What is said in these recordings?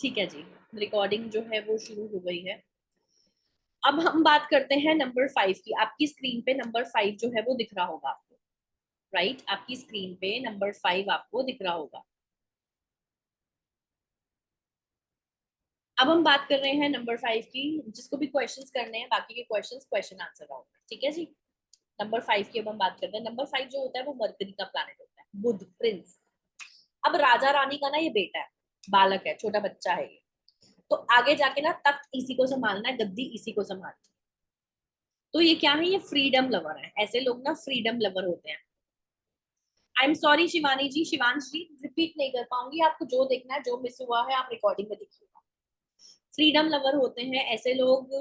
ठीक है जी, रिकॉर्डिंग जो है वो शुरू हो गई है। अब हम बात करते हैं नंबर 5 की। आपकी स्क्रीन पे नंबर 5 जो है वो दिख रहा होगा आपको, राइट? आपकी स्क्रीन पे नंबर 5 आपको दिख रहा होगा। अब हम बात कर रहे हैं नंबर 5 की। जिसको भी क्वेश्चंस करने हैं, बाकी के क्वेश्चंस क्वेश्चन आंसर राउंड में, ठीक है जी। नंबर 5 की अब हम बात करते हैं। नंबर 5 जो होता है वो मरकरी का प्लैनेट होता है, बुध, प्रिंस। अब राजा रानी का ना ये बेटा है, बालक है, छोटा बच्चा है ये। तो आगे जाके ना तख्त इसी को संभालना है, गद्दी इसी को संभालना है। तो ये क्या है, ये फ्रीडम लवर है। ऐसे लोग ना फ्रीडम लवर होते हैं। I am sorry Shivani ji, Shivansh ji, repeat नहीं कर पाऊंगी। आपको जो देखना है, जो मिस हुआ है, आप रिकॉर्डिंग में देखिएगा। फ्रीडम लवर होते हैं ऐसे लोग।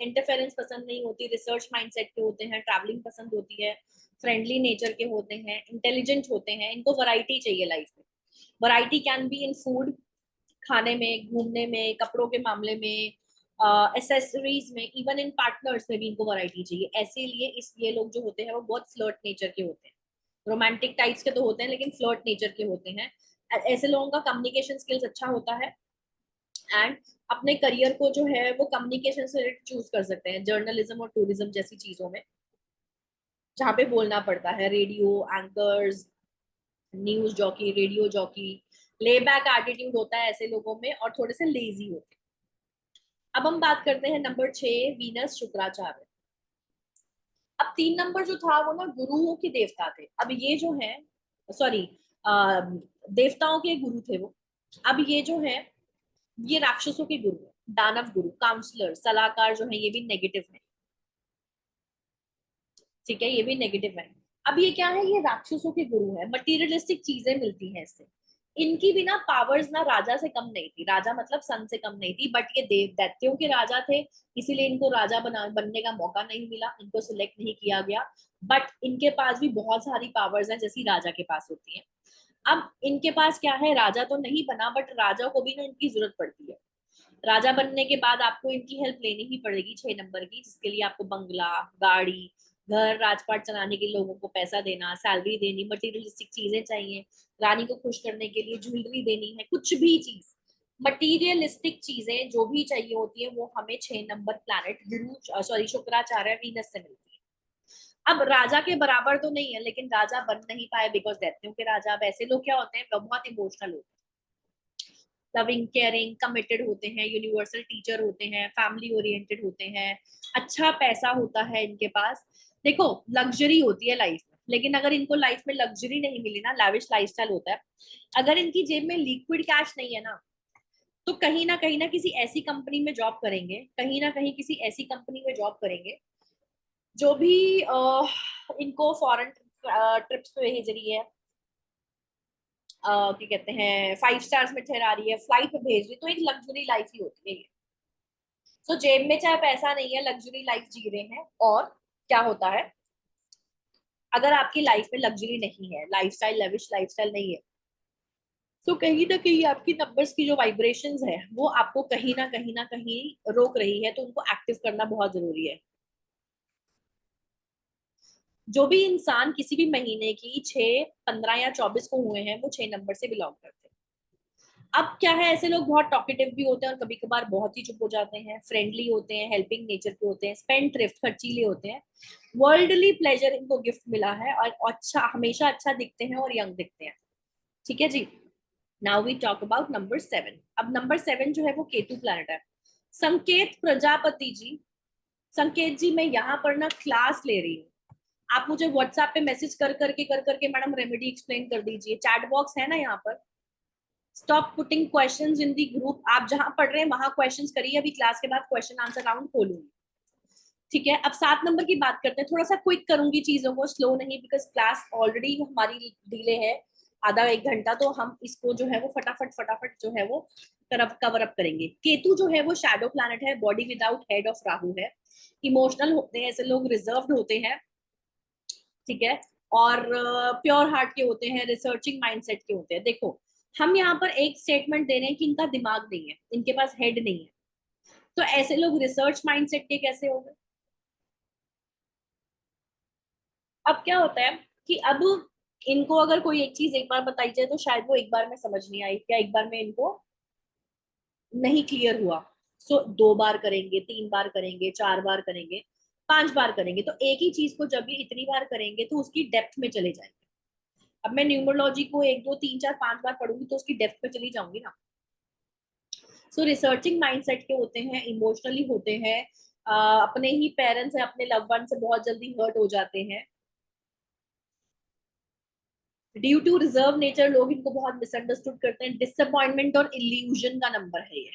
इंटरफेरेंस पसंद नहीं होती, रिसर्च माइंडसेट के होते हैं, ट्रैवलिंग पसंद होती है, फ्रेंडली नेचर के होते हैं, इंटेलिजेंट होते हैं। इनको वैरायटी चाहिए लाइफ में। Variety can be in food, खाने में, घूमने में, कपड़ों के मामले में, एसेसरीज में, इवन इन पार्टनर्स में भी इनको वैरायटी चाहिए। ऐसे लिए इस ये लोग जो होते हैं वो बहुत फ्लर्ट नेचर के होते हैं। रोमांटिक टाइप्स के तो होते हैं लेकिन फ्लर्ट नेचर के होते हैं। ऐसे लोगों का कम्युनिकेशन स्किल्स अच्छा होता है। एंड अपने करियर को जो है वो कम्युनिकेशन से चूज कर सकते हैं, जर्नलिज्म और टूरिज्म जैसी चीजों में, जहाँ पे बोलना पड़ता है। Radio anchors, news jockey, radio jockey. ले बैक एटीट्यूड होता है ऐसे लोगों में, और थोड़े से लेजी होते हैं। अब हम बात करते हैं नंबर 6, वीनस शुक्राचार्य। अब 3 नंबर जो था वो ना गुरुओं के देवता थे। अब ये जो है, सॉरी, देवताओं के गुरु थे वो। अब ये जो है, ये राक्षसों के गुरु है। दानव गुरु, काउंसलर, सलाहकार जो है ये भी नेगेटिव है। ठीक है, ये भी नेगेटिव है। अब ये क्या है, ये राक्षसों के गुरु है। मटीरियलिस्टिक चीजें मिलती हैं इससे। इनकी भी ना पावर्स ना राजा से कम नहीं थी, राजा मतलब सन से कम नहीं थी, बट ये देव दैत्यों के राजा थे। इसीलिए इनको राजा बनने का मौका नहीं मिला, इनको सिलेक्ट नहीं किया गया। बट इनके पास भी बहुत सारी पावर्स हैं जैसी राजा के पास होती हैं। अब इनके पास क्या है, राजा तो नहीं बना, बट राजा को भी ना इनकी जरूरत पड़ती है। राजा बनने के बाद आपको इनकी हेल्प लेनी ही पड़ेगी, 6 नंबर की, जिसके लिए आपको बंगला, गाड़ी, घर, राजपाट चलाने के लिए लोगों को पैसा देना, सैलरी देनी, मटेरियलिस्टिक चीजें चाहिए। रानी को खुश करने के लिए ज्वेलरी देनी है, कुछ भी चीज, मटीरियलिस्टिक चीजें जो भी चाहिए होती है वो हमें 6 नंबर प्लैनेट गुरु, सॉरी, शुक्राचार्य, वीनस से मिलती है। अब राजा के बराबर तो नहीं है, लेकिन राजा बन नहीं पाए बिकॉज दैत्यों के राजा। अब ऐसे लोग क्या होते हैं, वो बहुत इमोशनल होते हैं, लविंग, केयरिंग, कमिटेड होते हैं, यूनिवर्सल टीचर होते हैं, फैमिली ओरिएंटेड होते हैं। अच्छा पैसा होता है इनके पास। देखो, लग्जरी होती है लाइफ में, लेकिन अगर इनको लाइफ में लग्जरी नहीं मिली ना, लाविश लाइफस्टाइल होता है, अगर इनकी जेब में लिक्विड कैश नहीं है ना, तो कहीं ना किसी ऐसी कंपनी में जॉब करेंगे, कहीं ना कहीं किसी ऐसी कंपनी में जॉब करेंगे जो भी इनको फॉरेन ट्रिप्स पे भेज रही है, क्या कहते हैं, 5 स्टार्स में ठहरा रही है, फ्लाइट पे भेज रही है, तो एक लग्जरी लाइफ ही होती है ये। सो जेब में चाहे पैसा नहीं है, लग्जरी लाइफ जी रहे हैं। और क्या होता है, अगर आपकी लाइफ में लग्जरी नहीं है, लाइफस्टाइल, लेविश लाइफस्टाइल नहीं है, तो कहीं ना कहीं आपकी नंबर्स की जो वाइब्रेशंस है वो आपको कहीं ना कहीं रोक रही है, तो उनको एक्टिव करना बहुत जरूरी है। जो भी इंसान किसी भी महीने की 6, 15 या 24 को हुए हैं, वो 6 नंबर से बिलोंग करते हैं। अब क्या है, ऐसे लोग बहुत टॉकेटिव भी होते हैं और कभी कभार बहुत ही चुप हो जाते हैं, फ्रेंडली होते हैं, हेल्पिंग नेचर के होते हैं, स्पेंड थ्रिफ्ट, खर्चीले होते हैं। वर्ल्डली प्लेजर इनको गिफ्ट मिला है, और अच्छा, हमेशा अच्छा दिखते हैं और यंग दिखते हैं। ठीक है जी। Now we talk about number 7। अब नंबर 7 जो है वो केतु प्लैनेट है। संकेत प्रजापति जी, संकेत जी, मैं यहाँ पर ना क्लास ले रही हूँ। आप मुझे व्हाट्सएप पे मैसेज कर करके मैडम रेमेडी एक्सप्लेन कर दीजिए। चैट बॉक्स है ना यहाँ पर। Stop putting questions in the group. आप जहां पढ़ रहे हैं वहां क्वेश्चंस करिए, अभी क्लास के बाद क्वेश्चन आंसर राउंड खोलूंगी। ठीक है, अब 7 नंबर की बात करते हैं। थोड़ा सा क्विक करूंगी चीजों को, स्लो नहीं, बिकॉज क्लास ऑलरेडी हमारी डिले है आधा 1 घंटा, तो हम इसको जो है वो फटाफट फटाफट जो है वो कवर अप करेंगे। केतु जो है वो शैडो प्लैनेट है, body without head of Rahu है। इमोशनल होते हैं ऐसे लोग, रिजर्व्ड होते हैं, ठीक है, और प्योर हार्ट के होते हैं, रिसर्चिंग माइंडसेट के होते हैं। देखो, हम यहाँ पर एक स्टेटमेंट दे रहे हैं कि इनका दिमाग नहीं है, इनके पास हेड नहीं है, तो ऐसे लोग रिसर्च माइंडसेट के कैसे हो गए? अब क्या होता है कि अब इनको अगर कोई एक चीज एक बार बताई जाए तो शायद वो एक बार में समझ नहीं आई, या एक बार में इनको नहीं क्लियर हुआ, सो 2 बार करेंगे, 3 बार करेंगे, 4 बार करेंगे, 5 बार करेंगे। तो एक ही चीज को जब ये इतनी बार करेंगे तो उसकी डेप्थ में चले जाएंगे। अब मैं न्यूमरोलॉजी को 1 2 3 4 5 बार पढ़ूंगी तो उसकी डेप्थ में चली जाऊंगी ना। सो रिसर्चिंग माइंडसेट के होते हैं, इमोशनली होते हैं, अपने ही पेरेंट्स या अपने लव वन से बहुत जल्दी हर्ट हो जाते हैं। ड्यू टू रिजर्व नेचर लोग इनको बहुत मिसअंडरस्टूड करते हैं। डिसअपॉइंटमेंट और इल्यूजन का नंबर है ये।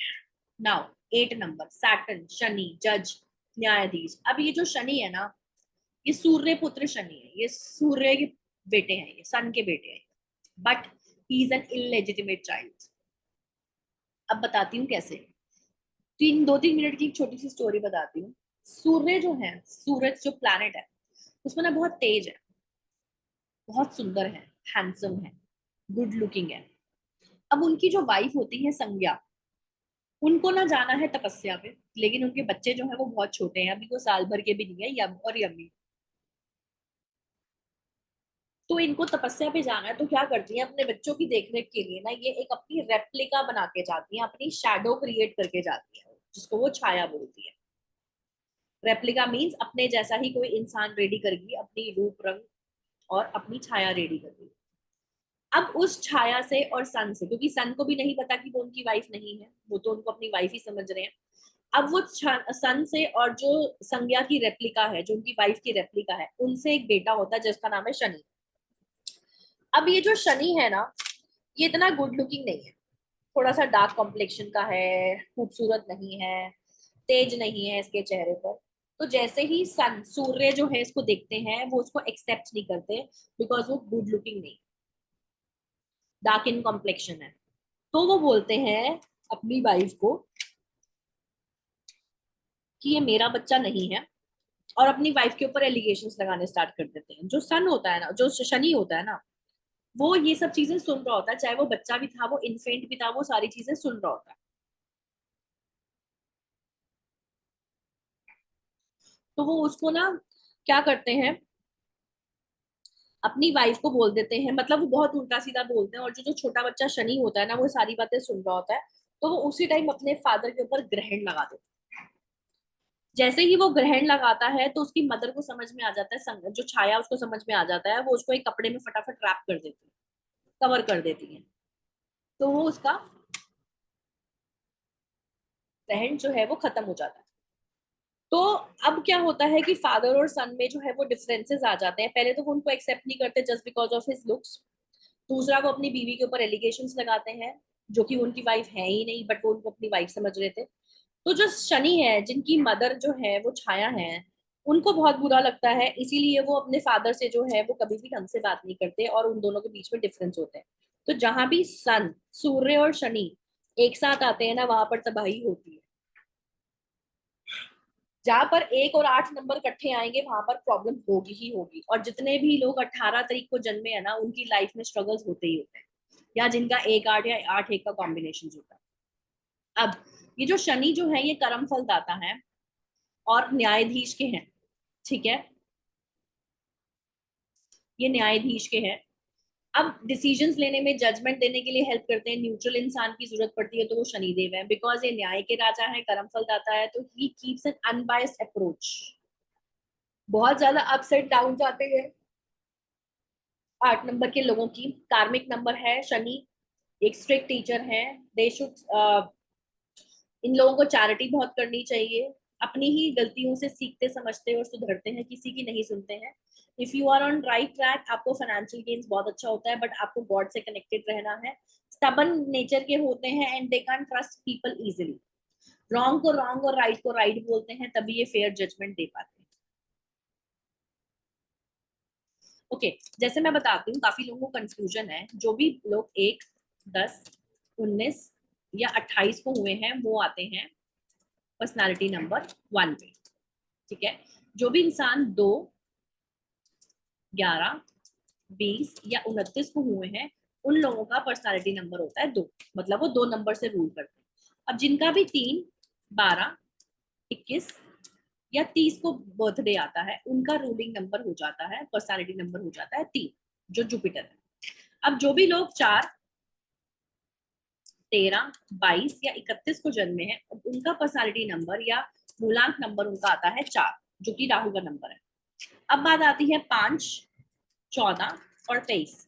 नाउ 8 नंबर, सैटर्न, शनि, जज, न्यायाधीश। अब ये जो शनि है ना, ये सूर्य पुत्र शनि है, ये सूर्य के बेटे हैं, ये सन के बेटे हैं, but he is an illegitimate child. अब बताती हूँ कैसे। 2 3 मिनट की एक छोटी सी स्टोरी बताती हूँ। सूर्य जो है, सूरज जो प्लैनेट है, उसमें ना बहुत तेज है, बहुत सुंदर है, हैंडसम है, गुड लुकिंग है। अब उनकी जो वाइफ होती है संज्ञा, उनको ना जाना है तपस्या पे, लेकिन उनके बच्चे जो है वो बहुत छोटे हैं, अभी वो साल भर के भी नहीं है, यम और यमी। तो इनको तपस्या पे जाना है, तो क्या करती है, अपने बच्चों की देखरेख के लिए ना ये एक अपनी रेप्लिका बना के जाती है, अपनी शैडो क्रिएट करके जाती है, जिसको वो छाया बोलती है। रेप्लिका मीन्स अपने जैसा ही कोई इंसान रेडी करेगी, अपनी रूप रंग और अपनी छाया रेडी करेगी। अब उस छाया से और सन से, क्योंकि सन को भी नहीं पता कि वो उनकी वाइफ नहीं है, वो तो उनको अपनी वाइफ ही समझ रहे हैं। अब वो सन से और जो संज्ञा की रेप्लिका है, जो उनकी वाइफ की रेप्लिका है, उनसे एक बेटा होता है जिसका नाम है शनि। अब ये जो शनि है ना, ये इतना गुड लुकिंग नहीं है, थोड़ा सा डार्क कॉम्प्लेक्शन का है, खूबसूरत नहीं है, तेज नहीं है इसके चेहरे पर। तो जैसे ही सन, सूर्य जो है इसको देखते हैं, वो उसको एक्सेप्ट नहीं करते, बिकॉज वो गुड लुकिंग नहीं, डार्क इन कॉम्प्लेक्शन है। तो वो बोलते हैं अपनी वाइफ को कि ये मेरा बच्चा नहीं है, और अपनी वाइफ के ऊपर एलिगेशंस लगाने स्टार्ट कर देते हैं। जो सन होता है ना, जो शनि होता है ना, वो ये सब चीजें सुन रहा होता है, चाहे वो बच्चा भी था, वो इन्फेंट भी था, वो सारी चीजें सुन रहा होता है। तो वो उसको ना क्या करते हैं, अपनी वाइफ को बोल देते हैं, मतलब वो बहुत उल्टा सीधा बोलते हैं, और जो जो छोटा बच्चा शनि होता है ना, वो सारी बातें सुन रहा होता है। तो वो उसी टाइम अपने फादर के ऊपर ग्रहण लगा देते हैं। जैसे ही वो ग्रहण लगाता है तो उसकी मदर को समझ में आ जाता है, जो छाया उसको समझ में आ जाता है, वो उसको एक कपड़े में फटाफट रैप कर देती है, कवर कर देती है। तो वो उसका ग्रहण जो है वो खत्म हो जाता है। तो अब क्या होता है कि फादर और सन में जो है वो डिफरेंसेस आ जाते हैं। पहले तो वो उनको एक्सेप्ट नहीं करते just because of his looks. दूसरा, वो अपनी बीवी के ऊपर एलिगेशंस लगाते हैं, जो कि उनकी वाइफ है ही नहीं, बट वो उनको अपनी वाइफ समझ रहे थे। तो जो शनि है, जिनकी मदर जो है वो छाया है, उनको बहुत बुरा लगता है, इसीलिए वो अपने फादर से जो है वो कभी भी ढंग से बात नहीं करते, और उन दोनों के बीच में डिफरेंस होते हैं। तो जहां भी सन, सूर्य और शनि एक साथ आते हैं ना, वहां पर तबाही होती है। जहां पर 1 और 8 नंबर इकट्ठे आएंगे, वहां पर प्रॉब्लम होगी ही होगी। और जितने भी लोग 18 तारीख को जन्मे हैं ना, उनकी लाइफ में स्ट्रगल्स होते ही होते हैं, या जिनका 1 8 या 8 1 का कॉम्बिनेशन होता है। अब ये जो शनि जो है, ये कर्म फल दाता है और न्यायाधीश के हैं, ठीक है, ये न्यायाधीश के हैं। अब डिसीजंस लेने में, जजमेंट देने के लिए हेल्प करते हैं, न्यूट्रल इंसान की जरूरत पड़ती है, तो वो शनिदेव है, बिकॉज ये न्याय के राजा है, कर्म फल दाता है, तो he keeps N unbiased approach. बहुत ज्यादा अप्स एंड डाउन आते हैं 8 नंबर के लोगों की। कार्मिक नंबर है शनि, एक स्ट्रिक्ट टीचर है। दे शुड, इन लोगों को चैरिटी बहुत करनी चाहिए, अपनी ही गलतियों से सीखते समझते और सुधरते हैं, किसी की नहीं सुनते हैं। If you are on right track, आपको फाइनेंशियल गेन्स बहुत अच्छा होता है, बट आपको गॉड से कनेक्टेड रहना है। स्टबन नेचर के होते हैं and they can trust people easily. Wrong को रॉन्ग और राइट को राइट बोलते हैं, तभी ये फेयर जजमेंट दे पाते हैं। ओके जैसे मैं बताती हूँ, काफी लोगों को कंफ्यूजन है। जो भी लोग 1 10 19 या 28 को हुए हैं, वो आते हैं पर्सनालिटी नंबर 1 पे, ठीक है। जो भी इंसान 2 11 20 या 29 को हुए हैं, उन लोगों का पर्सनालिटी नंबर होता है 2, मतलब वो 2 नंबर से रूल करते हैं। अब जिनका भी 3 12 21 या 30 को बर्थडे आता है, उनका रूलिंग नंबर हो जाता है, पर्सनालिटी नंबर हो जाता है 3, जो जुपिटर है। अब जो भी लोग 4 13, 22 या 31 को जन्मे हैं, उनका पर्सनालिटी नंबर या मूलांक नंबर उनका आता है 4, जो कि राहु का नंबर है। अब बात आती है 5, 14 और 23।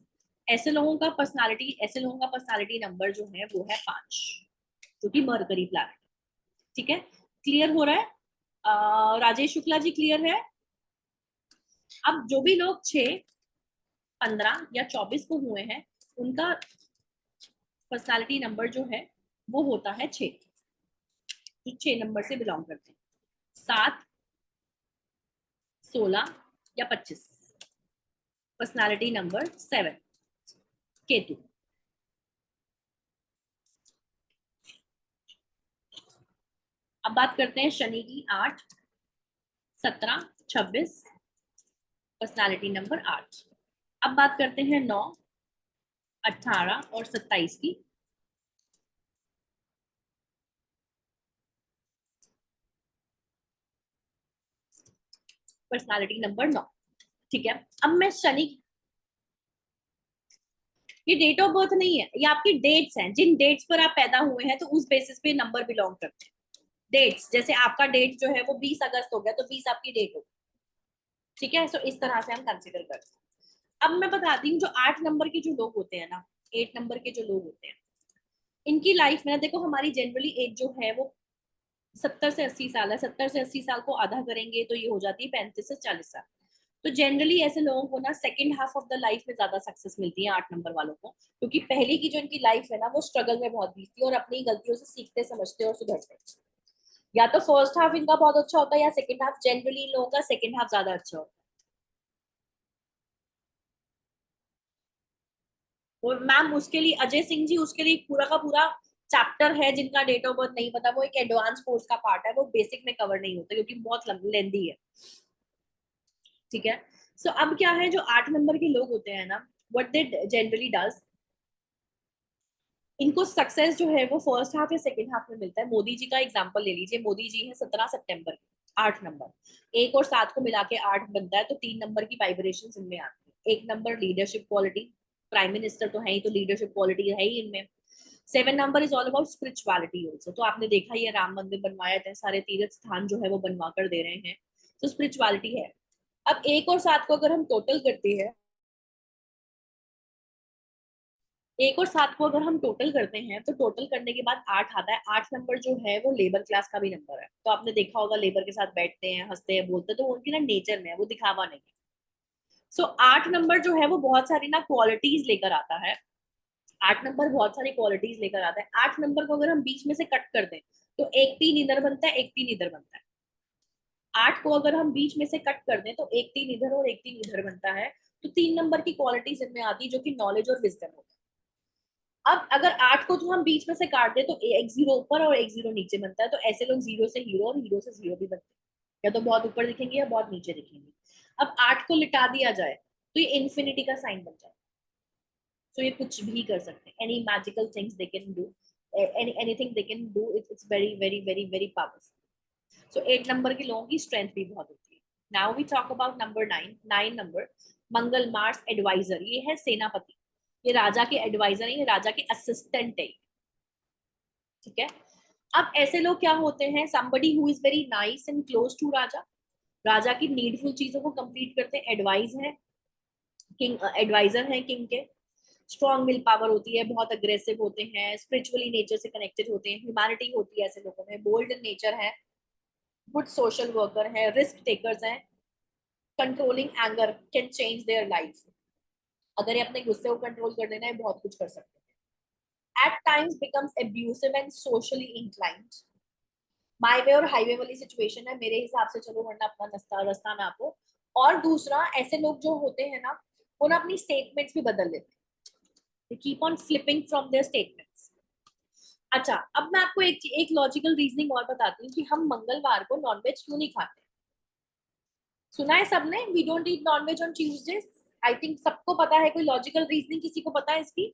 ऐसे लोगों का पर्सनालिटी नंबर जो है वो है 5, जो कि मरकरी प्लैनेट। ठीक है, क्लियर हो रहा है? राजेश शुक्ला जी क्लियर है? अब जो भी लोग 6, 15 या 24 को हुए हैं, उनका पर्सनालिटी नंबर जो है वो होता है 6, जो 6 नंबर से बिलोंग करते हैं। 7, 16 या 25, पर्सनालिटी नंबर 7, केतु। अब बात करते हैं शनि की। 8, 17, 26, पर्सनालिटी नंबर 8। अब बात करते हैं 9, 18 और 27 की। Personality number 9। ठीक है, अब मैं शनि, ये डेट ऑफ बर्थ नहीं है, ये आपकी डेट्स हैं, जिन डेट्स पर आप पैदा हुए हैं तो उस बेसिस पे नंबर बिलोंग करते हैं। डेट्स, जैसे आपका डेट जो है वो 20 अगस्त हो गया तो 20 आपकी डेट होगी। ठीक है, सो इस तरह से हम कंसिडर करते हैं। अब मैं बताती हूँ, जो 8 नंबर के जो लोग होते हैं ना, 8 नंबर के जो लोग होते हैं, इनकी लाइफ में देखो, हमारी जनरली एज जो है वो 70 से 80 साल है। 70 से 80 साल को आधा करेंगे तो ये हो जाती है 35 से 40 साल। तो जनरली ऐसे लोगों को ना second half of the life में ज्यादा सक्सेस मिलती है 8 नंबर वालों को, क्योंकि पहले की जो इनकी लाइफ है ना वो स्ट्रगल में बहुत बीतती है और अपनी गलतियों से सीखते, समझते और सुधरते। या तो फर्स्ट हाफ इनका बहुत अच्छा होता है या सेकंड हाफ, जनरली इन लोगों का सेकंड हाफ ज्यादा अच्छा होता है। और मैम उसके लिए अजय सिंह जी, उसके लिए पूरा का पूरा चैप्टर है, जिनका डेट ऑफ बर्थ नहीं पता वो एक एडवांस कोर्स का पार्ट है, वो बेसिक में कवर नहीं होता क्योंकि बहुत लेंदी है। ठीक है, सो अब क्या है, जो 8 नंबर के लोग होते हैं ना, व्हाट दे जनरली डज, इनको सक्सेस जो है वो फर्स्ट हाफ या सेकंड हाफ में मिलता है। मोदी जी का एग्जांपल ले लीजिए, मोदी जी है 17 सितंबर, 8 नंबर, 1 और 7 को मिला के 8 बनता है, तो 3 नंबर की वाइब्रेशन इनमें आती है। 1 number leadership quality, prime minister तो है ही, तो लीडरशिप क्वालिटी है ही इनमें। 7 number is all about spirituality also, तो आपने देखा ही है राम मंदिर बनवाया, इतने सारे तीर्थ स्थान जो है वो बनवा कर दे रहे हैं, तो स्पिरिचुअलिटी है। अब 1 और 7 को अगर हम टोटल करते हैं, 1 और 7 को अगर हम टोटल करते हैं तो टोटल करने के बाद 8 आता है। 8 नंबर जो है वो लेबर क्लास का भी नंबर है, तो आपने देखा होगा लेबर के साथ बैठते हैं, हंसते हैं, बोलते हैं, तो वो उनकी ना नेचर में है, वो दिखावा नहीं है। सो 8 नंबर जो है वो बहुत सारी ना क्वालिटीज लेकर आता है। 8 नंबर बहुत सारी क्वालिटीज लेकर आता है। 8 नंबर को अगर हम बीच में से कट कर दें तो एक 3 इधर बनता है, एक 3 इधर बनता है। 8 को अगर हम बीच में से कट कर दें तो एक 3 इधर और एक 3 इधर बनता है। तो 3 नंबर की क्वालिटीज इनमें आती है, जो कि नॉलेज और विजडम होता है। अब अगर 8 को जो हम बीच में से काट दे तो एक जीरो ऊपर और एक जीरो नीचे बनता है, तो ऐसे लोग जीरो से हीरो और हीरो से जीरो भी बनते हैं, या तो बहुत ऊपर दिखेंगे या बहुत नीचे दिखेंगे। अब 8 को लिटा दिया जाए तो ये इन्फिनिटी का साइन बन जाए, तो ये कुछ भी कर सकते हैं, any magical things they can do, anything they can do, it's very very very very powerful. So 8 number के लोगों की स्ट्रेंथ भी बहुत होती है। Now we talk about number 9। 9 number, Mangal Mars advisor, ये है सेनापति, ये राजा के एडवाइजर है, ये राजा के असिस्टेंट है। ठीक है, अब ऐसे लोग क्या होते हैं, somebody who is very nice and close to राजा, राजा की नीडफुल चीजों को कंप्लीट करते हैं, एडवाइज है, किंग एडवाइजर है किंग के। स्ट्रॉन्ग विल पावर होती है, बहुत अग्रेसिव होते हैं, स्पिरिचुअली नेचर से कनेक्टेड होते हैं, ह्यूमैनिटी होती है ऐसे लोगों में, बोल्ड इन नेचर है, गुड सोशल वर्कर है, रिस्क टेकर्स हैं, controlling anger can change their life, अगर ये अपने गुस्से को कंट्रोल कर लेना है बहुत कुछ कर सकते हैं। At times becomes abusive and socially inclined, my way और हाईवे वाली सिचुएशन है मेरे हिसाब से, चलो वरना अपना रास्ता रास्ता ना आपको। और दूसरा, ऐसे लोग जो होते हैं ना, वो ना अपनी स्टेटमेंट्स भी बदल लेते हैं, keep on slipping from their statements. अच्छा, अब मैं आपको एक लॉजिकल रीजनिंग और बताती हूँ कि हम मंगलवार को नॉनवेज क्यों नहीं खाते। सुना है सबने, we don't eat nonveg on Tuesdays. I think सबको पता है, कोई लॉजिकल रीजनिंग किसी को पता है इसकी?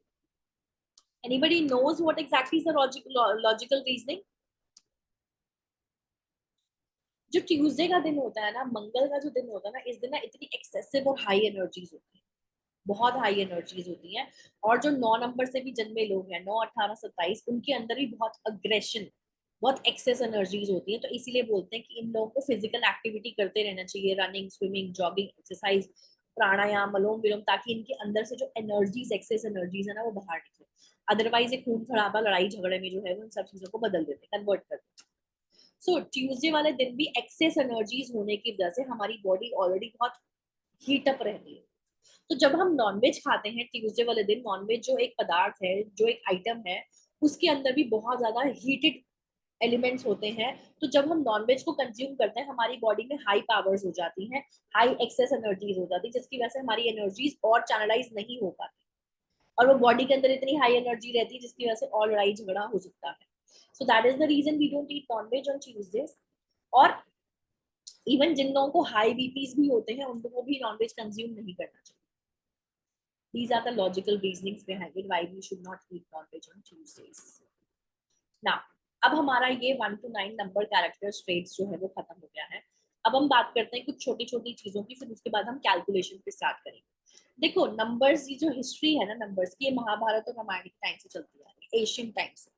Anybody knows what exactly is the logical reasoning? जो ट्यूसडे का दिन होता है ना, मंगल का जो दिन होता है ना, इस दिन ना इतनी एक्सेसिव और हाई एनर्जीज होती है, बहुत हाई एनर्जीज होती हैं। और जो 9 नंबर से भी जन्मे लोग हैं, 9, 18, 27, उनके अंदर भी बहुत अग्रेशन, बहुत एक्सेस एनर्जीज होती है। तो इसीलिए बोलते हैं कि इन लोगों को फिजिकल एक्टिविटी करते रहना चाहिए, रनिंग, स्विमिंग, जॉगिंग, एक्सरसाइज, प्राणायाम, अनुलोम विलोम, ताकि इनके अंदर से जो एनर्जीज, एक्सेस एनर्जीज है ना, वो बाहर निकले। अदरवाइज ये खून खराबा, लड़ाई झगड़े में जो है वो इन सब चीजों को बदल देते, कन्वर्ट कर देते। सो ट्यूसडे वाले दिन भी एक्सेस एनर्जीज होने की वजह से हमारी बॉडी ऑलरेडी बहुत हीट अप रहती है। तो जब हम नॉनवेज खाते हैं ट्यूसडे वाले दिन, नॉनवेज जो एक पदार्थ है, जो एक आइटम है, उसके अंदर भी बहुत ज्यादा हीटेड एलिमेंट्स होते हैं। तो जब हम नॉनवेज को कंज्यूम करते हैं, हमारी बॉडी में हाई पावर्स हो जाती हैं, हाई एक्सेस एनर्जीज हो जाती है, जिसकी वजह से हमारी एनर्जीज और चैनलाइज नहीं हो पाती, और वो बॉडी के अंदर इतनी हाई एनर्जी रहती है जिसकी वजह से और लड़ाई झगड़ा हो सकता है। So that is the reason we don't eat nonveg on Tuesdays. और इवन जिन लोगों को हाई बीपीज भी होते हैं, उन लोगों को भी नॉनवेज कंज्यूम नहीं करना चाहिए। These are the logical reasonings behind it why we should not eat non-veg on Tuesdays. Now, अब हमारा ये 1 to 9 नंबर कैरेक्टर ट्रेट्स जो है वो खत्म हो गया है। अब हम बात करते हैं कुछ छोटी छोटी चीजों की, फिर उसके बाद हम कैलकुलेशन पे स्टार्ट करेंगे। देखो, नंबर्स की जो हिस्ट्री है ना नंबर्स की, ये महाभारत और रामायण के टाइम से चलती आ रही है, एशियन टाइम से।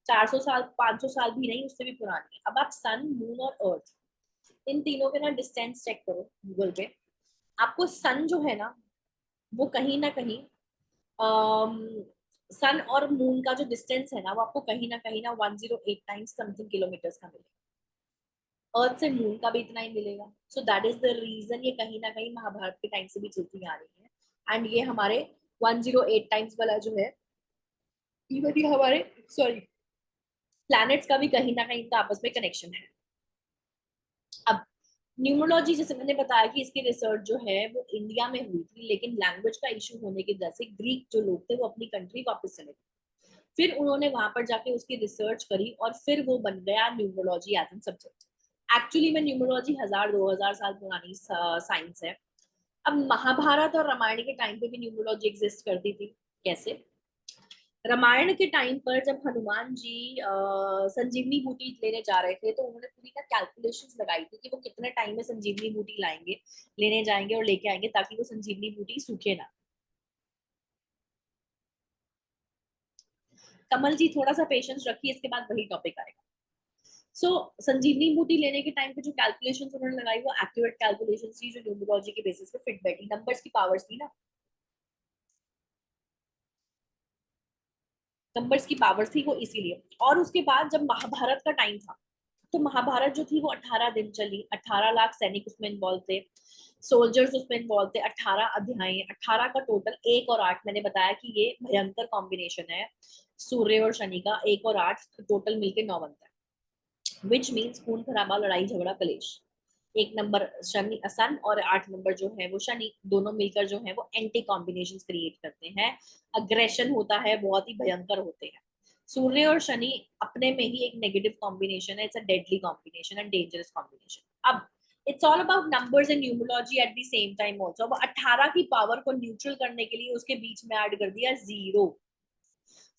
400 साल, 500 साल भी नहीं, उससे भी पुरानी है। अब आप सन, मून और अर्थ, इन तीनों के ना डिस्टेंस चेक करो गूगल पे। आपको सन जो है ना, वो कहीं ना कहीं सन और मून का जो डिस्टेंस है ना, वो आपको कहीं ना 108 टाइम्स समथिंग किलोमीटर्स का मिलेगा। अर्थ से मून का भी इतना ही मिलेगा। So that is the reason ये कहीं ना कहीं महाभारत के टाइम से भी चलती आ रही है। एंड ये हमारे 108 टाइम्स वाला जो है, इवन ये हमारे, सॉरी, प्लैनेट्स का भी कहीं ना कहीं इनका आपस में कनेक्शन है। अब न्यूमरोलॉजी, जैसे मैंने बताया कि इसकी रिसर्च जो है वो इंडिया में हुई थी, लेकिन लैंग्वेज का इशू होने की वजह से ग्रीक जो लोग थे वो अपनी कंट्री वापस चले गए। फिर उन्होंने वहां पर जाके उसकी रिसर्च करी और फिर वो बन गया numerology as an subject. Actually में न्यूमरोलॉजी 1000-2000 साल पुरानी साइंस है। अब महाभारत और रामायण के टाइम पे भी न्यूमरोलॉजी एग्जिस्ट करती थी। कैसे? रामायण के टाइम पर जब हनुमान जी संजीवनी बूटी लेने जा रहे थे, तो उन्होंने पूरी ना कैलकुलेशंस लगाई थी कि वो कितने टाइम में संजीवनी बूटी लाएंगे, लेने जाएंगे और लेके आएंगे, ताकि वो संजीवनी बूटी सूखे ना। कमल जी, थोड़ा सा पेशेंस रखिए, इसके बाद वही टॉपिक आएगा। सो संजीवनी बूटी लेने के टाइम पे जो कैलकुलेशंस उन्होंने लगाई, वो एक्यूरेट कैलकुलेशंस थी, जो न्यूमरोलॉजी के बेसिस पे फिट बैठी, नंबर्स की पावर्स थी ना, नंबर्स की पावर्स थी वो, इसीलिए। और उसके बाद जब महाभारत का टाइम था, तो महाभारत जो थी वो 18 दिन चली, 18 लाख सैनिक उसमें इन्वॉल्व थे, सोल्जर्स उसमें इन्वॉल्व थे, 18 अध्याय, 18 का टोटल 1 और 8, मैंने बताया कि ये भयंकर कॉम्बिनेशन है सूर्य और शनि का, 1 और 8 टोटल मिलके 9 बनता है, विच मीन्स खून खराबा, लड़ाई झगड़ा, कलेश। 1 नंबर शनि, सन, और 8 नंबर जो है वो शनि, दोनों मिलकर जो है वो एंटी कॉम्बिनेशन क्रिएट करते हैं। अग्रेशन होता है, बहुत ही भयंकर होते हैं। सूर्य और शनि अपने में ही एक नेगेटिव कॉम्बिनेशन है, it's a deadly combination and dangerous combination. अब it's all about numbers and numerology at the same time also. अब 18 की पावर को न्यूट्रल करने के लिए उसके बीच में ऐड कर दिया जीरो।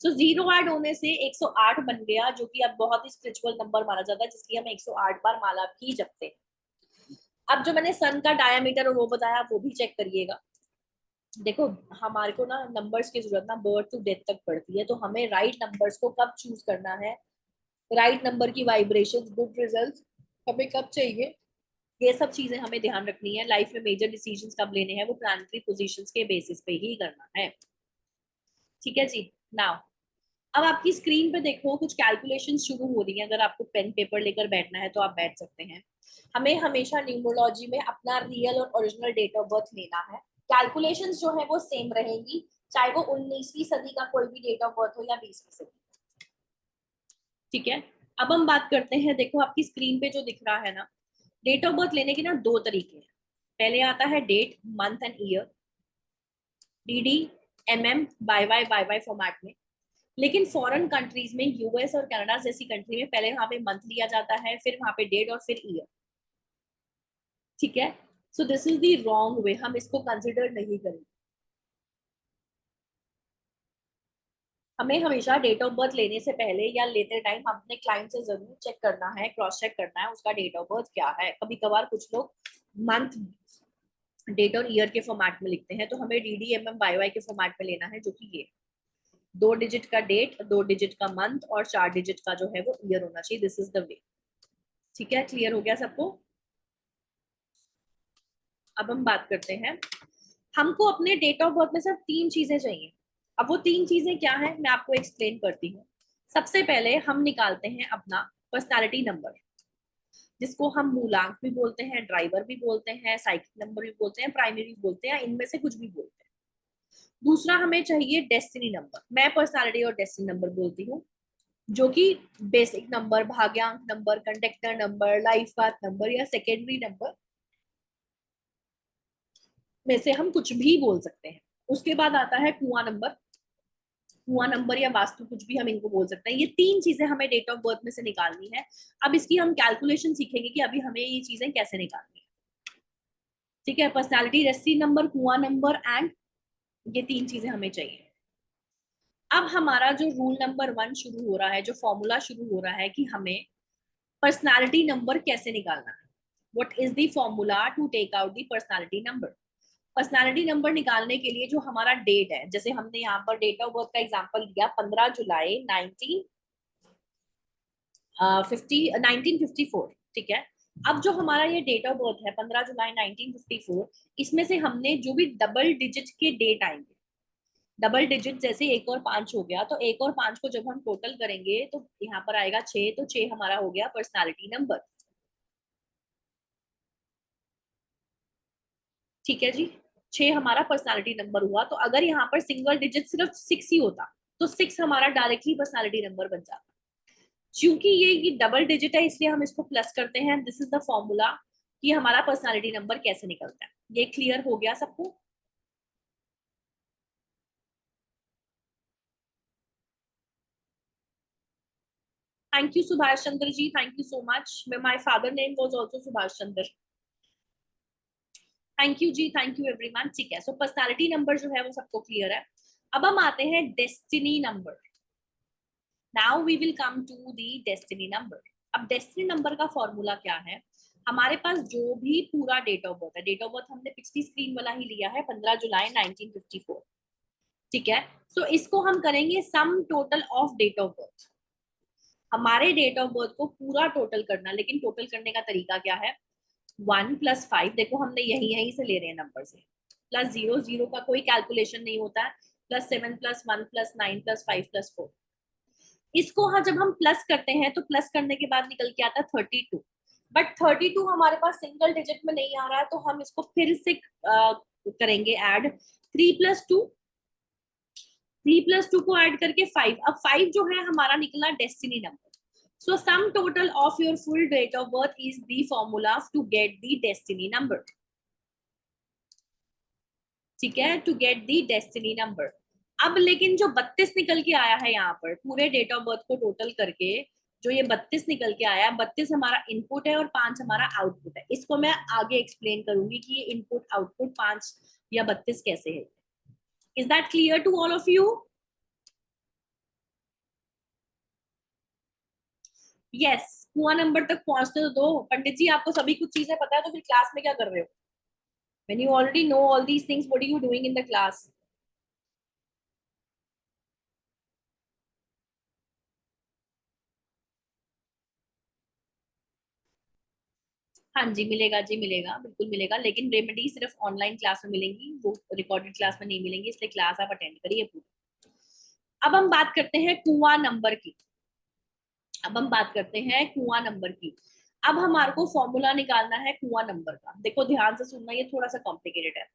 सो जीरो ऐड होने से 108 बन गया, जो कि अब बहुत ही स्पिरिचुअल नंबर माना जाता है, जिसकी हम 108 बार माला भी जपते हैं। अब जो मैंने सन का डायमीटर और वो बताया, वो भी चेक करिएगा। देखो, हमारे को ना नंबर्स की जरूरत ना बर्थ टू डेथ तक पड़ती है, तो हमें राइट नंबर्स को कब चूज करना है, राइट नंबर की वाइब्रेशंस, गुड रिजल्ट्स हमें कब चाहिए, ये सब चीजें हमें ध्यान रखनी है। लाइफ में मेजर डिसीजंस कब लेने हैं, वो प्लानिटरी पोजीशंस के बेसिस पे ही करना है। ठीक है जी। नाउ, अब आपकी स्क्रीन पे देखो कुछ कैलकुलेशन शुरू हो रही है। अगर आपको पेन पेपर लेकर बैठना है तो आप बैठ सकते हैं। हमें हमेशा न्यूमरोलॉजी में अपना रियल और ओरिजिनल डेट ऑफ बर्थ लेना है। कैलकुलेशंस जो है वो सेम रहेंगी, चाहे वो 19वीं सदी का कोई भी डेट ऑफ बर्थ हो या 20वीं सदी। ठीक है। अब हम बात करते हैं, देखो आपकी स्क्रीन पे जो दिख रहा है ना, डेट ऑफ बर्थ लेने के ना 2 तरीके हैं। पहले आता है date, month and year, DD, MM, Y Y format में। लेकिन फॉरेन कंट्रीज में, यूएस और कनाडा जैसी कंट्री में, पहले वहां पे मंथ लिया जाता है, फिर वहां पे डेट और फिर ईयर। ठीक है। So this is the wrong way, हम इसको कंसिडर नहीं करेंगे। हमें हमेशा डेट ऑफ बर्थ लेने से पहले या लेते टाइम अपने क्लाइंट से जरूर चेक करना है, क्रॉस चेक करना है उसका डेट ऑफ बर्थ क्या है। कभी कभार कुछ लोग मंथ डेट और ईयर के फॉर्मेट में लिखते हैं, तो हमें DDMM YY के फॉर्मेट में लेना है, जो कि ये 2 डिजिट का डेट, 2 डिजिट का मंथ और 4 डिजिट का जो है वो ईयर होना चाहिए। This is the way. ठीक है, क्लियर हो गया सबको? अब हम बात करते हैं, हमको अपने डेट ऑफ बर्थ में सिर्फ 3 चीजें चाहिए। अब वो 3 चीजें क्या है, मैं आपको एक्सप्लेन करती हूँ। सबसे पहले हम निकालते हैं अपना पर्सनालिटी नंबर, जिसको हम मूलांक भी बोलते हैं, ड्राइवर भी बोलते हैं, साइकिल नंबर भी बोलते हैं, प्राइमरी भी बोलते हैं, इनमें से कुछ भी बोलते हैं। दूसरा हमें चाहिए डेस्टिनी नंबर, मैं पर्सनालिटी और डेस्टिनी नंबर बोलती हूँ, जो कि बेसिक नंबर, भाग्यांक number, conductor number, life path number या सेकेंडरी नंबर में से हम कुछ भी बोल सकते हैं। उसके बाद आता है कुआं नंबर, कुआं नंबर या वास्तु, कुछ भी हम इनको बोल सकते हैं। ये 3 चीजें हमें डेट ऑफ बर्थ में से निकालनी है। अब इसकी हम कैलकुलेशन सीखेंगे कि अभी हमें ये चीजें कैसे निकालनी है। ठीक है, पर्सनालिटी, रेसिडी नंबर, कुआं नंबर एंड ये 3 चीजें हमें चाहिए। अब हमारा जो रूल नंबर 1 शुरू हो रहा है, जो फॉर्मूला शुरू हो रहा है कि हमें पर्सनालिटी नंबर कैसे निकालना है। What is the formula to take out the personality number? Personality number निकालने के लिए जो हमारा डेट है, जैसे हमने यहाँ पर डेट ऑफ बर्थ का एग्जांपल दिया 15 जुलाई 1954। ठीक है, अब जो हमारा ये डेट ऑफ बर्थ है 15 जुलाई 1954, इसमें से हमने जो भी डबल डिजिट के डेट आएंगे, डबल डिजिट जैसे 1 और 5 हो गया, तो 1 और 5 को जब हम टोटल करेंगे तो यहाँ पर आएगा 6, तो 6 हमारा हो गया पर्सनालिटी नंबर। ठीक है जी, 6 हमारा पर्सनालिटी नंबर हुआ। तो अगर यहाँ पर सिंगल डिजिट सिर्फ 6 ही होता, तो 6 हमारा डायरेक्टली पर्सनालिटी नंबर बन जाता। क्योंकि ये डबल डिजिट है, इसलिए हम इसको प्लस करते हैं। दिस इज द फॉर्मूला कि हमारा पर्सनालिटी नंबर कैसे निकलता है। ये क्लियर हो गया सबको? Thank you Subhash Chandra ji, thank you so much. My father name was also Subhash Chandra. Thank you ji, thank you everyone. ठीक है, सो पर्सनालिटी नंबर जो है वो सबको क्लियर है। अब हम आते हैं destiny number. Now we will come to the destiny number. अब डेस्टिनी नंबर का फॉर्मूला क्या है? हमारे पास जो भी पूरा डेट ऑफ बर्थ है, डेट ऑफ बर्थ हमने पिछली स्क्रीन वाला ही लिया है 15 जुलाई 1954। ठीक है, सो इसको हम करेंगे sum total of date of birth. हमारे डेट ऑफ बर्थ को पूरा टोटल करना, लेकिन टोटल करने का तरीका क्या है? 1 + 5, देखो हमने यही यहीं से ले रहे हैं नंबर से, +0, 0 का कोई कैलकुलेशन नहीं होता है, +7 +1 +9 +5 +4। इसको हाँ जब हम प्लस करते हैं तो प्लस करने के बाद निकल के आता है 32। बट 32 हमारे पास सिंगल डिजिट में नहीं आ रहा है, तो हम इसको फिर से करेंगे ऐड। 3 + 2, 3 + 2 को ऐड करके 5। अब 5 जो है हमारा निकला destiny number. So sum total of your full date of birth is the formula to get the destiny number. ठीक है, to get the destiny number. अब लेकिन जो 32 निकल के आया है यहाँ पर पूरे डेट ऑफ बर्थ को टोटल करके, जो ये 32 निकल के आया, 32 हमारा इनपुट है और 5 हमारा आउटपुट है। इसको मैं आगे एक्सप्लेन करूंगी कि ये इनपुट आउटपुट 5 या 32 कैसे है। Is that clear to all of you? Yes, कुआं नंबर तक पहुंचते तो दो। पंडित जी आपको सभी कुछ चीजें पता है, तो फिर क्लास में क्या कर रहे हो? When you already know all these things, what are you doing in the class? हाँ जी, मिलेगा जी, मिलेगा, बिल्कुल मिलेगा, लेकिन रेमेडी सिर्फ ऑनलाइन क्लास में मिलेंगी, वो रिकॉर्डेड क्लास में नहीं मिलेंगी, इसलिए क्लास आप अटेंड करिए पूरी। अब हम बात करते हैं कुआं नंबर की। अब हम बात करते हैं कुआं नंबर की। अब हमारे को फॉर्मूला निकालना है कुआं नंबर का। देखो ध्यान से सुनना, ये थोड़ा सा कॉम्प्लिकेटेड है।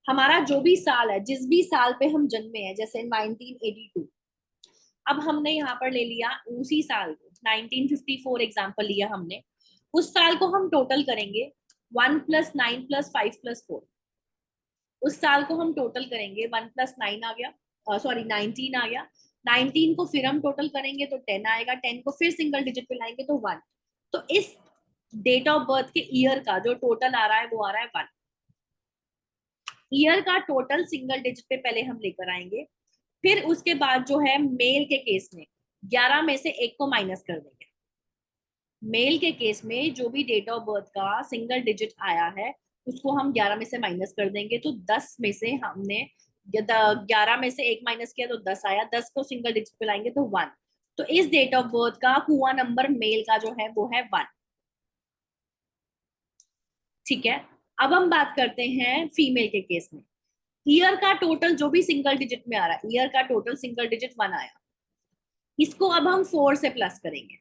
हमारा जो भी साल है, जिस भी साल पे हम जन्मे हैं, जैसे 1982, अब हमने यहाँ पर ले लिया उसी साल को, 1954 एग्जाम्पल लिया हमने। उस साल को हम टोटल करेंगे, 1 + 9 + 5 + 4। उस साल को हम टोटल करेंगे, 1 + 9 आ गया, सॉरी 19 आ गया। 19 को फिर हम टोटल करेंगे तो 10 आएगा, 10 को फिर सिंगल डिजिट पे लाएंगे तो 1। तो इस डेट ऑफ बर्थ के ईयर का जो टोटल आ रहा है वो आ रहा है 1। ईयर का टोटल सिंगल डिजिट पे पहले हम लेकर आएंगे, फिर उसके बाद जो है मेल के केस में 11 में से 1 को माइनस कर देंगे। मेल के केस में जो भी डेट ऑफ बर्थ का सिंगल डिजिट आया है, उसको हम 11 में से माइनस कर देंगे, तो 10 में से हमने 11 में से 1 माइनस किया तो 10 आया, 10 को सिंगल डिजिट पे लाएंगे तो 1। तो इस डेट ऑफ बर्थ का कुआं नंबर मेल का जो है वो है 1। ठीक है, अब हम बात करते हैं फीमेल के केस में। ईयर का टोटल जो भी सिंगल डिजिट में आ रहा है, ईयर का टोटल सिंगल डिजिट 1 आया, इसको अब हम 4 से प्लस करेंगे।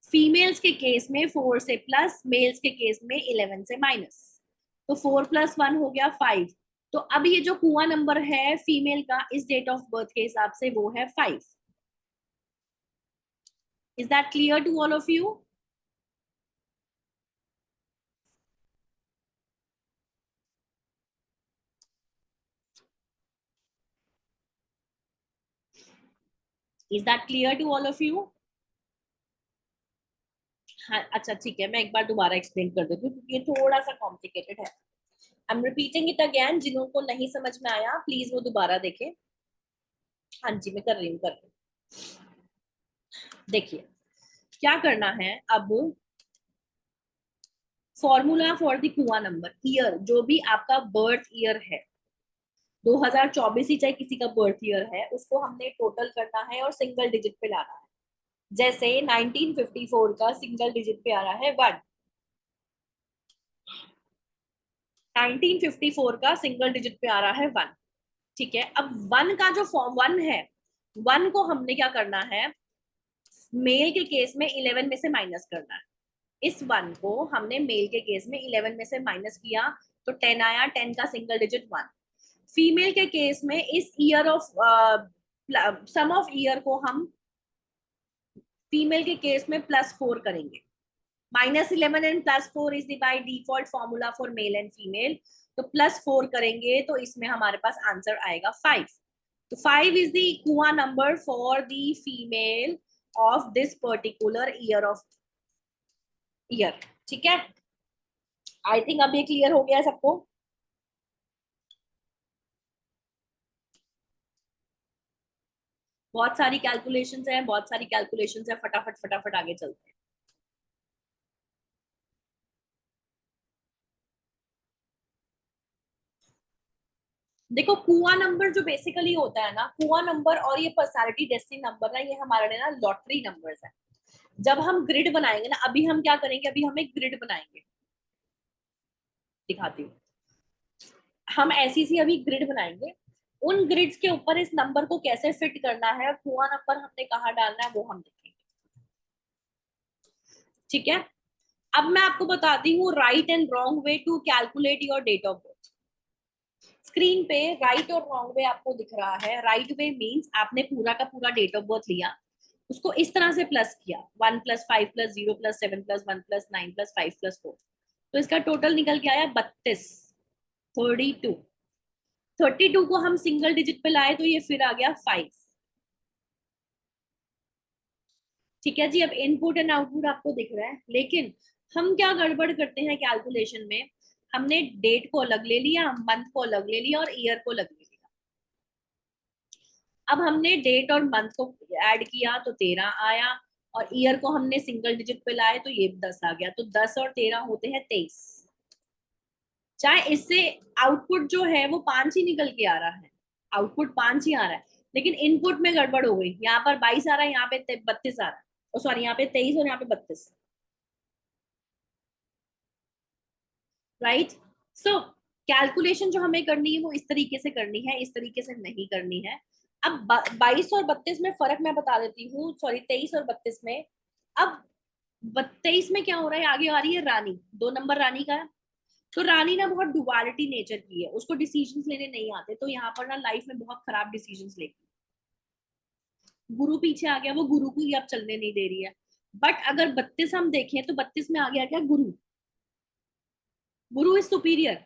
फीमेल्स के केस में 4 से प्लस, मेल्स के केस में 11 से माइनस। तो 4 + 1 हो गया 5। तो अब ये जो कुआं नंबर है फीमेल का इस डेट ऑफ बर्थ के हिसाब से वो है 5। Is that clear to all of you? Is that clear to all of you? हाँ, अच्छा ठीक है, मैं एक बार दोबारा एक्सप्लेन कर देती हूँ क्योंकि ये थोड़ा सा कॉम्प्लिकेटेड है। I am repeating it again, जिनको नहीं समझ में आया प्लीज वो दोबारा देखें। हाँ जी, मैं कर रही हूँ, कर रही हूँ। देखिए क्या करना है अब, फॉर्मूला फॉर द कुआं नंबर, ईयर जो भी आपका बर्थ ईयर है, 2024 ही चाहे किसी का बर्थ ईयर है, उसको हमने टोटल करना है और सिंगल डिजिट पे लाना है। जैसे 1954 का सिंगल डिजिट पे आ रहा है 1, 1954 का सिंगल डिजिट पे आ रहा है 1। ठीक है, अब 1 का जो फॉर्म 1 है, 1 को हमने क्या करना है, मेल के केस में 11 में से माइनस करना है। इस 1 को हमने मेल के केस में 11 में से माइनस किया तो 10 आया, 10 का सिंगल डिजिट 1। फीमेल के केस में इस year of sum of year को हम फीमेल के केस में +4 करेंगे। -11 and +4 is the by default formula for male and female. तो +4 करेंगे तो इसमें हमारे पास आंसर आएगा 5। तो 5 इज द कुआं number for the female of this particular year of year. ठीक है, आई थिंक अब ये क्लियर हो गया है सबको। बहुत सारी कैलकुलेशंस है, बहुत सारी कैलकुलेशंस है, फटाफट फटाफट आगे चलते हैं। देखो कुआं नंबर जो बेसिकली होता है ना, कुआं नंबर और ये पर्सनालिटी डेस्टिनी नंबर ना, ये हमारे लिए ना लॉटरी नंबर्स है। जब हम ग्रिड बनाएंगे ना, अभी हम क्या करेंगे, अभी हम एक ग्रिड बनाएंगे, दिखाती हूँ। हम ऐसी सी अभी ग्रिड बनाएंगे, उन ग्रिड्स के ऊपर इस नंबर को कैसे फिट करना है, कुआं नंबर हमने कहाँ डालना है वो हम देखेंगे। ठीक है, अब मैं आपको बताती हूँ right and wrong way to calculate your date of birth. Screen पे राइट और रॉन्ग वे आपको दिख रहा है। राइट वे मींस आपने पूरा का पूरा डेट ऑफ बर्थ लिया, उसको इस तरह से प्लस किया, 1 + 5 + 0 + 7 + 1 + 9 + 5 + 4, तो इसका टोटल निकल के आया 32, 32। 32 को हम सिंगल डिजिट पे लाए तो ये फिर आ गया 5। ठीक है जी, अब इनपुट एंड आउटपुट आपको दिख रहा है, लेकिन हम क्या गड़बड़ करते हैं कैलकुलेशन में, हमने डेट को अलग ले लिया, मंथ को अलग ले लिया और ईयर को अलग ले लिया। अब हमने डेट और मंथ को ऐड किया तो 13 आया, और ईयर को हमने सिंगल डिजिट पे लाए तो ये 10 आ गया, तो 10 और 13 होते हैं 23। चाहे इससे आउटपुट जो है वो 5 ही निकल के आ रहा है, आउटपुट 5 ही आ रहा है, लेकिन इनपुट में गड़बड़ हो गई, यहाँ पर 22 आ रहा है, यहाँ पे 32 आ रहा है, सॉरी यहाँ पे 23 और यहाँ पे 32। राइट, सो कैलकुलेशन जो हमें करनी है वो इस तरीके से करनी है, इस तरीके से नहीं करनी है। अब 22 और 32 में फर्क मैं बता देती हूँ, सॉरी 23 और 32 में। अब 23 में क्या हो रहा है, आगे आ रही है रानी, 2 नंबर रानी का है। तो रानी ना बहुत डुअलिटी नेचर की है, उसको डिसीजंस लेने नहीं आते, तो यहाँ पर ना लाइफ में बहुत खराब डिसीजंस लेती है। गुरु पीछे आ गया, वो गुरु को ही अब चलने नहीं दे रही है। बट अगर 32 हम देखें तो 32 में आ गया क्या, गुरु। गुरु इज सुपीरियर,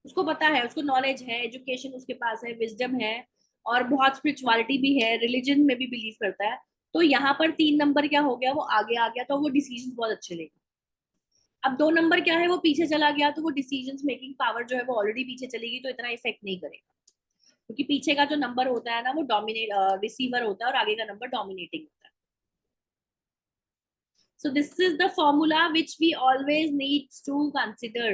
उसको पता है, उसको नॉलेज है, एजुकेशन उसके पास है, विजडम है, और बहुत स्पिरिचुअलिटी भी है, रिलीजन में भी बिलीव करता है। तो यहाँ पर 3 नंबर क्या हो गया, वो आगे आ गया, तो वो डिसीजन बहुत अच्छे लेगा। अब 2 नंबर क्या है, वो पीछे चला गया, तो वो डिसीजन मेकिंग पावर जो है वो ऑलरेडी पीछे चलेगी, तो इतना इफेक्ट नहीं करेगा, क्योंकि पीछे का जो नंबर होता है ना वो डोमिनेट रिसीवर होता है, और आगे का नंबर डोमिनेटिंग होता है। So this is the formula which we always need to consider.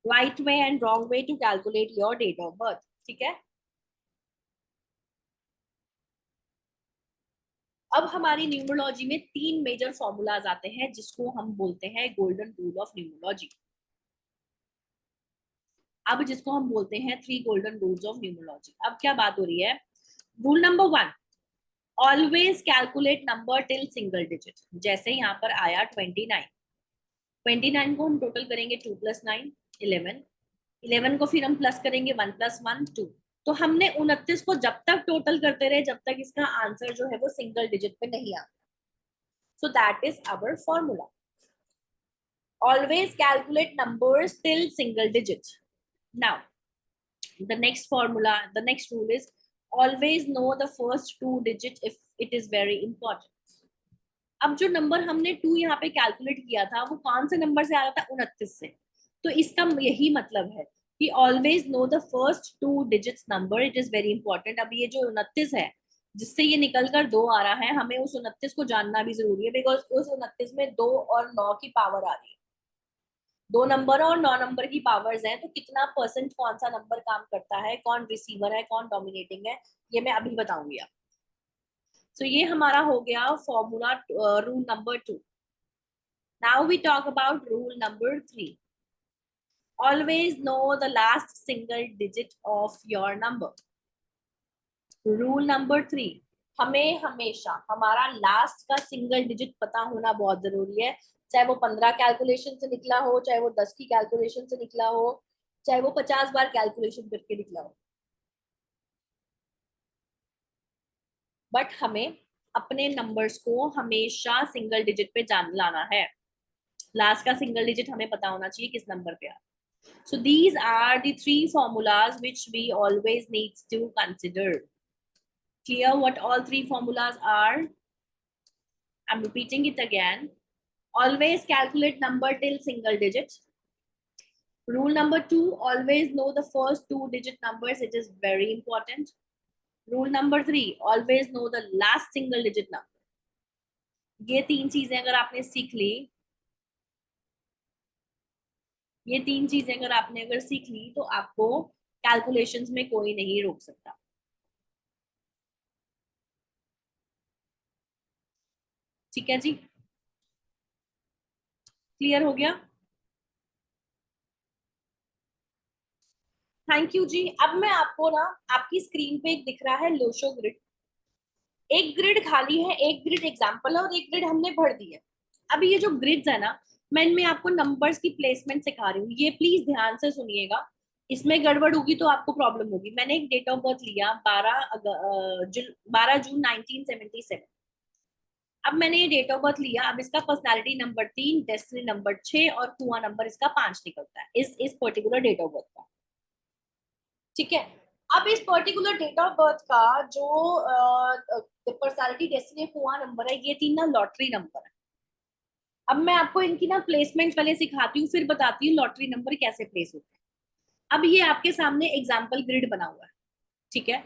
Right way and wrong way to calculate your date of birth, ठीक है। अब हमारी न्यूमरोलॉजी में तीन मेजर फॉर्मूलाज आते हैं जिसको हम बोलते हैं गोल्डन रूल ऑफ न्यूमरोलॉजी। अब जिसको हम बोलते हैं three golden rules of numerology. अब क्या बात हो रही है, rule number one, always calculate number till single digit. जैसे यहाँ पर आया 29, 29 को हम टोटल करेंगे 2 + 9 11, 11 को फिर हम प्लस करेंगे 1 + 1 2। तो हमने 29 को जब तक टोटल करते रहे जब तक इसका आंसर जो है वो सिंगल डिजिट पे नहीं आता। So that is our formula, always calculate numbers till single digit. Now the next rule is always know the first two digit if it is very important. अब जो नंबर हमने 2 यहाँ पे कैलकुलेट किया था वो कौन से नंबर से आ रहा था, 29 से। तो इसका यही मतलब है कि always know the first two digits number, it is very important. अब ये जो 29 है जिससे ये निकल कर 2 आ रहा है, हमें उस 29 को जानना भी जरूरी है, बिकॉज उस 29 में 2 और 9 की पावर आ रही है। 2 नंबर और 9 नंबर की पावर्स हैं, तो कितना परसेंट कौन सा नंबर काम करता है, कौन रिसीवर है, कौन डोमिनेटिंग है, ये मैं अभी बताऊंगी आप। सो ये हमारा हो गया formula rule number 2। Now we talk about rule number 3, always know the last single digit of your number. Rule number 3, हमें हमेशा हमारा लास्ट का सिंगल डिजिट पता होना बहुत जरूरी है। चाहे वो 15 कैलकुलेशन से निकला हो, चाहे वो 10 की कैलकुलेशन से निकला हो, चाहे वो 50 बार कैलकुलेशन करके निकला हो, बट हमें अपने नंबर्स को हमेशा सिंगल डिजिट पे जान लाना है। लास्ट का सिंगल डिजिट हमें पता होना चाहिए किस नंबर पे आ। So these are the three formulas which we always needs to consider. Clear what all three formulas are? I'm repeating it again. Always calculate number till single digit. Rule number 2, always know the first two digit numbers. It is very important. Rule number 3, always know the last single digit number. ये तीन चीजें अगर आपने सीख ली, ये तीन चीजें अगर सीख ली तो आपको कैलकुलेशंस में कोई नहीं रोक सकता। ठीक है जी, क्लियर हो गया? थैंक यू जी। अब मैं आपको ना, आपकी स्क्रीन पे एक दिख रहा है लोशो ग्रिड, एक ग्रिड खाली है, एक ग्रिड एग्जाम्पल है और एक ग्रिड हमने भर दी है। अभी ये जो ग्रिड्स है ना, मैं इनमें आपको नंबर्स की प्लेसमेंट सिखा रही हूँ, ये प्लीज ध्यान से सुनिएगा। इसमें गड़बड़ होगी तो आपको प्रॉब्लम होगी। मैंने एक डेट ऑफ बर्थ लिया 12 जून 1977। अब मैंने ये डेट ऑफ बर्थ लिया, अब इसका पर्सनालिटी नंबर 3, डेस्टिनी नंबर 6 और कुआं नंबर इसका 5 निकलता है इस पर्टिकुलर डेट ऑफ बर्थ का। ठीक है, अब इस पर्टिकुलर डेट ऑफ बर्थ का जो पर्सनालिटी डेस्टिनी कुआं नंबर है, ये तीन ना लॉटरी नंबर है। अब मैं आपको इनकी ना प्लेसमेंट पहले सिखाती हूँ, फिर बताती हूँ लॉटरी नंबर कैसे प्लेस होते हैं। अब ये आपके सामने एग्जाम्पल ग्रिड बना हुआ है, ठीक है।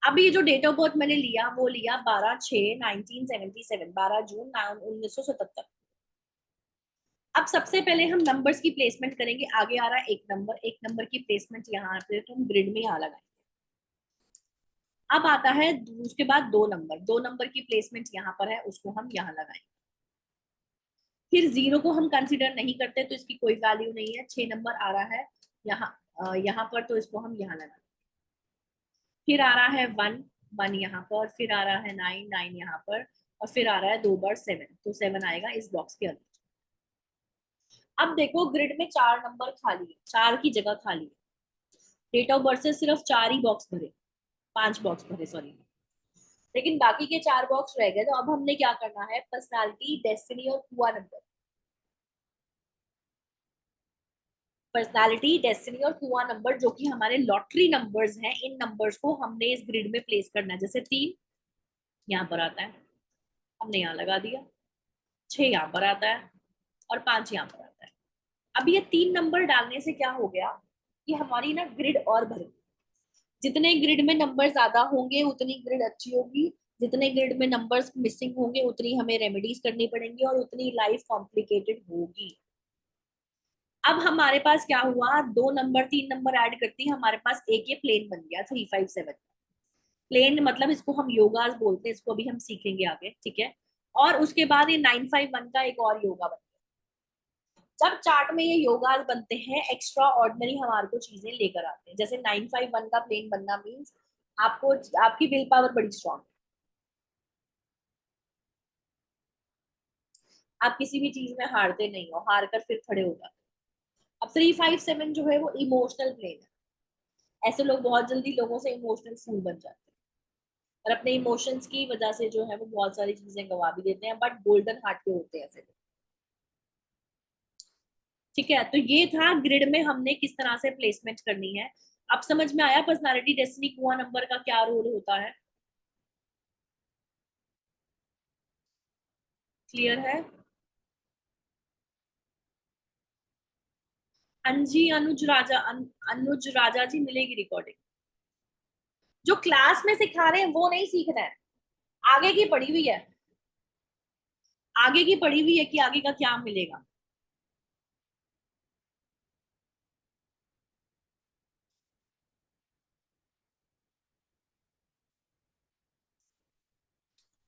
अब ये जो डेट ऑफ बर्थ मैंने लिया वो लिया 12/6/1977, 12 जून 1977। अब सबसे पहले हम नंबर्स की प्लेसमेंट करेंगे। आगे आ रहा है एक नंबर की प्लेसमेंट यहाँ पे तो हम ग्रिड में यहाँ लगाएंगे। अब आता है उसके बाद 2 नंबर, 2 नंबर की प्लेसमेंट यहाँ पर है, उसको हम यहाँ लगाएंगे। फिर 0 को हम कंसिडर नहीं करते तो इसकी कोई वैल्यू नहीं है। 6 नंबर आ रहा है यहाँ पर, तो इसको हम यहाँ लगाएंगे। फिर आ रहा है 1, 1 यहाँ पर, फिर आ रहा है 9, 9 यहाँ पर, और फिर आ रहा है 2 बार 7, तो 7 आएगा इस बॉक्स के अंदर। अब देखो ग्रिड में 4 नंबर खाली है, 4 की जगह खाली है। डेट ऑफ बर्थ से सिर्फ 4 ही बॉक्स भरे, 5 बॉक्स भरे सॉरी, लेकिन बाकी के 4 बॉक्स रह गए। तो अब हमने क्या करना है, पर्सनालिटी, डेस्टिनी और कुआ नंबर, पर्सनालिटी, डेस्टिनी और कुआ नंबर जो कि हमारे लॉटरी नंबर्स हैं, इन नंबर्स को हमने इस ग्रिड में प्लेस करना है। जैसे 3 यहाँ पर आता है, हमने यहाँ लगा दिया। 6 यहाँ पर आता है और 5 यहाँ पर आता है। अब ये 3 नंबर डालने से क्या हो गया कि हमारी ना ग्रिड और भर, जितने ग्रिड में नंबर ज्यादा होंगे उतनी ग्रिड अच्छी होगी, जितने ग्रिड में नंबर्स मिसिंग होंगे उतनी हमें रेमेडीज करनी पड़ेंगी और उतनी लाइफ कॉम्प्लिकेटेड होगी। अब हमारे पास क्या हुआ, 2 नंबर 3 नंबर ऐड करती है, हमारे पास एक ये प्लेन बन गया 357। प्लेन मतलब इसको हम योगास बोलते हैं, इसको अभी हम सीखेंगे आगे, ठीक है। और उसके बाद ये 951 का एक और योगा बन गया। जब चार्ट में ये योगास बनते हैं, एक्स्ट्रा ऑर्डिनरी हमारे को चीजें लेकर आते हैं। जैसे 951 का प्लेन बनना मीन्स आपको, आपकी विल पावर बड़ी स्ट्रांग, आप किसी भी चीज में हारते नहीं हो, हार कर फिर खड़े हो जाते हो। अब 357 जो है वो इमोशनल प्लेन है। ऐसे लोग बहुत जल्दी लोगों से इमोशनल फूल बन जाते हैं और अपने इमोशंस की वजह से जो है वो बहुत सारी चीजें गवा भी देते हैं, बट गोल्डन हार्ट के होते हैं ऐसे लोग। ठीक है, तो ये था ग्रिड में हमने किस तरह से प्लेसमेंट करनी है। अब समझ में आया पर्सनालिटी डेस्टिनी कुआं नंबर का क्या रोल होता है? क्लियर है? अंजी अनुज राजा अनुज राजा जी मिलेगी रिकॉर्डिंग। जो क्लास में सिखा रहे हैं वो नहीं सीखना है, आगे की पढ़ी हुई है, आगे की पढ़ी हुई है कि आगे का क्या मिलेगा।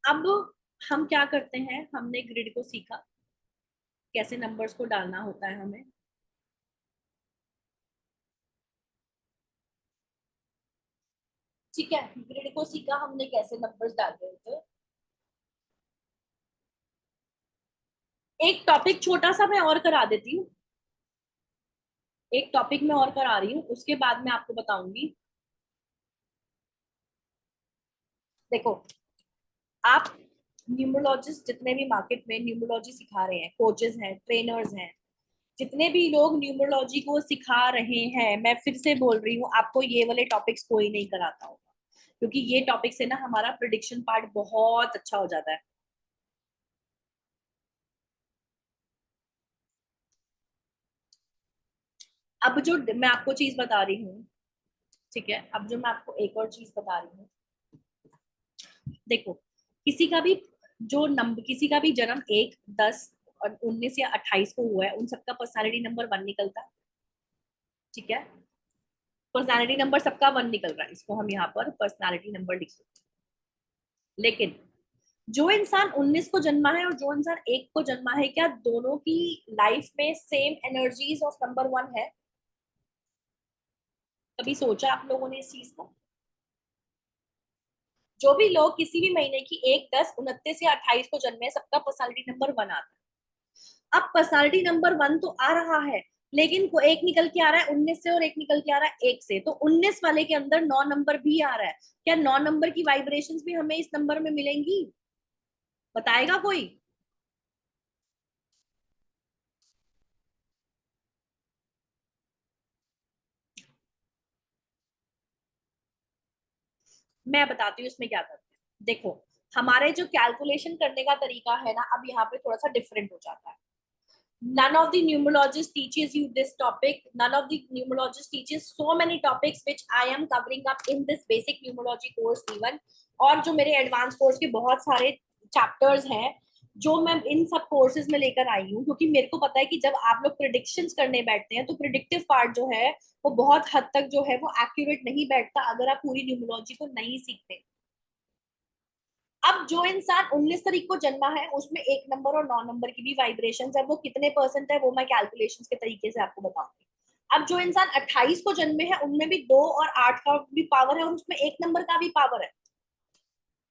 अब हम क्या करते हैं, हमने ग्रिड को सीखा, कैसे नंबर्स को डालना होता है हमें। ठीक है, ग्रिड को सीखा हमने कैसे नंबर्स डालते होते हैं। एक टॉपिक छोटा सा मैं और करा देती हूँ, एक टॉपिक मैं और करा रही हूँ, उसके बाद मैं आपको बताऊंगी। देखो, आप न्यूमरोलॉजिस्ट जितने भी मार्केट में न्यूमरोलॉजी सिखा रहे हैं, कोचेस हैं, ट्रेनर्स हैं, जितने भी लोग न्यूमरोलॉजी को सिखा रहे हैं, मैं फिर से बोल रही हूँ, आपको ये वाले टॉपिक्स कोई नहीं कराता होगा, क्योंकि ये टॉपिक से ना हमारा प्रिडिक्शन पार्ट बहुत अच्छा हो जाता है। अब जो मैं आपको चीज बता रही हूँ, ठीक है, अब जो मैं आपको एक और चीज बता रही हूँ, देखो, किसी का भी जो नंबर, किसी का भी जन्म 1, 10 और 19 या 28 को हुआ है, उन सबका पर्सनालिटी नंबर 1 निकलता है। ठीक है, पर्सनालिटी नंबर सबका 1 निकल रहा है, इसको हम यहाँ पर पर्सनालिटी नंबर लिख सकते हैं। लेकिन जो इंसान 19 को जन्मा है और जो इंसान 1 को जन्मा है, क्या दोनों की लाइफ में सेम एनर्जीज ऑफ नंबर 1 है? कभी सोचा आप लोगों ने इस चीज को? जो भी लोग किसी भी महीने की 1, 10, 29 या 28 को जन्मे, सबका पर्सनालिटी नंबर 1 आता है। अब पर्सनालिटी नंबर 1 तो आ रहा है, लेकिन को एक निकल के आ रहा है 19 से और एक निकल के आ रहा है 1 से, तो 19 वाले के अंदर 9 नंबर भी आ रहा है। क्या 9 नंबर की वाइब्रेशंस भी हमें इस नंबर में मिलेंगी? बताएगा कोई? मैं बताती हूँ इसमें क्या करते हैं। देखो, हमारे जो कैलकुलेशन करने का तरीका है ना, अब यहाँ पे थोड़ा सा डिफरेंट हो जाता है। None of the numerologist teaches you this topic. None of the numerologist teaches so many topics which I am covering up in this basic numerology course even. और जो मेरे एडवांस कोर्स के बहुत सारे चैप्टर्स हैं, जो मैं इन सब कोर्सेज में लेकर आई हूँ, क्योंकि मेरे को पता है कि जब आप लोग प्रिडिक्शंस करने बैठते हैं तो प्रिडिक्टिव पार्ट जो है वो बहुत हद तक जो है वो एक्यूरेट नहीं बैठता अगर आप पूरी न्यूमरोलॉजी को नहीं सीखते। अब जो इंसान 19 तारीख को जन्मा है, उसमें 1 नंबर और 9 नंबर की भी वाइब्रेशन है, वो कितने परसेंट है वो मैं कैलकुलेशन के तरीके से आपको बताऊंगी। अब जो इंसान 28 को जन्मे हैं, उनमें भी 2 और 8 का भी पावर है और उसमें 1 नंबर का भी पावर है।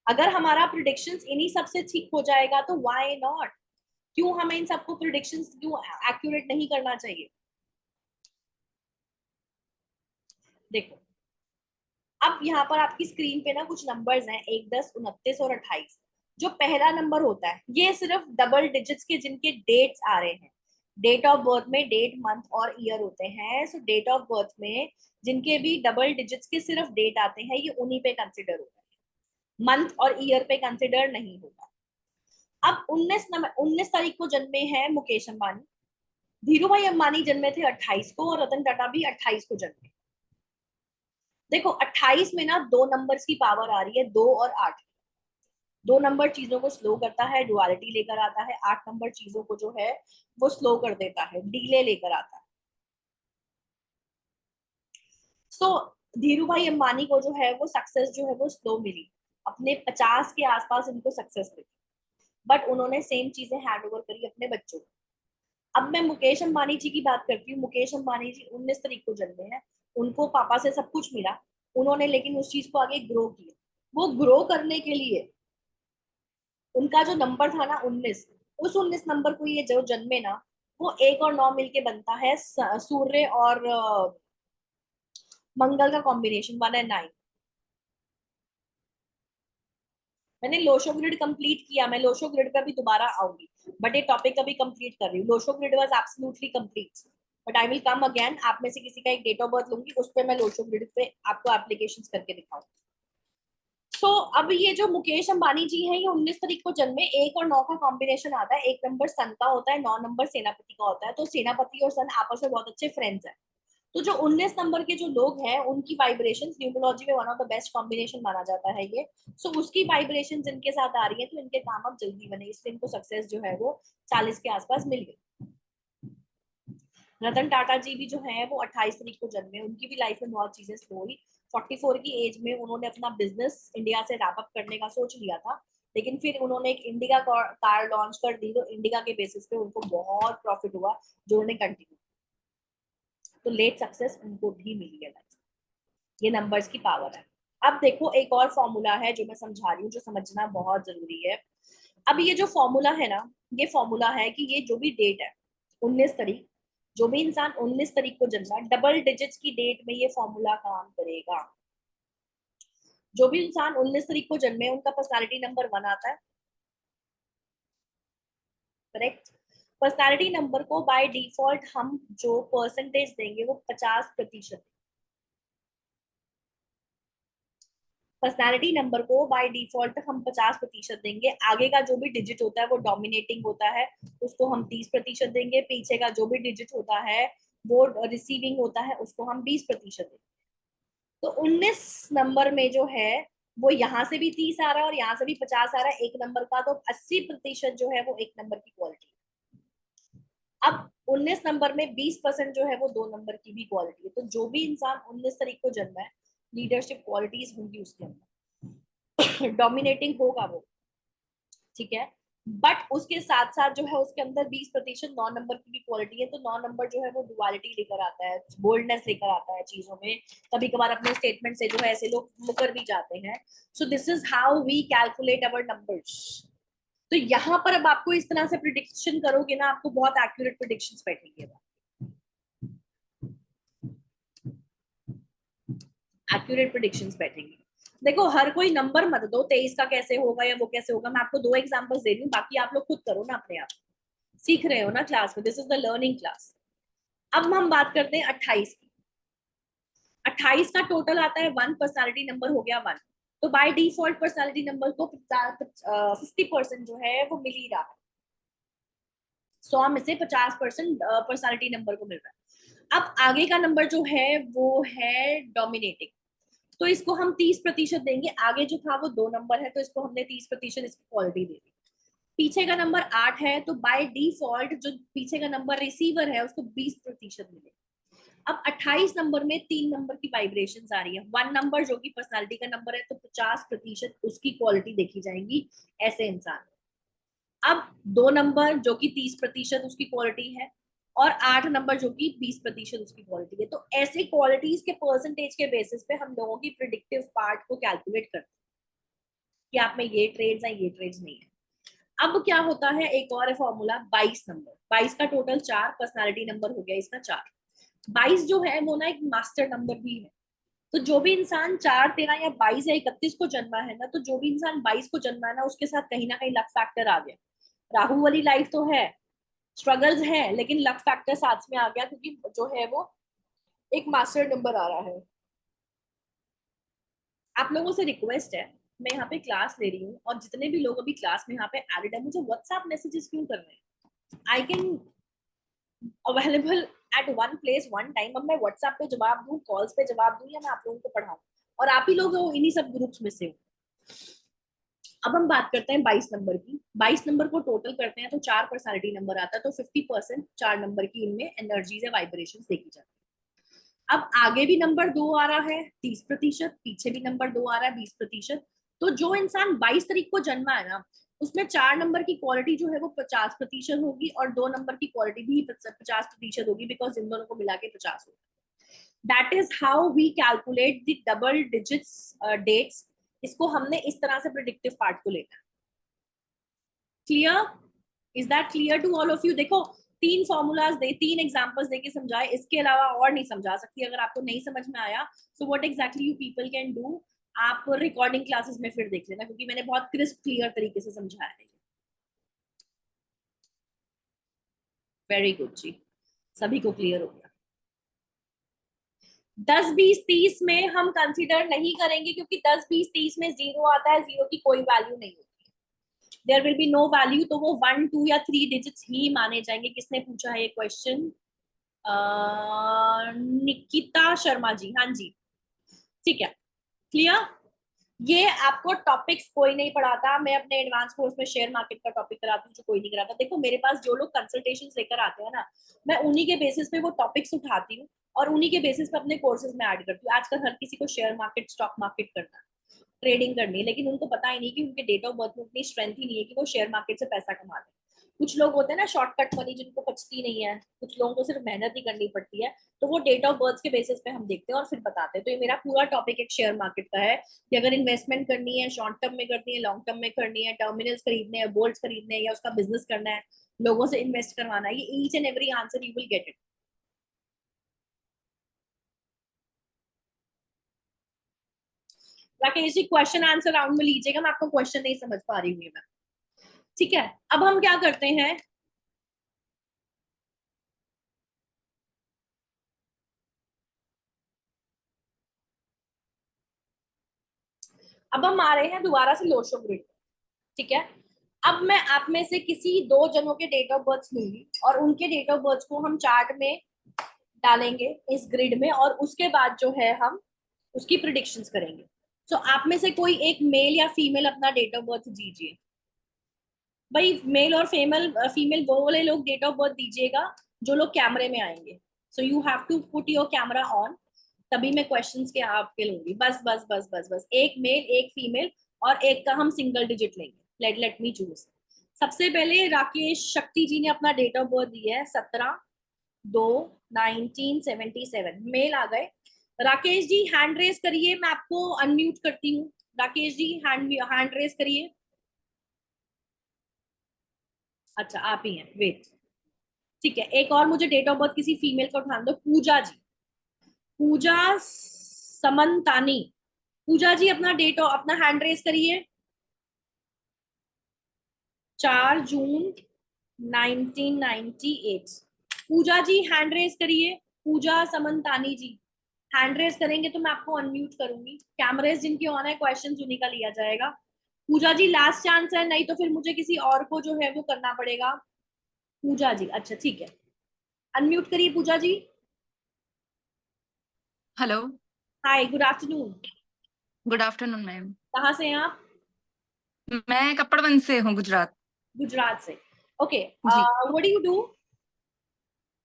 अगर हमारा प्रिडिक्शन इन्हीं सबसे ठीक हो जाएगा तो वाई नॉट, क्यों हमें इन सबको प्रिडिक्शन क्यों एक्यूरेट नहीं करना चाहिए? देखो, अब यहाँ पर आपकी स्क्रीन पे ना कुछ नंबर्स हैं, 1, 10, 29 और 28। जो पहला नंबर होता है, ये सिर्फ डबल डिजिट्स के जिनके डेट्स आ रहे हैं, डेट ऑफ बर्थ में डेट मंथ और ईयर होते हैं, सो डेट ऑफ बर्थ में जिनके भी डबल डिजिट्स के सिर्फ डेट आते हैं, ये उन्हीं पे कंसिडर होगा, मंथ और ईयर पे कंसिडर नहीं होगा। अब 19 तारीख को जन्मे हैं मुकेश अंबानी, धीरू भाई अंबानी जन्मे थे 28 को और रतन टाटा भी 28 को जन्मे। देखो, 28 में ना 2 नंबर्स की पावर आ रही है, 2 और 8। 2 नंबर चीजों को स्लो करता है, डुअलिटी लेकर आता है, 8 नंबर चीजों को जो है वो स्लो कर देता है, डीले लेकर आता है। सो धीरू भाई अंबानी को जो है वो सक्सेस जो है वो स्लो मिली, अपने 50 के आसपास इनको सक्सेस मिली, बट उन्होंने सेम चीजें हैंड ओवर करी अपने बच्चों को। अब मैं मुकेश अंबानी जी की बात करती हूँ। मुकेश अंबानी जी 19 तारीख को जन्मे हैं, उनको पापा से सब कुछ मिला, उन्होंने लेकिन उस चीज को आगे ग्रो किया। वो ग्रो करने के लिए उनका जो नंबर था ना 19, उस 19 नंबर को ये जो जन्मे ना, वो 1 और 9 मिलके बनता है सूर्य और मंगल का कॉम्बिनेशन, 1 और 9। मैंने लोशो ग्रिड कंप्लीट किया, मैं लोशो ग्रिड पे भी दोबारा आऊंगी, बट ये टॉपिक अभी कंप्लीट कर रही हूँ। Lo Shu grid was absolutely complete, but I will come again. आप में से किसी का एक डेट ऑफ बर्थ लूंगी, उस पर मैं लोशो ग्रिड पे आपको एप्लीकेशन करके दिखाऊंगी। सो अब ये जो मुकेश अंबानी जी हैं, ये 19 तारीख को जन्मे, 1 और 9 का कॉम्बिनेशन आता है। 1 नंबर सन का होता है, 9 नंबर सेनापति का होता है, तो सेनापति और सन आपस में बहुत अच्छे फ्रेंड्स हैं। तो जो 19 नंबर के जो लोग हैं, उनकी वाइब्रेशन न्यूमरोलॉजी में one of the best combination माना जाता है ये। सो उसकी वाइब्रेशन इनके साथ आ रही है, तो इनके काम अब जल्दी बने, इसलिए इनको सक्सेस जो है वो 40 के आसपास मिल गई। रतन टाटा जी भी जो है वो 28 तारीख को जन्मे, उनकी भी लाइफ में बहुत चीजें स्लो हुई। 44 की एज में उन्होंने अपना बिजनेस इंडिया से रैप अप करने का सोच लिया था, लेकिन फिर उन्होंने एक इंडिका कार लॉन्च कर दी, तो इंडिका के बेसिस पे उनको बहुत प्रॉफिट हुआ, जो उन्होंने कंटिन्यू। तो लेट सक्सेस उनको भी मिली है लाइफ। ये नंबर्स की पावर है। अब देखो एक और फॉर्मूला है जो मैं समझा रही हूँ, जो समझना बहुत जरूरी है। अब ये जो फॉर्मूला है ना, ये फॉर्मूला है कि ये जो भी डेट है 19 तारीख, जो भी इंसान 19 तारीख को जन्मा, डबल डिजिट्स की डेट में ये फॉर्मूला काम करेगा। जो भी इंसान 19 तारीख को जन्मे, उनका पर्सनालिटी नंबर 1 आता है, करेक्ट। पर्सनालिटी नंबर को बाय डिफॉल्ट हम जो परसेंटेज देंगे वो 50%। पर्सनालिटी नंबर को बाय डिफॉल्ट हम 50% देंगे। आगे का जो भी डिजिट होता है वो डोमिनेटिंग होता है, उसको हम 30% देंगे। पीछे का जो भी डिजिट होता है वो रिसीविंग होता है, उसको हम 20% देंगे। तो 19 नंबर में जो है वो यहाँ से भी 30 आ रहा है और यहाँ से भी 50 आ रहा है एक नंबर का, तो 80% जो है वो एक नंबर की क्वालिटी है। अब 19 नंबर में 20% जो है वो 2 नंबर की भी क्वालिटी है। तो जो भी इंसान 19 तारीख को जन्मा है, लीडरशिप क्वालिटीज होंगी उसके अंदर, डोमिनेटिंग होगा वो, ठीक है। बट उसके साथ साथ जो है उसके अंदर 20% 9 नंबर की भी क्वालिटी है। तो 9 नंबर जो है वो डुअलिटी लेकर आता है, बोल्डनेस लेकर आता है चीजों में। कभी कभार अपने स्टेटमेंट से जो है ऐसे लोग मुकर भी जाते हैं। So this is how we calculate our numbers. तो यहाँ पर अब आपको इस तरह से प्रिडिक्शन करोगे ना, आपको बहुत एक्यूरेट प्रिडिक्शंस बैठेंगे, एक्यूरेट प्रिडिक्शंस बैठेंगी। देखो हर कोई नंबर मत दो 23 का कैसे होगा या वो कैसे होगा, मैं आपको 2 एग्जांपल्स दे रही हूँ, बाकी आप लोग खुद करो ना अपने आप। सीख रहे हो ना क्लास में, this is the learning class. अब हम बात करते हैं 28 की। 28 का टोटल आता है 1, पर्सनालिटी नंबर हो गया 1। तो बाय डिफॉल्ट पर्सनालिटी नंबर को 50% जो है वो मिल ही रहा है। 100 में से 50% पर्सनालिटी नंबर को मिल रहा है। अब आगे का नंबर जो है वो है डोमिनेटिंग, तो इसको हम 30% देंगे। आगे जो था वो 2 नंबर है, तो इसको हमने 30% इसकी क्वालिटी दे दी। पीछे का नंबर 8 है, तो बाय डिफॉल्ट जो पीछे का नंबर रिसीवर है उसको 20% मिले। अब 28 नंबर में 3 नंबर की वाइब्रेशन आ रही है। 1 नंबर जो कि पर्सनालिटी का नंबर है, तो 50% उसकी क्वालिटी देखी जाएगी ऐसे इंसान। अब 2 नंबर जो कि 30% उसकी क्वालिटी है, और 8 नंबर जो कि 20% उसकी क्वालिटी है। तो ऐसे क्वालिटीज के परसेंटेज के बेसिस पे हम लोगों की प्रिडिक्टिव पार्ट को कैलकुलेट करते हैं कि आप में ये ट्रेड्स हैं, ये ट्रेड्स नहीं है। अब क्या होता है, एक और फॉर्मूला 22 नंबर। 22 का टोटल 4, पर्सनालिटी नंबर हो गया इसका 4। 22 जो है वो ना एक मास्टर नंबर भी है। तो जो भी इंसान 4, 13 या 22 या 31 को जन्मा है ना, तो जो भी इंसान 22 को जन्मा है ना, उसके साथ कहीं ना कहीं लक फैक्टर आ गया। राहु वाली लाइफ तो है, स्ट्रगल्स है, लेकिन लक फैक्टर साथ में आ गया, क्योंकि जो है वो एक मास्टर नंबर आ रहा है। आप लोगों से रिक्वेस्ट है, मैं यहाँ पे क्लास ले रही हूँ और जितने भी लोग अभी क्लास में यहाँ पे एडेड है, मुझे व्हाट्सएप मैसेजेस क्यों कर रहे हैं? I can available at one place one time. अब मैं व्हाट्सएप पे जवाब दूं, कॉल्स पे जवाब दूं, या मैं आप लोगों को पढ़ाऊं, और आप ही लोग हो इन्हीं सब ग्रुप्स में से हो। अब हम बात करते हैं 22 नंबर की। 22 नंबर को टोटल करते हैं तो 4 पर्सनालिटी नंबर आता है, तो 50% 4 नंबर की इनमें एनर्जीज या वाइब्रेशन देखी जाती है। अब आगे भी नंबर 2 आ रहा है 30%, पीछे भी नंबर 2 आ रहा है 20%। तो जो इंसान 22 तारीख को जन्मा है ना, उसमें 4 नंबर की क्वालिटी जो है वो 50% होगी, और 2 नंबर की क्वालिटी भी 50% होगी, बिकॉज इन दोनों को मिला के 50 होगा। That is how we calculate the double digits dates. इसको हमने इस तरह से प्रिडिक्टिव पार्ट को लेना है। Clear? Is that clear to all of you? देखो, 3 फॉर्मूलाज दे, 3 एग्जांपल्स देके समझाए, इसके अलावा और नहीं समझा सकती। अगर आपको नहीं समझ में आया, so what exactly you people can do, आप रिकॉर्डिंग क्लासेस में फिर देख लेना, क्योंकि मैंने बहुत क्रिस्प क्लियर तरीके से समझाया है। वेरी गुड जी, सभी को क्लियर हो गया। 10, 20, 30 में हम कंसीडर नहीं करेंगे, क्योंकि 10, 20, 30 में 0 आता है, 0 की कोई वैल्यू नहीं होती है, there will be no value. तो वो 1, 2 या 3 डिजिट्स ही माने जाएंगे। किसने पूछा है ये क्वेश्चन? निकिता शर्मा जी, हाँ जी, ठीक है, क्लियर। ये आपको टॉपिक्स कोई नहीं पढ़ाता, मैं अपने एडवांस कोर्स में शेयर मार्केट का टॉपिक कराती हूँ, जो कोई नहीं कराता। देखो, मेरे पास जो लोग कंसल्टेशन लेकर आते हैं ना, मैं उन्हीं के बेसिस पे वो टॉपिक्स उठाती हूँ, और उन्हीं के बेसिस पे अपने कोर्सेज में ऐड करती हूँ। आजकल हर किसी को शेयर मार्केट, स्टॉक मार्केट करना है, ट्रेडिंग करनी है, लेकिन उनको पता ही नहीं कि उनके डेट ऑफ बर्थ में उतनी स्ट्रेंथ ही नहीं है कि वो शेयर मार्केट से पैसा कमा लें। कुछ लोग होते हैं ना शॉर्टकट मनी, जिनको पचती नहीं है, कुछ लोगों को सिर्फ मेहनत ही करनी पड़ती है, तो वो डेट ऑफ बर्थ के बेसिस पे हम देखते हैं और फिर बताते हैं। तो ये मेरा पूरा टॉपिक एक शेयर मार्केट का है कि अगर इन्वेस्टमेंट करनी है, शॉर्ट टर्म में करनी है, लॉन्ग टर्म में करनी है, टर्मिनल्स खरीदने हैं, बोल्ट्स खरीदने हैं, या उसका बिजनेस करना है, लोगों से इन्वेस्ट करवाना है, ये each and every answer you will get it. Rakesh ji, question answer round में लीजिएगा, मैं आपको क्वेश्चन नहीं समझ पा रही हूँ मैं। ठीक है, अब हम क्या करते हैं, अब हम आ रहे हैं दोबारा से लोशो ग्रिड। ठीक है, अब मैं आप में से किसी 2 जनों के डेट ऑफ बर्थ लूंगी, और उनके डेट ऑफ बर्थ को हम चार्ट में डालेंगे इस ग्रिड में, और उसके बाद जो है हम उसकी प्रिडिक्शंस करेंगे। तो आप में से कोई एक मेल या फीमेल अपना डेट ऑफ बर्थ दीजिए। भाई, मेल और फीमेल, फीमेल वो वाले लोग डेट ऑफ बर्थ दीजिएगा जो लोग कैमरे में आएंगे। So you have to put your camera on, तभी मैं क्वेश्चंस के आपके लूंगी। बस बस बस बस बस, एक मेल एक फीमेल, और एक का हम सिंगल डिजिट लेंगे। Let me choose. सबसे पहले राकेश शक्ति जी ने अपना डेट ऑफ बर्थ दिया है 17/2/1977, मेल आ गए। राकेश जी हैंड रेस करिए, मैं आपको अनम्यूट करती हूँ। राकेश जी हैंड रेस करिए। अच्छा, आप ही हैं, वेट। ठीक है, एक और मुझे डेट ऑफ बर्थ किसी फीमेल का उठा दो, पूजा जी। पूजा समनतानी। पूजा जी अपना डेट ऑफ, अपना हैंड रेस करिए। 4 जून 1998। पूजा जी हैंड रेस करिए। पूजा समनतानी जी हैंड रेस करेंगे तो मैं आपको अनम्यूट करूंगी। कैमरेज जिनके ऑन है, क्वेश्चन उन्हीं का लिया जाएगा। पूजा जी लास्ट चांस है, नहीं तो फिर मुझे किसी और को जो है वो करना पड़ेगा। पूजा जी, अच्छा ठीक है, अनम्यूट करिए Puja ji. Hello. Hi, good afternoon. Good afternoon ma'am. कहाँ से हैं आप? मैं कपड़वन से हूँ, गुजरात। गुजरात से। ओके, जी, व्हाट डू यू डू?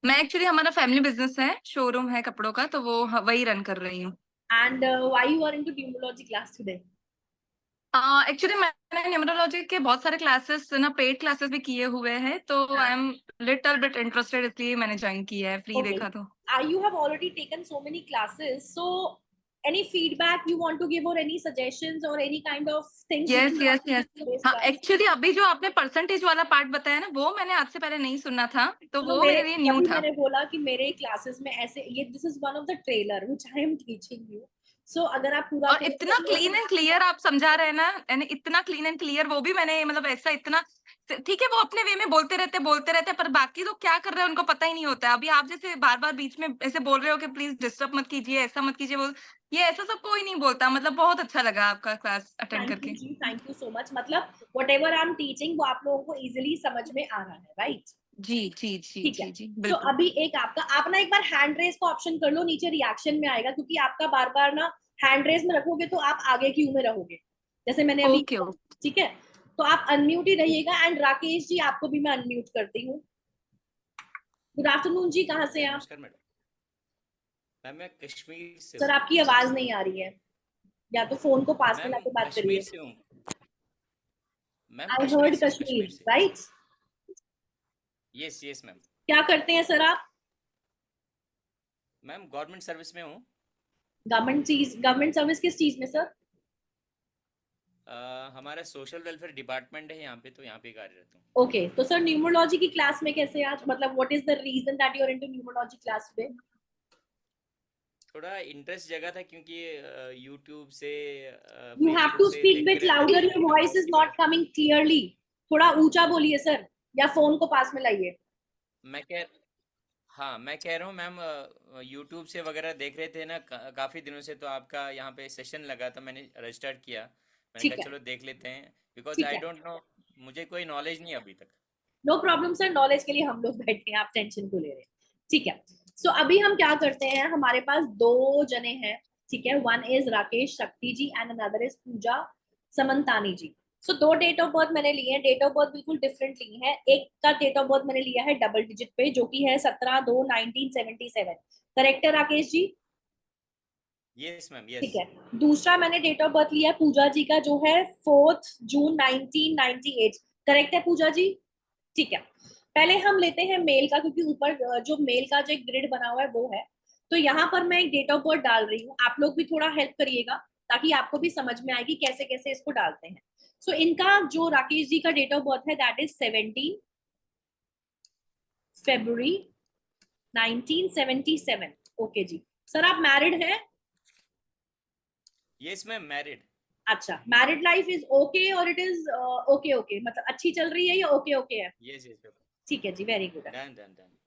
मैं एक्चुअली, हमारा फैमिली बिजनेस है, शोरूम है कपड़ों का, तो वो वही रन कर रही हूँ। And why you are into numerology class today? Actually मैंने न्यूमरोलॉजी के बहुत सारे क्लासेस ना, पेड क्लासेस भी किए हुए हैं, तो I am little bit interested, इसलिए मैंने ज्वाइन किया है, फ्री Okay. देखा तो। You have already taken so many classes. So, any feedback you want to give, or any suggestions, or any kind of things which yes you yes want to yes. give to today's हाँ, class? Actually अभी जो आपने percentage वाला part बताया ना, वो मैंने आज से पहले नहीं सुना था, तो तो वो मेरे, मेरे लिए न्यू तभी था। मैंने बोला कि मेरे क्लासेस में ऐसे, ये this is one of the trailer which I am teaching you. So अगर आप पूरा और करोगे इतना तो क्लीन एंड क्लियर आप समझा रहे हैं ना, यानी इतना क्लीन एंड क्लियर, वो भी मैंने मतलब ऐसा इतना, ठीक है, वो अपने वे में बोलते रहते, पर बाकी तो क्या कर रहे हैं उनको पता ही नहीं होता है। अभी आप जैसे बार बार बीच में ऐसे बोल रहे हो कि प्लीज डिस्टर्ब मत कीजिए, ऐसा मत कीजिए, वो ये ऐसा सब कोई नहीं बोलता। मतलब बहुत अच्छा लगा आपका क्लास अटेंड थैंक यू करके। जी, थैंक यू सो मच। मतलब what ever I am teaching वो आप लोगों को इजिली समझ में आ रहा है, राइट? जी जी जी ठीक है। जी जी, तो बिल्कुल। अभी एक आपका, आप ना एक बार हैंड रेस का ऑप्शन कर लो, नीचे रिएक्शन में आएगा, क्योंकि आपका बार बार ना हैंड रेस में रखोगे तो आप आगे क्यू में रहोगे, जैसे मैंने अभी ओके किया। ओके। ठीक है, तो आप अनम्यूट ही रहिएगा। एंड राकेश जी, आपको भी मैं अनम्यूट करती हूँ। गुड आफ्टरनून जी, कहाँ से हैं आप? नमस्कार मैडम। मैम मैं कश्मीर से सर हूँ। आपकी आवाज नहीं आ रही है, या तो फोन को पास में मैम लाके बात कश्मीर करिए। से हूँ। मैम आई कश्मीर हर्ड से हूँ, कश्मीर, कश्मीर से। राइट? Yes yes ma'am. क्या करते हैं सर आप? मैम गवर्नमेंट सर्विस में हूँ। गवर्नमेंट सर्विस किस चीज में सर? हमारा सोशल वेलफेयर डिपार्टमेंट है यहाँ पे, तो यहाँ पे कार्यरत हूँ। ओके, तो सर न्यूमरोलॉजी की क्लास में कैसे आज, मतलब what is the reason that you are into numerology class today? थोड़ा इंटरेस्ट जगा था क्योंकि यूट्यूब से यू हैव फेसबुक टू से स्पीक देखते बिट रहते लाउडर, थे योर वॉइस नंबर्स इज के नॉट बारे कमिंग क्लियरली। थोड़ा ऊंचा बोलिए सर, या फोन को पास में लाइए। में। हाँ मैं कह रहा हूँ मैम, यूट्यूब से वगैरह देख रहे थे ना, काफ़ी दिनों से, तो आपका यहाँ पे सेशन लगा था, मैंने रजिस्टर किया। मैंने ठीक कहा है, चलो देख लेते हैं, बिकॉज ठीक आई है, डोंट नो, मुझे कोई नॉलेज नहीं अभी तक। नो प्रॉब्लम सर, नॉलेज के लिए हम लोग बैठे हैं, आप टेंशन क्यों ले रहे हैं? ठीक है, सो अभी हम क्या करते हैं, हमारे पास दो जने हैं, ठीक है, वन इज राकेश शक्ति जी एंड अनदर इज पूजा समंतानी जी। सो दो डेट ऑफ बर्थ मैंने लिए हैं, डेट ऑफ बर्थ बिल्कुल डिफरेंट ली है। एक का डेट ऑफ बर्थ मैंने लिया है डबल डिजिट पे, जो कि है 17/2/1977। करेक्ट है राकेश जी? यस मैम ठीक यस। है। दूसरा मैंने डेट ऑफ बर्थ लिया है पूजा जी का, जो है 4 जून 1998। करेक्ट है पूजा जी? ठीक है। पहले हम लेते हैं मेल का, क्योंकि ऊपर जो मेल का जो एक ग्रिड बना हुआ है वो है। तो यहाँ पर मैं एक डेट ऑफ बर्थ डाल रही हूँ, आप लोग भी थोड़ा हेल्प करिएगा ताकि आपको भी समझ में आएगी कैसे कैसे इसको डालते हैं। सो इनका जो राकेश जी का डेट ऑफ बर्थ है दैट इज 17 फरवरी 1977। ओके जी। सर आप मैरिड हैं? Yes ma'am married. अच्छा, मैरिड लाइफ इज ओके और इट इज ओके ओके, मतलब अच्छी चल रही है या ओके ओके है? Yes yes ma'am. ठीक है जी, वेरी गुड है। Done done done.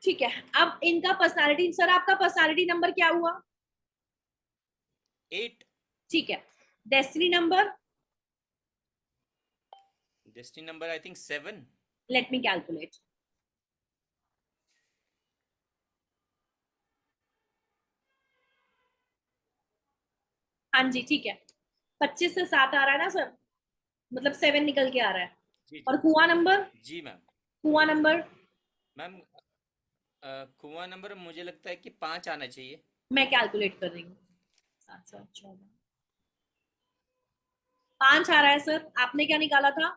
ठीक है, अब इनका पर्सनालिटी, सर आपका पर्सनालिटी नंबर क्या हुआ? 8। ठीक है। Destiny number? Destiny number I think 7। Let me calculate. हाँ जी, ठीक है। 25 से 7 आ रहा है ना सर, मतलब 7 निकल के आ रहा है। जी और कुआं नंबर? जी मैम। कुआं नंबर मैम कुआं नंबर मुझे लगता है कि 5 आना चाहिए। मैं कैलकुलेट कर रही हूँ। 7 7 14 5 आ रहा है सर, आपने क्या निकाला था?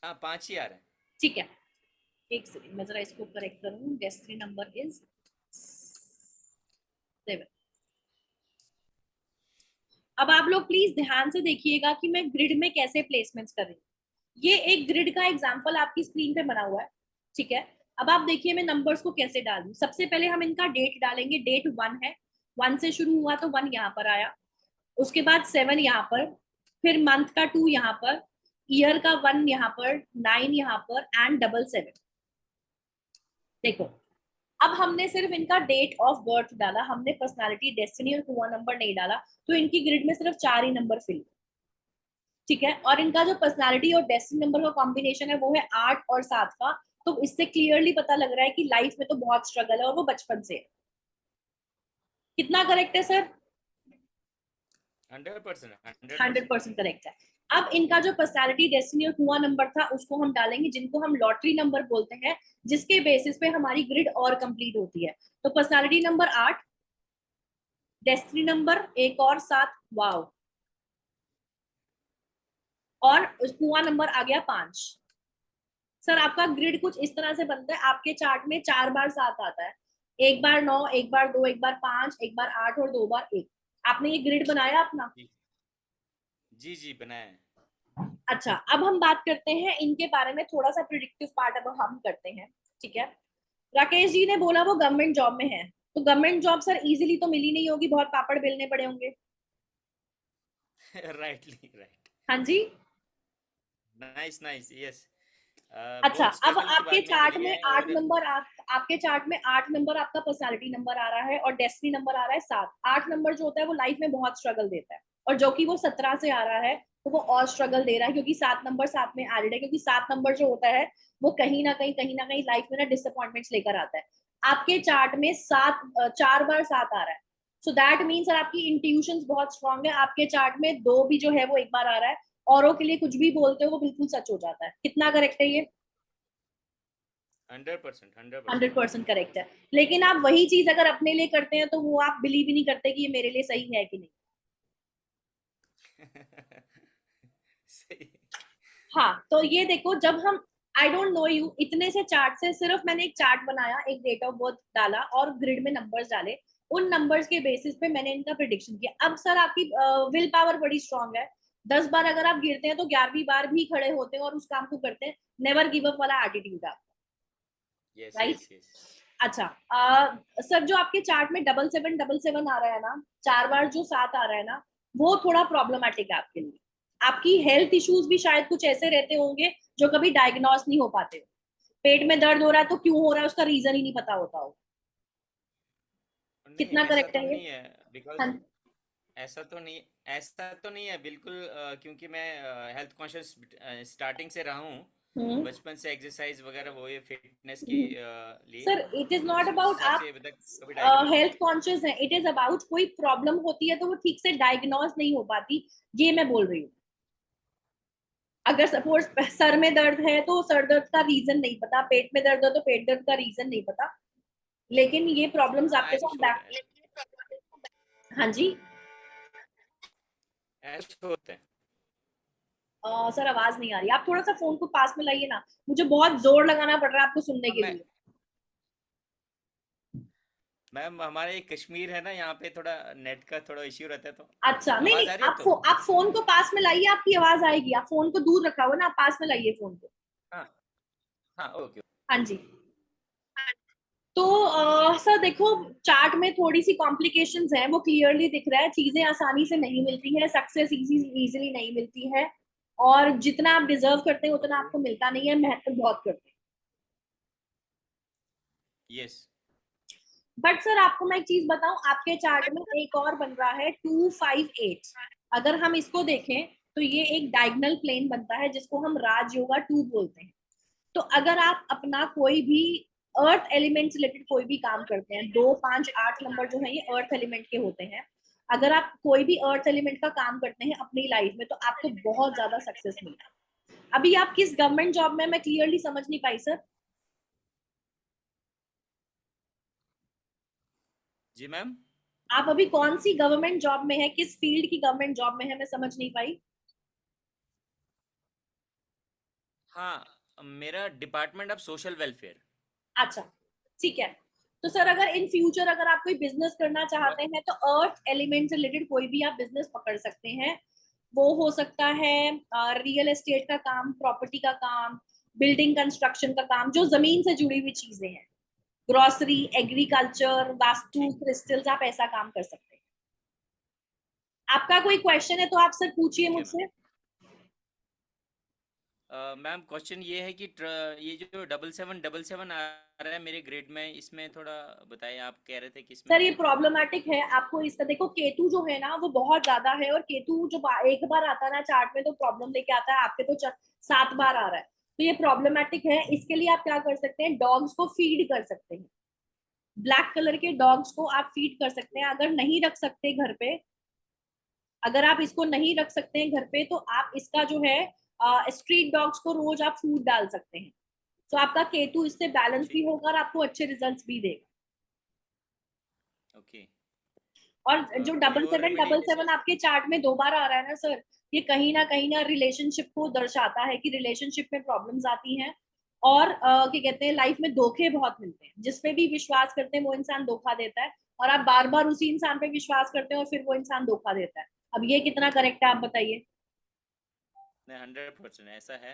हाँ 5 ही आ रहा है। ठीक है, एक सेकंड मैं जरा इसको करेक्ट करूँ। Destiny number is 7। अब आप लोग प्लीज ध्यान से देखिएगा कि मैं ग्रिड में कैसे प्लेसमेंट्स कर रही हूँ। ये एक ग्रिड का एग्जांपल आपकी स्क्रीन पे बना हुआ है, ठीक है। अब आप देखिए मैं नंबर्स को कैसे डालूं। सबसे पहले हम इनका डेट डालेंगे, डेट 1 है, 1 से शुरू हुआ तो 1 यहाँ पर आया। उसके बाद 7 यहाँ पर, फिर मंथ का 2 यहाँ पर, ईयर का 1 यहाँ पर, 9 यहाँ पर एंड 777। देखो, अब हमने सिर्फ इनका डेट ऑफ बर्थ डाला, हमने पर्सनालिटी, डेस्टिनी और कुआं नंबर नहीं डाला, तो इनकी ग्रिड में सिर्फ 4 ही नंबर फिल। ठीक है, और इनका जो पर्सनालिटी और डेस्टिनी नंबर का कॉम्बिनेशन है वो है 8 और 7 का। तो इससे क्लियरली पता लग रहा है कि लाइफ में तो बहुत स्ट्रगल है और वो बचपन से है। कितना करेक्ट है सर? 100%। 100%। 100% करेक्ट है। अब इनका जो पर्सनालिटी, डेस्टिनी और कुआं नंबर था उसको हम डालेंगे, जिनको हम लॉटरी नंबर बोलते हैं, जिसके बेसिस पे हमारी ग्रिड और कंप्लीट होती है। तो पर्सनालिटी नंबर 8, डेस्टिनी नंबर एक और 7, वाओ, और कुआं नंबर आ गया 5। सर आपका ग्रिड कुछ इस तरह से बनता है, आपके चार्ट में 4 बार 7 आता है, एक बार 9, एक बार 2, एक बार 5, एक बार 8 और 2 बार 1। आपने ये ग्रिड बनाया अपना? जी जी जी बनाया है। अच्छा, अब हम बात करते हैं इनके बारे में, थोड़ा सा प्रिडिक्टिव पार्ट अब हम करते हैं, ठीक है। राकेश जी ने बोला वो गवर्नमेंट जॉब में है, तो गवर्नमेंट जॉब सर इजीली तो मिली नहीं होगी, बहुत पापड़ बेलने पड़े होंगे। Rightly right. हाँ जी। Nice nice yes. अच्छा, बहुत अब स्ट्रगल के आपके बाद में चार्ट मिली में है, 8 और नंबर आपके चार्ट में 8 नंबर आपका पर्सनालिटी नंबर आ रहा है और डेस्टिनी नंबर आ रहा है 7। 8 नंबर जो होता है वो लाइफ में बहुत स्ट्रगल देता है, और जो कि वो 17 से आ रहा है तो वो और स्ट्रगल दे रहा है, क्योंकि 7 नंबर साथ में एडेड है, क्योंकि 7 नंबर जो होता है वो कहीं ना कहीं लाइफ में ना डिसअपॉइंटमेंट्स लेकर आता है। आपके चार्ट में 4 बार 7 आ रहा है, सो दैट मीन सर आपकी इंट्यूशन बहुत स्ट्रांग है। आपके चार्ट में 2 भी जो है वो एक बार आ रहा है, औरों के लिए कुछ भी बोलते हो वो बिल्कुल सच हो जाता है। कितना करेक्ट है ये? 100%, 100% करेक्ट है। लेकिन आप वही चीज अगर अपने लिए करते हैं तो वो आप बिलीव ही नहीं करते कि ये मेरे लिए सही है कि नहीं। सही। हाँ, तो ये देखो, जब हम आई डोंट नो यू, इतने से चार्ट से सिर्फ मैंने एक चार्ट बनाया, एक डेट ऑफ बर्थ डाला और ग्रिड में नंबर्स डाले, उन नंबर्स के बेसिस पे मैंने इनका प्रिडिक्शन किया। अब सर आपकी विल पावर बड़ी स्ट्रांग है, 10 बार अगर आप गिरते हैं तो 11वीं बार भी खड़े होते हैं और उस काम को करते हैं। नेवर गिव अप वाला एटीट्यूड है, यस राइट? Yes yes. अच्छा, सर जो आपके चार्ट में 7777 आ रहा है ना, 4 बार जो 7 आ रहा है ना, वो थोड़ा प्रॉब्लमेटिक है आपके लिए। आपकी हेल्थ इश्यूज भी शायद कुछ ऐसे रहते होंगे जो कभी डायग्नोस नहीं हो पाते। पेट में दर्द हो रहा है तो क्यों हो रहा है उसका रीजन ही नहीं पता होता हो। नहीं कितना ऐसा करेक्ट तो है ये? नहीं है, बिकॉज हाँ। ऐसा तो नहीं है बिल्कुल, क्योंकि मैं हेल्थ कॉन्शियस स्टार्टिंग से रहा हूँ, हम्म। बचपन से एक्सरसाइज वगैरह वो ये फिटनेस की हम्म। लिए, सर इट इज नॉट उस अबाउट हिसाब आप से अभी तक कभी डायग्नोस नहीं हेल्थ हुआ। कॉन्शियस है, इट इज अबाउट कोई प्रॉब्लम होती है तो वो ठीक से डायग्नोस नहीं हो पाती, ये मैं बोल रही हूँ। अगर सपोज सर में दर्द है तो सर दर्द का रीजन नहीं पता, पेट में दर्द है तो पेट दर्द का रीजन नहीं पता, लेकिन ये प्रॉब्लम्स हाँ आपके ऐसा साथ होता है, हाँ जी। ऐसा होता है। सर आवाज नहीं आ रही, आप थोड़ा सा फोन को पास में लाइए ना, मुझे बहुत जोर लगाना पड़ रहा है आपको सुनने हाँ के लिए। मैम हमारे कश्मीर है ना, यहाँ पे थोड़ा नेट का थोड़ा इश्यू रहता है, तो अच्छा, नहीं नहीं, आवाज आ रही है अब तो। आप फोन को पास में लाइए, आपकी आवाज आएगी। आप फोन को दूर रखा हुआ ना, आप पास में लाइए फोन को। हाँ हाँ ओके। हाँ जी। तो सर देखो, चार्ट में थोड़ी सी कॉम्प्लिकेशंस हैं, वो क्लियरली दिख रहा है, चीजें आसानी से नहीं मिलती है, सक्सेस इजीली नहीं मिलती है, और जितना आप डिजर्व करते हैं उतना ओके। आपको मिलता नहीं है, मेहनत बहुत करते हैं। यस। बट सर आपको मैं एक चीज बताऊं, आपके चार्ट में एक और बन रहा है 258। अगर हम इसको देखें तो ये एक डायगोनल प्लेन बनता है जिसको हम राजयोगा 2 बोलते हैं। तो अगर आप अपना कोई भी अर्थ एलिमेंट रिलेटेड कोई भी काम करते हैं, 2 5 8 नंबर जो है ये अर्थ एलिमेंट के होते हैं, अगर आप कोई भी अर्थ एलिमेंट का काम करते हैं अपनी लाइफ में तो आपको बहुत ज्यादा सक्सेस मिलता है। अभी आप किस गवर्नमेंट जॉब में, मैं क्लियरली समझ नहीं पाई सर। जी मैम। आप अभी कौन सी गवर्नमेंट जॉब में है, किस फील्ड की गवर्नमेंट जॉब में है, मैं समझ नहीं पाई। हाँ मेरा डिपार्टमेंट ऑफ सोशल वेलफेयर। अच्छा, ठीक है। तो सर अगर इन फ्यूचर अगर आप कोई बिजनेस करना चाहते हैं तो अर्थ एलिमेंट से रिलेटेड कोई भी आप बिजनेस पकड़ सकते हैं। वो हो सकता है रियल एस्टेट का काम, प्रॉपर्टी का काम, बिल्डिंग कंस्ट्रक्शन का काम, जो जमीन से जुड़ी हुई चीजें हैं, ग्रोसरी, एग्रीकल्चर, वास्तु, ठीक। क्रिस्टल्स, आप ऐसा काम कर सकते हैं। आपका कोई क्वेश्चन है तो आप सर पूछिए ठीक है मैम। मुझसे। मैम क्वेश्चन ये है कि ये जो 7777 आ रहा है मेरे ग्रेड में, इसमें थोड़ा बताइए, आप कह रहे थे कि इसमें। सर ये प्रॉब्लमेटिक है, आपको इसका देखो, केतु जो है ना वो बहुत ज्यादा है, और केतु जो एक बार आता है ना चार्ट में तो प्रॉब्लम लेके आता है, आपके तो 7 बार आ रहा है, तो ये प्रॉब्लमेटिक है। इसके लिए आप क्या कर सकते हैं, डॉग्स को फीड कर सकते हैं, ब्लैक कलर के डॉग्स को आप फीड कर सकते हैं। अगर नहीं रख सकते घर पे, अगर आप इसको नहीं रख सकते हैं घर पे तो आप इसका जो है स्ट्रीट डॉग्स को रोज आप फूड डाल सकते हैं। तो आपका केतु इससे बैलेंस भी ठीक। होगा और आपको अच्छे रिजल्ट्स भी देगा। ओके। और जो कोई डबल और सेवन रेमेडी डबल सेवन जैसे। आपके चार्ट में 2 बार आ रहा है ना सर, ये कहीं ना रिलेशनशिप को दर्शाता है कि रिलेशनशिप में प्रॉब्लम्स आती हैं, और क्या कहते हैं, लाइफ में धोखे बहुत मिलते हैं, जिसपे भी विश्वास करते हैं वो इंसान धोखा देता है, और आप बार बार उसी इंसान पे विश्वास करते हैं और फिर वो इंसान धोखा देता है। अब ये कितना करेक्ट है आप बताइए। नहीं 100% ऐसा है।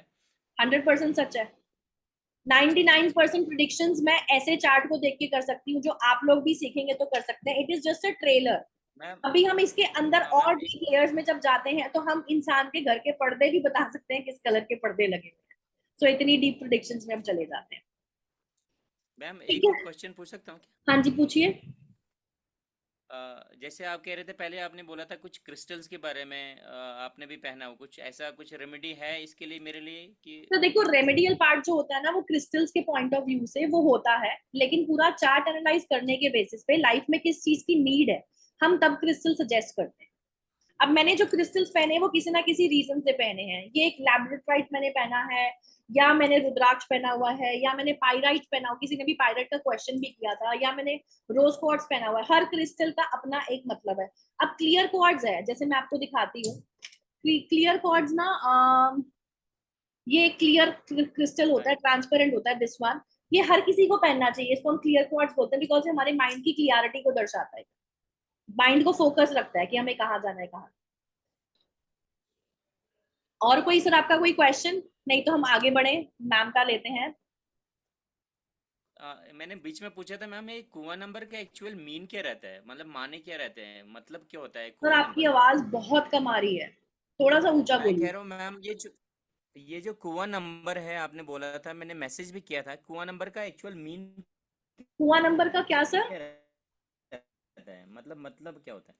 100% सच है। जी जी जी। 99% प्रिडिक्शंस मैं ऐसे चार्ट को देख के कर सकती हूँ, जो आप लोग भी सीखेंगे तो कर सकते हैं। It is just a trailer. Ma'am. अभी हम इसके अंदर हाँ मैम और डीप लेयर्स में जब जाते हैं तो हम इंसान के घर के पर्दे भी बता सकते हैं किस कलर के पर्दे लगे हुए हैं। सो इतनी डीप प्रिडिक्शंस में हम चले जाते हैं। मैम ठीक एक और है। क्वेश्चन पूछ सकता हूँ क्या? हाँ जी, पूछिए। जैसे आप कह रहे थे पहले, आपने बोला था कुछ क्रिस्टल्स के बारे में, आपने भी पहना हो कुछ ऐसा, कुछ रेमेडी है इसके लिए मेरे लिए कि। तो देखो, रेमेडियल पार्ट जो होता है ना वो क्रिस्टल्स के पॉइंट ऑफ व्यू से वो होता है, लेकिन पूरा चार्ट एनालाइज करने के बेसिस पे लाइफ में किस चीज की नीड है, हम तब क्रिस्टल सजेस्ट करते हैं। अब मैंने जो क्रिस्टल्स पहने वो किसी ना किसी रीजन से पहने हैं। ये एक लैब्रेटाइट मैंने पहना है, या मैंने रुद्राक्ष पहना हुआ है, या मैंने पाइराइट पहना हुआ, किसी ने भी पाइराइट का क्वेश्चन भी किया था, या मैंने रोज क्वार्ट्ज पहना हुआ है। हर क्रिस्टल का अपना एक मतलब है। अब क्लियर क्वार्ट्ज है, जैसे मैं आपको दिखाती हूँ। क्लियर क्वार्ट्ज ना ये क्लियर क्रिस्टल होता है, ट्रांसपेरेंट होता है दिस वन। ये हर किसी को पहनना चाहिए, इसको हम क्लियर क्वार्ट्ज बोलते हैं बिकॉज हमारे माइंड की क्लियरिटी को दर्शाता है, माइंड को फोकस रखता है कि हमें कहाँ जाना है कहाँ। और कोई सर आपका कोई क्वेश्चन? नहीं तो हम आगे बढ़े, मैम का लेते हैं। मैंने बीच में पूछा था मैम, ये कुआं नंबर का एक्चुअल मीन क्या रहता है, मतलब माने क्या रहते हैं, मतलब क्या होता है सर कुआं आपकी नंबर का? आवाज बहुत कम आ रही है, थोड़ा सा ऊंचा मैं कह बोलिए। रहा हूँ मैम, ये जो कुआं नंबर है, आपने बोला था, मैंने मैसेज भी किया था, कुआं नंबर का एक्चुअल मीन कुआं नंबर का क्या सर? क्या रहता है, मतलब क्या होता है?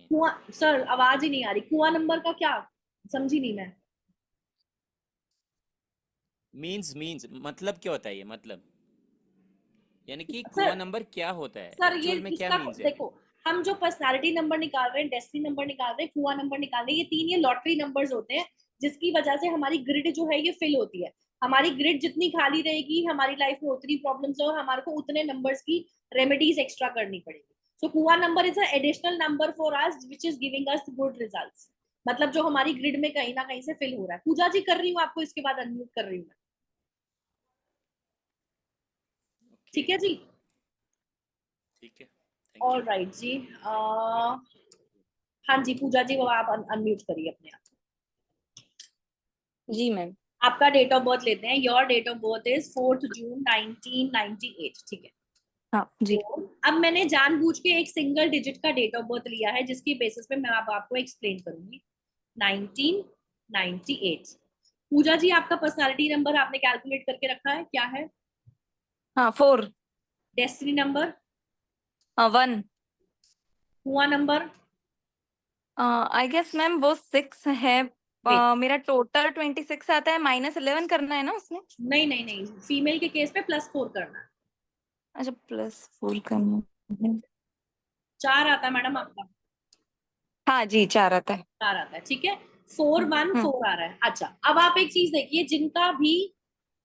कुआं, सर आवाज ही नहीं आ रही। कुआं नंबर का क्या, समझी नहीं मैं। मीन्स मतलब क्या होता है ये, मतलब यानी कि सर कुआं नंबर क्या होता है, सर ये एक्चुअल में क्या इसका मीन्स है? देखो, हम जो पर्सनालिटी नंबर निकाल रहे हैं, डेस्टिनी नंबर निकाल रहे हैं, कुआं नंबर निकाल रहे हैं, ये तीन ये लॉटरी नंबर्स होते हैं, जिसकी वजह से हमारी ग्रिड जो है ये फिल होती है। हमारी ग्रिड जितनी खाली रहेगी, हमारी लाइफ में उतनी प्रॉब्लम्स और हमारे को उतने नंबर्स की रेमेडीज एक्स्ट्रा करनी पड़ेगी। सो कुआं number is a additional number for us which is giving us good results. मतलब जो हमारी ग्रिड में कहीं ना कहीं से फिल हो रहा है। पूजा जी कर रही हूँ आपको, इसके बाद अनम्यूट कर रही हूँ मैं। ओके, ठीक है जी। ठीक है, थैंक ऑल यू। राइट जी। हाँ जी पूजा जी, वो आप अनम्यूट करिए अपने आप। जी मैम। आपका डेट ऑफ बर्थ लेते हैं। Your date of birth is 4 June 1998। ठीक है। हाँ जी। तो अब मैंने जानबूझ के एक सिंगल डिजिट का डेट ऑफ बर्थ लिया है, जिसकी बेसिस पे मैं अब आपको एक्सप्लेन करूंगी। 1998। पूजा जी आपका पर्सनालिटी नंबर आपने कैलकुलेट करके रखा है, क्या है? हाँ 4। Destiny number? हाँ 1। हुआ नंबर? आई गेस मैम वो 6 है। वेट, मेरा टोटल 26 आता है, -11 करना है ना उसमें? नहीं नहीं नहीं, फीमेल के केस पे +4 करना है। अच्छा +4 करना है। 4 आता है मैडम आपका? हाँ जी 4 आता है। 4 आता है, ठीक है। 414 आ रहा है। अच्छा, अब आप एक चीज देखिए, जिनका भी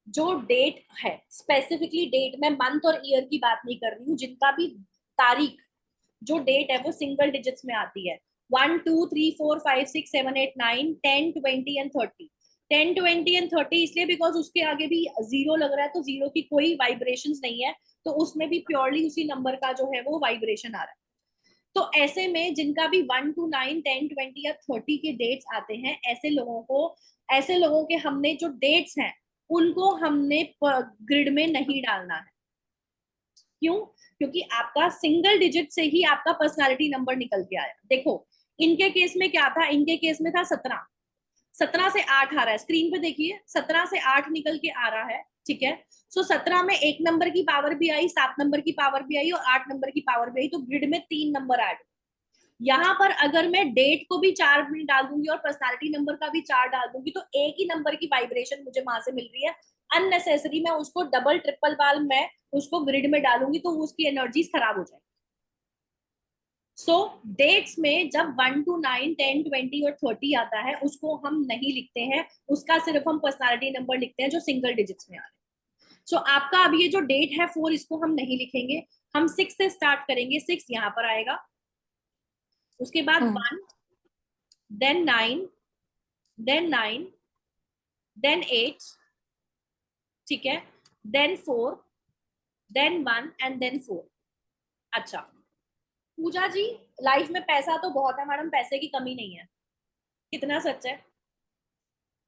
जो डेट है, स्पेसिफिकली डेट, मैं मंथ और ईयर की बात नहीं कर रही हूँ, जिनका भी तारीख, जो डेट है वो सिंगल डिजिट्स में आती है। 1 2 3 4 5 6 7 8 9 10 20 एंड 30। 10 20 एंड 30 इसलिए बिकॉज उसके आगे भी जीरो लग रहा है, तो जीरो की कोई वाइब्रेशन नहीं है, तो उसमें भी प्योरली उसी नंबर का जो है वो वाइब्रेशन आ रहा है। तो ऐसे में जिनका भी 1 to 9 10 20 या 30 के डेट्स आते हैं, ऐसे लोगों के हमने जो डेट्स हैं उनको हमने ग्रिड में नहीं डालना है। क्यों? क्योंकि आपका सिंगल डिजिट से ही आपका पर्सनालिटी नंबर निकल के आया। देखो इनके केस में क्या था, इनके केस में था 17। 17 से 8 आ रहा है, स्क्रीन पे देखिए, 17 से 8 निकल के आ रहा है, ठीक है। सो 17 में 1 नंबर की पावर भी आई, 7 नंबर की पावर भी आई और 8 नंबर की पावर भी आई, तो ग्रिड में 3 नंबर ऐड। यहाँ पर अगर मैं डेट को भी 4 में डाल दूंगी और पर्सनालिटी नंबर का भी 4 डाल दूंगी, तो एक ही नंबर की वाइब्रेशन मुझे वहां से मिल रही है। अननेसेसरी मैं उसको डबल ट्रिपल बार मैं उसको ग्रिड में डालूंगी तो उसकी एनर्जीज खराब हो जाएगी। सो डेट्स में जब 1 to 9 10 20 और 30 आता है, उसको हम नहीं लिखते हैं, उसका सिर्फ हम पर्सनालिटी नंबर लिखते हैं जो सिंगल डिजिट्स में आ रहे हैं। सो आपका अब ये जो डेट है 4, इसको हम नहीं लिखेंगे, हम 6 से स्टार्ट करेंगे। 6 यहाँ पर आएगा, उसके बाद 1, देन 9, देन 9, देन 8, ठीक है, देन 4, देन 1 एंड देन 4। अच्छा पूजा जी, लाइफ में पैसा तो बहुत है मैडम, पैसे की कमी नहीं है, कितना सच है?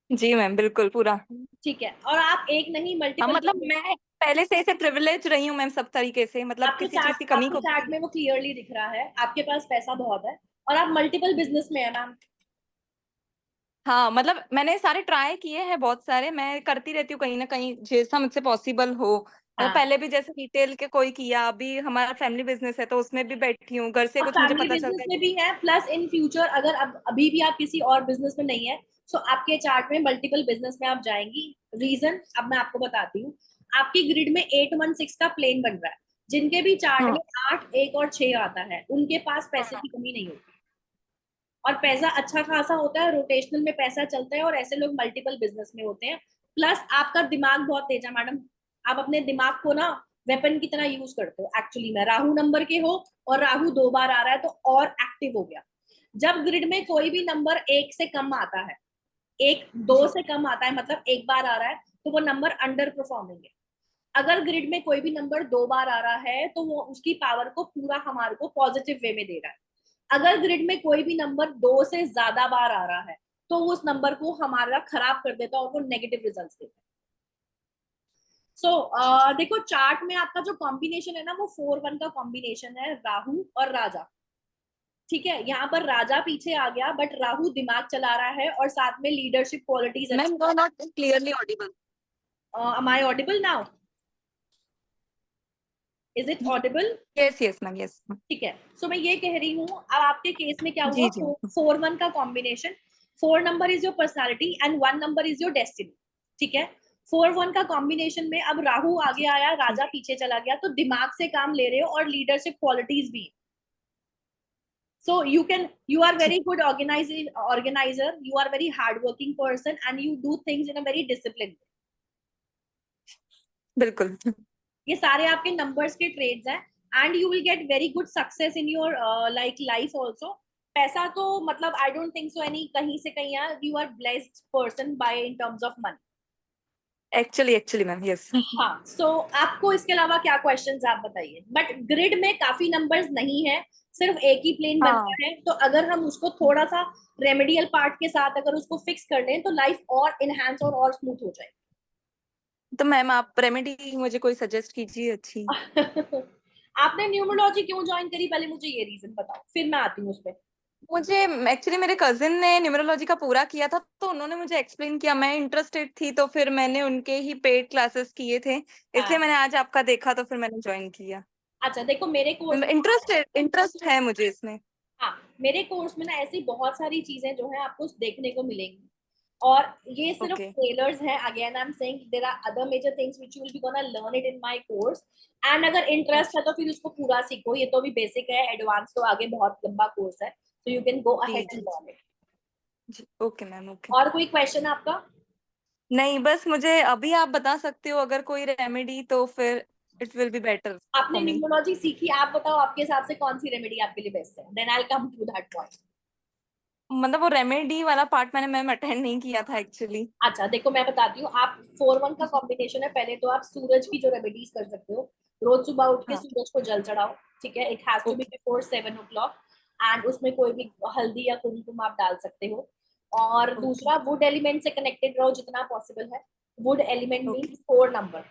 जी मैम बिल्कुल पूरा। ठीक है, और आप एक नहीं हाँ मल्टीपल, मतलब मैं पहले से ऐसे प्रिविलेज रही हूँ मैम, सब तरीके से, मतलब किसी चीज की कमी आपके को। चार्ट में वो क्लियरली दिख रहा है, आपके पास पैसा बहुत है और आप मल्टीपल बिजनेस में है मैम। हाँ मतलब मैंने सारे ट्राई किए हैं, बहुत सारे मैं करती रहती हूँ कहीं ना कहीं जैसा मुझसे पॉसिबल हो। हाँ, पहले भी जैसे रिटेल के कोई किया, अभी हमारा फैमिली बिजनेस है तो उसमें भी बैठी हूँ, घर से और कुछ मुझे फैमिली पता बिजनेस चलता है में कि। भी है, प्लस इन फ्यूचर अगर अब अभी भी आप किसी और बिजनेस में नहीं है, सो आपके चार्ट में मल्टीपल बिजनेस में आप जाएंगी। रीजन अब मैं आपको बताती हूँ। आपकी ग्रिड में 816 का प्लेन बन रहा है, जिनके भी चार्ट हाँ में 8 1 और 6 आता है, उनके पास पैसे हाँ की कमी नहीं होती। और पैसा अच्छा खासा होता है, रोटेशनल में पैसा चलता है, और ऐसे लोग मल्टीपल बिजनेस में होते हैं। प्लस आपका दिमाग बहुत तेज है मैडम, आप अपने दिमाग को ना वेपन की तरह यूज करते हो। एक्चुअली में राहु नंबर के हो और राहु 2 बार आ रहा है तो और एक्टिव हो गया। जब ग्रिड में कोई भी नंबर 1 से कम आता है, 1 2 से कम आता है, मतलब 1 बार आ रहा है, तो वो नंबर अंडर परफॉर्मिंग है। अगर ग्रिड में कोई भी नंबर 2 बार आ रहा है तो वो उसकी पावर को पूरा हमारे को पॉजिटिव वे में दे रहा है। अगर ग्रिड में कोई भी नंबर 2 से ज्यादा बार आ रहा है तो उस नंबर को हमारा खराब कर देता है और वो नेगेटिव रिजल्ट्स देता है। सो देखो चार्ट में आपका जो कॉम्बिनेशन है ना, वो 4-1 का कॉम्बिनेशन है, राहु और राजा। ठीक है, यहाँ पर राजा पीछे आ गया, बट राहु दिमाग चला रहा है और साथ में leadership qualities ma'am you are not clearly audible. am I audible now? Is it audible? Yes yes ma'am yes. ठीक है, सो मैं ये कह रही हूँ, अब आपके केस में क्या हुआ, जी जी 4-1 का combination, 4 number is your personality and 1 number is your destiny. ठीक है, 4-1 का कॉम्बिनेशन में अब राहु आगे आया, राजा पीछे चला गया, तो दिमाग से काम ले रहे हो और लीडरशिप क्वालिटीज भी। So you are very good organizer, you are very hardworking person and you do things in a very disciplined way. बिल्कुल। ये सारे आपके नंबर्स के ट्रेड्स हैं and you will get very good success in your like life also. पैसा तो मतलब I don't think so any कहीं से कहीं you are blessed person by in terms of money. Actually ma'am yes. हाँ, so आपको इसके अलावा क्या क्वेश्चंस आप बताइए। बट ग्रिड में काफी नंबर्स नहीं है, सिर्फ एक ही प्लेन बनता है, तो अगर हम उसको थोड़ा सा रेमेडियल पार्ट के साथ अगर उसको फिक्स कर लें तो लाइफ और इनहेंस और स्मूथ हो जाए। तो मैम आप रेमेडी मुझे कोई सजेस्ट कीजिए अच्छी। आपने न्यूमरोलॉजी क्यों ज्वाइन करी, पहले मुझे ये रीजन बताओ, फिर मैं आती हूँ उस पर। मुझे एक्चुअली मेरे कजिन ने न्यूमरोलॉजी का पूरा किया था तो उन्होंने मुझे एक्सप्लेन किया, मैं इंटरेस्टेड थी तो फिर मैंने उनके ही पेड क्लासेस किए थे, इसलिए मैंने आज आपका देखा तो फिर मैंने ज्वाइन किया। अच्छा देखो, मेरे कोर्स इंटरेस्ट है मुझे इसमें। हाँ, मेरे कोर्स में ना ऐसी बहुत सारी चीजें जो है आपको देखने को मिलेंगी, और ये सिर्फ ओके ट्रेलर्स हैं। Again I am saying there are other major things which you will be gonna learn it in my course, and अगर इंटरेस्ट है तो फिर उसको पूरा सीखो। ये तो अभी बेसिक है, एडवांस तो आगे बहुत लंबा कोर्स है, सो यू कैन गो जी अहेड एंड जी लर्न इट। जी ओके मैम ओके। और कोई क्वेश्चन आपका? नहीं बस मुझे अभी आप बता सकते हो अगर कोई रेमेडी तो फिर इट विल बी बेटर आपने फॉर मी। न्यूमरोलॉजी सीखी, आप बताओ आपके हिसाब से कौन सी रेमेडी आपके लिए बेस्ट है, then I will come to that point. मतलब वो रेमेडी वाला पार्ट मैंने मैम अटेंड नहीं किया था एक्चुअली। अच्छा देखो, मैं बताती हूँ, आप 4-1 का कॉम्बिनेशन है। पहले तो आप सूरज की जो रेमेडीज कर सकते हो, रोज सुबह उठ के हाँ सूरज को जल चढ़ाओ। ठीक है, it has to be okay before 7 o'clock, and उसमें कोई भी हल्दी या कुमकुम आप डाल सकते हो। और ओके दूसरा, वुड एलिमेंट से कनेक्टेड रहो जितना पॉसिबल है। Would element okay means 4 number,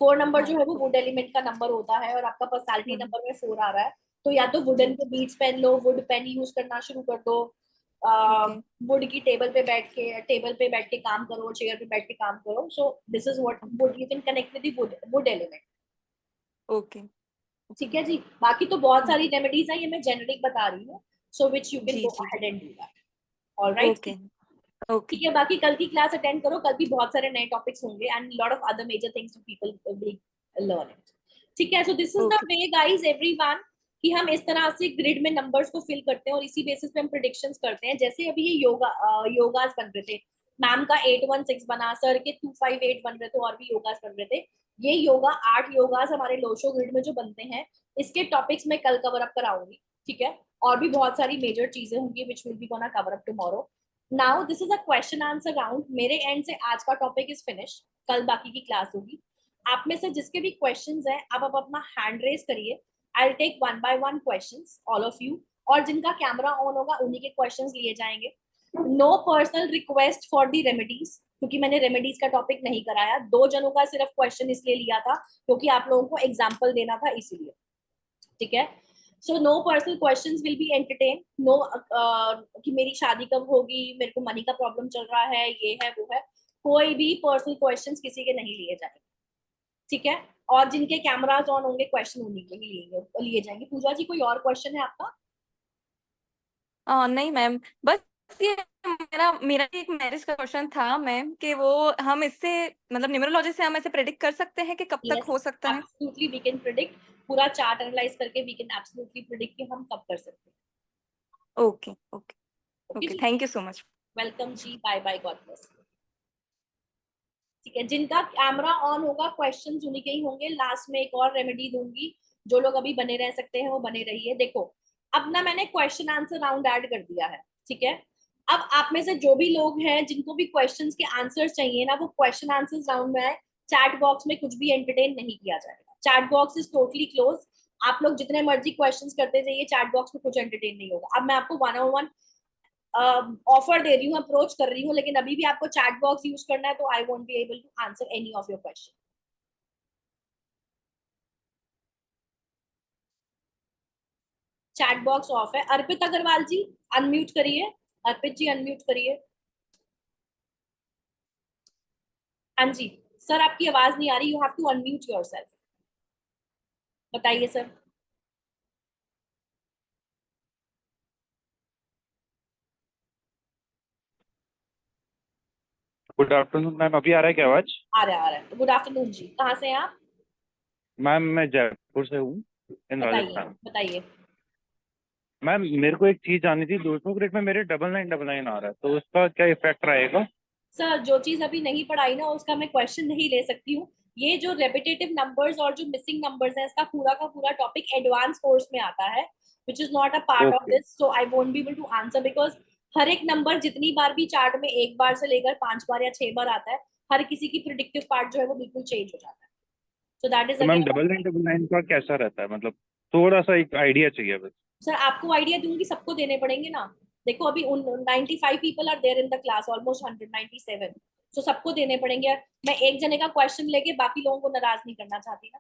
4 number हाँ जो है वो वुड एलिमेंट का नंबर होता है, और आपका पर्सनालिटी हम्म, नंबर में 4 आ रहा है, तो या तो वुडन जी के बीट्स पहन लो, वुड पेन यूज करना शुरू कर दो। ओके वुड की टेबल पे बैठ के काम करो, चेयर पे बैठ के काम करो। सो this is what would you can connect with the wood element. Okay ठीक है जी, बाकी तो बहुत हाँ सारी रेमेडीज हैं, ये मैं जेनरिक बता रही हूँ, सो विच यू कैन जी गो जी ahead and do that. Alright, okay okay ठीक है, बाकी कल की क्लास अटेंड करो, कल भी बहुत सारे नए टॉपिक्स होंगे and lot of other major things people will learn it. ठीक है, so this is the okay way guys everyone, कि हम इस तरह से ग्रिड में नंबर्स को फिल करते हैं और इसी बेसिस पे हम प्रिडिक्शंस करते हैं। जैसे अभी ये योगास बन रहे थे, मैम का 816 बना, सर के 258 बन रहे थे, और भी योगास बन रहे थे। ये योगा 8 योगास हमारे लोशो ग्रिड में जो बनते हैं, इसके टॉपिक्स मैं कल कवर अप कराऊंगी। ठीक है, और भी बहुत सारी मेजर चीजें होंगी which will be gonna cover up tomorrow. Now this is a question answer round. मेरे एंड से आज का टॉपिक इज फिनिश, कल बाकी की क्लास होगी। आप में से जिसके भी क्वेश्चंस हैं, आप अपना हैंड रेज करिए, I will take 1 by 1 questions, all of you, और जिनका कैमरा ऑन होगा उन्हीं के क्वेश्चंस लिए जाएंगे। No personal request for the remedies, क्योंकि मैंने रेमेडीज का टॉपिक नहीं कराया। 2 जनों का सिर्फ क्वेश्चन इसलिए लिया था क्योंकि आप लोगों को एग्जाम्पल देना था, इसीलिए। ठीक है, so no personal questions will be entertain. No कि मेरी शादी कब होगी, मेरे को मनी का प्रॉब्लम चल रहा है, ये है वो है, कोई भी पर्सनल क्वेश्चंस किसी के नहीं लिए जाएंगे। ठीक है, और जिनके कैमराज ऑन होंगे क्वेश्चन उन्हीं के ही लिए जाएंगे। पूजा जी, कोई और क्वेश्चन है आपका? नहीं मैम, बस ये मेरा मेरा एक मैरिज का क्वेश्चन था मैम कि वो हम इससे मतलब न्यूमरोलॉजी से हम ऐसे प्रेडिक्ट कर सकते हैं कि कब तक यस, हो सकता है। Absolutely we can predict. पूरा चार्ट एनालाइज करके वी कैन एब्सोल्युटली प्रिडिक्ट कि हम कब कर सकते हैं। Okay okay okay, thank you so much. Welcome जी, बाय बाय, गॉड ब्लेस। ठीक है, जिनका कैमरा ऑन होगा क्वेश्चंस उन्हीं के ही होंगे। लास्ट में एक और रेमेडी दूंगी, जो लोग अभी बने रह सकते हैं वो बने रहिए। देखो, अब ना मैंने क्वेश्चन आंसर राउंड ऐड कर दिया है, ठीक है। अब आप में से जो भी लोग हैं जिनको भी क्वेश्चंस के आंसर्स चाहिए ना, वो क्वेश्चन आंसर्स राउंड में आए। चैट बॉक्स में कुछ भी एंटरटेन नहीं किया जाएगा, chat box is totally close. आप लोग जितने मर्जी क्वेश्चंस करते जाइए, चैट बॉक्स में कुछ एंटरटेन नहीं होगा। अब मैं आपको 1-on-1 ऑफर दे रही हूँ, अप्रोच कर रही हूँ, लेकिन अभी भी आपको चैट बॉक्स यूज करना है, तो I won't be able to answer any of your question. Chat box off है। अर्पित अग्रवाल जी अनम्यूट करिए, अर्पित जी अनम्यूट करिए। हाँ जी सर, आपकी आवाज नहीं आ रही, you have to unmute yourself. बताइए सर। गुड आफ्टरनून मैम, अभी आ रहा है क्या आवाज? आ रहा है, आ रहा है। गुड आफ्टरनून जी, कहाँ से हैं आप? मैम मैं जयपुर से हूँ, इन बताइए राजस्थान। बताइए। मैम मेरे को एक चीज जाननी थी, दूसरों ग्रेड में मेरे 9999 आ रहा है, तो उसका क्या इफेक्ट रहेगा? सर, जो चीज अभी नहीं पढ़ाई ना, उसका मैं क्वेश्चन नहीं ले सकती हूँ। ये जो रेपिटेटिव नंबर्स और जो मिसिंग नंबर्स हैं, इसका पूरा का पूरा टॉपिक एडवांस कोर्स में आता है, which is not a part of okay this, so I won't be able to answer, because हर एक नंबर जितनी बार भी चार्ट में एक बार से लेकर 5 बार या 6 बार आता है, हर किसी की प्रिडिक्टिव पार्ट जो है वो बिल्कुल चेंज हो जाता है। सो दैट इज तो मैम अगेन। 9999 का कैसा रहता है, मतलब थोड़ा सा एक आइडिया चाहिए बस। सर, आपको आइडिया दूंगी, सबको देने पड़ेंगे ना। देखो, अभी 95 people are there in the class, almost 197, तो सबको देने पड़ेंगे। मैं एक जने का क्वेश्चन लेके बाकी लोगों को नाराज नहीं करना चाहती ना।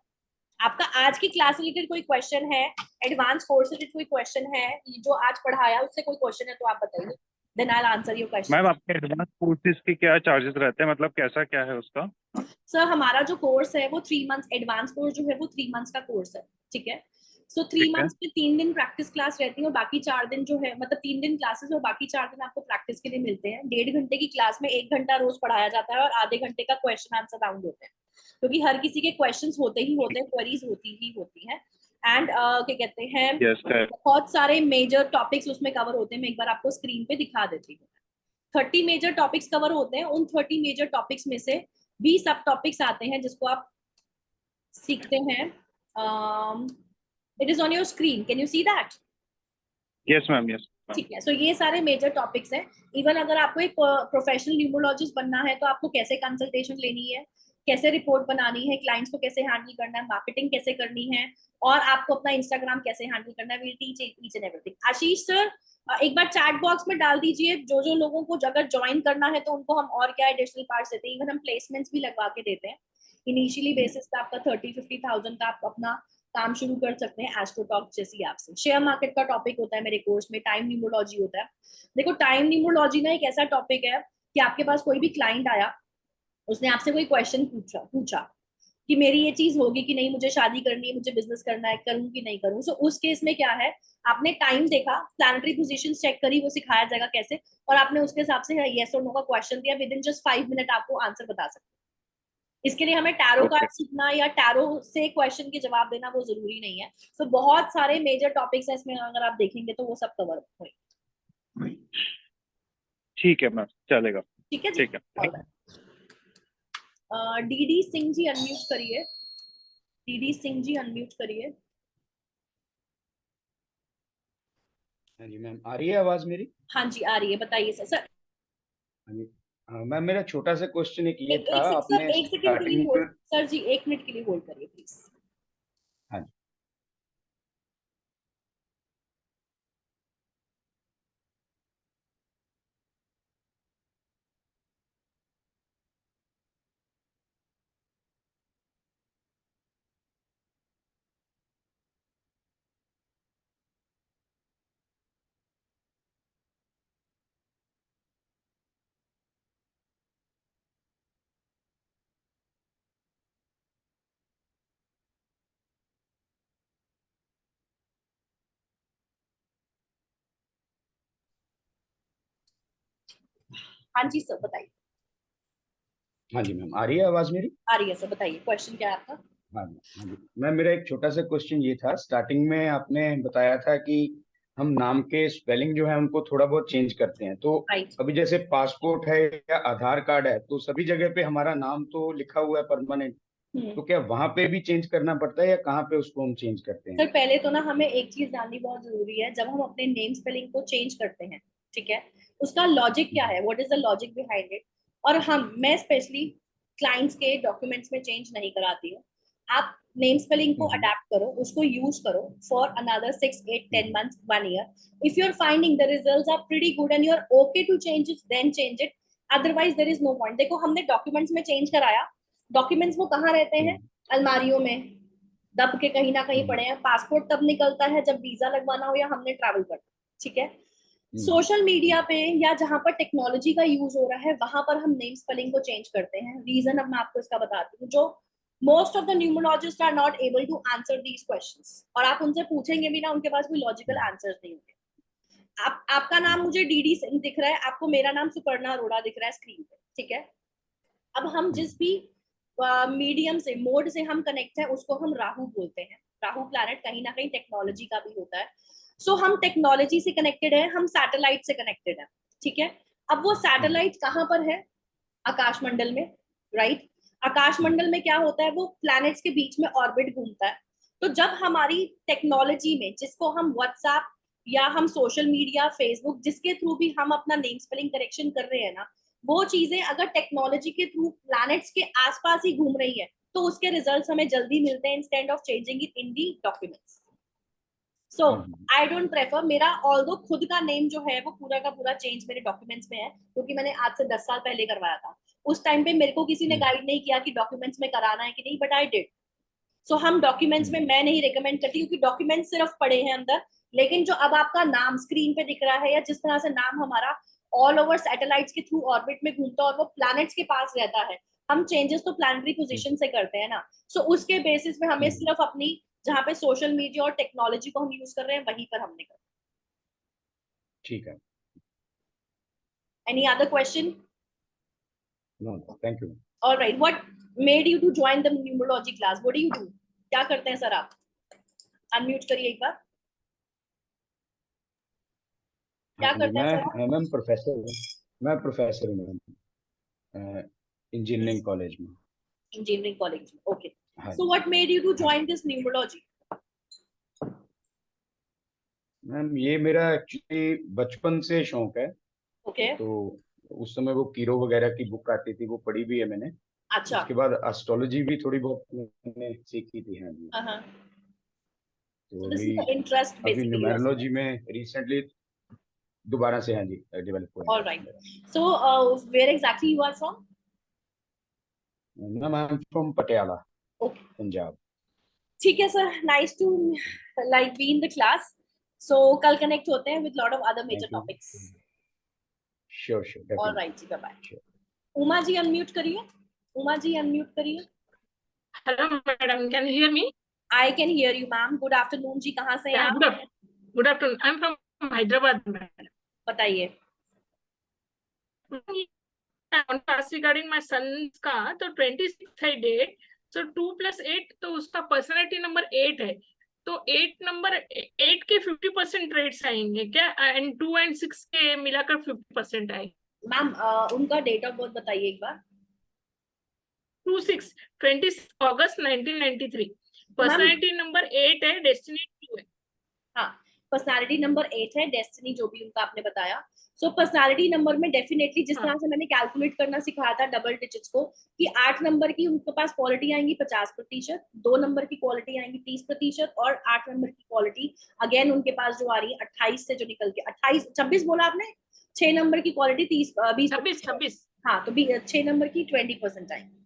आपका आज की क्लास रिलेटेड कोई क्वेश्चन है, एडवांस कोर्स रिलेटेड कोई क्वेश्चन है, जो आज पढ़ाया उससे कोई क्वेश्चन है, तो आप बताइए, then I will answer your question. Ma'am आपके एडवांस कोर्सेज के क्या चार्जेस रहते हैं, मतलब कैसा क्या है उसका? सर, हमारा जो कोर्स है वो 3 मंथ्स, एडवांस कोर्स जो है वो 3 मंथ्स का कोर्स है, ठीक है। सो 3 मंथ्स में 3 दिन प्रैक्टिस क्लास रहती है, और बाकी 4 दिन जो है, मतलब 3 दिन क्लासेस और बाकी 4 दिन आपको प्रैक्टिस के लिए मिलते हैं। 1.5 घंटे की क्लास में 1 घंटा रोज पढ़ाया जाता है, और आधे घंटे का क्वेश्चन आंसर राउंड होते हैं, क्योंकि हर किसी के क्वेश्चन होते ही होते हैं, क्वेरीज होती ही होती है। एंड क्या कहते हैं, यस सर। बहुत सारे मेजर टॉपिक्स उसमें कवर होते हैं। मैं एक बार आपको स्क्रीन पे दिखा देती हूँ। 30 मेजर टॉपिक्स कवर होते हैं। उन 30 मेजर टॉपिक्स में से 20 सब टॉपिक्स आते हैं जिसको आप सीखते हैं। It is on your screen, can you see that? Yes ma'am, yes ma'am. ठीक है, सो ये सारे मेजर टॉपिक्स हैं। इवन अगर आपको एक प्रोफेशनल न्यूमरोलॉजिस्ट बनना है, तो आपको कैसे कंसल्टेशन लेनी है, कैसे रिपोर्ट बनानी है, क्लाइंट्स को कैसे हैंडल करना है, मार्केटिंग कैसे करनी है, और आपको अपना इंस्टाग्राम कैसे हैंडल करना है, we teach each and everything. Ashish sir, एक बार चैट बॉक्स में डाल दीजिए, जो जो लोगों को अगर ज्वाइन करना है तो उनको हम और क्या एडिशनल पार्ट्स देते हैं। इवन हम प्लेसमेंट्स भी लगवा के देते हैं। इनिशियली बेसिस पे आपका 30-50,000 का आप अपना काम शुरू कर सकते हैं एस्ट्रोटॉक जैसी ऐप से। शेयर मार्केट का टॉपिक होता है मेरे कोर्स में, टाइम न्यूमरोलॉजी होता है। देखो, टाइम न्यूमरोलॉजी ना एक ऐसा टॉपिक है कि आपके पास कोई भी क्लाइंट आया, उसने आपसे कोई क्वेश्चन पूछा कि मेरी ये चीज होगी कि नहीं, मुझे शादी करनी है, मुझे बिजनेस करना है, करूँ कि नहीं करूँ। सो उस केस में क्या है, आपने टाइम देखा, प्लानिटरी पोजीशन चेक करी, वो सिखाया जाएगा कैसे, और आपने उसके हिसाब से येस और नो का क्वेश्चन दिया, विद इन जस्ट 5 मिनट आपको आंसर बता सकते हैं। इसके लिए हमें टैरो ओके कार्ड सीखना या टैरो से क्वेश्चन के जवाब देना वो जरूरी नहीं है। तो बहुत सारे मेजर टॉपिक्स हैं इसमें, अगर आप देखेंगे तो वो सब कवर होंगे। ठीक है मैम, चलेगा। ठीक है जी, ठीक है। डीडी सिंह जी अनम्यूट करिए, डीडी सिंह जी अनम्यूट करिए। हाँ जी मैम, आ रही है आवाज मेरी? हाँ जी, आ रही है, बताइए सर। सर, हाँ जी। मैम मेरा छोटा सा क्वेश्चन एक ये था, सर आपने एक सेकंड के लिए स्टार्टिंग होल्ड, में। सर जी 1 मिनट के लिए होल्ड करिए प्लीज। हाँ जी। हाँ जी सर, बताइए। हाँ जी मैम, आ रही है आवाज मेरी? आ रही है सर, बताइए क्वेश्चन क्या है आपका। हाँ जी। हाँ जी मैम, मेरा एक छोटा सा क्वेश्चन ये था, स्टार्टिंग में आपने बताया था कि हम नाम के स्पेलिंग जो है उनको थोड़ा बहुत चेंज करते हैं, तो राइट अभी जैसे पासपोर्ट है या आधार कार्ड है, तो सभी जगह पे हमारा नाम तो लिखा हुआ है परमानेंट, तो क्या वहां पे भी चेंज करना पड़ता है या कहाँ पे उसको हम चेंज करते हैं? सर पहले तो ना हमें एक चीज जाननी बहुत जरूरी है, जब हम अपने नेम स्पेलिंग को चेंज करते हैं, ठीक है, उसका लॉजिक क्या है, what is the logic behind it. और मैं स्पेशली क्लाइंट्स के डॉक्यूमेंट्स में चेंज नहीं कराती हूँ। आप नेम स्पेलिंग को अडेप्ट करो, उसको यूज करो for another 6, 8, 10 months, 1 year. If you're finding the results are pretty good and you're okay to change it, then change it. Otherwise there is no point. देखो हमने डॉक्यूमेंट्स में change कराया, documents वो कहाँ रहते हैं, अलमारियों में दब के कहीं ना कहीं पड़े हैं। पासपोर्ट तब निकलता है जब वीजा लगवाना हो या हमने ट्रैवल करना, ठीक है। सोशल मीडिया पे या जहां पर टेक्नोलॉजी का यूज हो रहा है वहां पर हम नेम स्पेलिंग को चेंज करते हैं। रीजन अब मैं आपको इसका बताती हूँ। जो most of the numerologists are not able to answer these questions, और आप उनसे पूछेंगे भी ना, उनके पास कोई लॉजिकल आंसर्स नहीं होंगे। आपका नाम मुझे डीडी सिंह दिख रहा है, आपको मेरा नाम सुपर्णा अरोड़ा दिख रहा है स्क्रीन पे, ठीक है। अब हम जिस भी मीडियम से, मोड से हम कनेक्ट है उसको हम राहु बोलते हैं। राहु प्लैनेट कहीं ना कहीं टेक्नोलॉजी का भी होता है। सो हम टेक्नोलॉजी से कनेक्टेड है, हम सैटेलाइट से कनेक्टेड है, ठीक है। अब वो सैटेलाइट कहाँ पर है, आकाश मंडल में, राइट। आकाश मंडल में क्या होता है, वो प्लैनेट्स के बीच में ऑर्बिट घूमता है। तो जब हमारी टेक्नोलॉजी में, जिसको हम व्हाट्सएप या हम सोशल मीडिया, फेसबुक, जिसके थ्रू भी हम अपना नेम स्पेलिंग करेक्शन कर रहे हैं ना, वो चीजें अगर टेक्नोलॉजी के थ्रू प्लैनेट्स के आसपास ही घूम रही है तो उसके रिजल्ट्स हमें जल्दी मिलते हैं instead of changing it in the documents. So I don't prefer, मेरा ऑल्दो खुद का नेम जो है वो पूरा का पूरा चेंज मेरे डॉक्यूमेंट्स में है, क्योंकि मैंने आज से 10 साल पहले करवाया था। उस टाइम पे मेरे को किसी ने गाइड नहीं किया कि डॉक्यूमेंट्स में कराना है कि नहीं, बट आई डिड। सो हम डॉक्यूमेंट्स में मैं नहीं रिकमेंड करती, क्योंकि डॉक्यूमेंट्स सिर्फ पड़े हैं अंदर, लेकिन जो अब आपका नाम स्क्रीन पे दिख रहा है या जिस तरह से नाम हमारा ऑल ओवर सैटेलाइट्स के थ्रू ऑर्बिट में घूमता है और वो प्लैनेट्स के पास रहता है, हम चेंजेस तो प्लानिटरी पोजीशन से करते हैं ना। सो उसके बेसिस पे हमें सिर्फ अपनी, जहाँ पे सोशल मीडिया और टेक्नोलॉजी को हम यूज कर रहे हैं वहीं पर हमने करना। ठीक है। Any other question? No, thank you. Alright, what made you to join the numerology class? What do you do? क्या करते हैं सर आप? अनम्यूट करिए एक बार। क्या करते हैं सर? मैम प्रोफेसर हूँ, मैं प्रोफेसर हूँ मैम, इंजीनियरिंग कॉलेज में। इंजीनियरिंग कॉलेज में, okay. So what made you to join this numerology? Ma'am ये मेरा एक्चुअली बचपन से शौक है। ओके। तो उस समय वो कीरो वगैरह की बुक आती थी, वो पढ़ी भी है मैंने। अच्छा। उसके बाद एस्ट्रोलॉजी भी थोड़ी बहुत मैंने सीखी थी। हाँ जी। तो दिस इज द इंटरेस्ट अभी बेसिकली। न्यूमेरोलॉजी में रिसेंटली दोबारा से, हाँ जी, डेवलप हुआ है। Alright, so where exactly you are from? Ma'am I am from Patiala, okay, Punjab. ठीक है sir, nice to like be in the class. So कल कनेक्ट होते हैं with lot of other major topics. Sure sure. Alright जी, bye bye. Uma ji unmute करिए, Uma ji unmute करिए। Hello madam, can you hear me? I can hear you ma'am. Good afternoon जी, कहाँ से हैं आप? Good afternoon, I am from Hyderabad madam. बताइए। Regarding my sons का, तो 26 है डेट, सो 2 + 8, तो उसका पर्सनालिटी नंबर 8 है। तो 8 नंबर 8 के 50% रेट्स आएंगे क्या? एंड 2 और 6 के मिलाकर 50% आएंगे? मैम उनका डेट ऑफ बर्थ बताइए एक बार। 26 अगस्त 1993। पर्सनालिटी नंबर 8 है, डेस्टिनी 2 है। हाँ, पर्सनालिटी नंबर 8 है, डेस्टिनी जो भी उनका आपने बताया। सो पर्सनालिटी नंबर में डेफिनेटली जिस तरह से मैंने कैलकुलेट करना सिखाया था डबल डिजिट्स को, कि 8 नंबर की उनके पास क्वालिटी आएंगी 50%, 2 नंबर की क्वालिटी आएंगी 30%, और 8 नंबर की क्वालिटी अगेन उनके पास जो आ रही है 28 से जो निकल के 26 बोला आपने, 6 नंबर की क्वालिटी 20 हाँ, तो 6 नंबर की 20% आएंगी।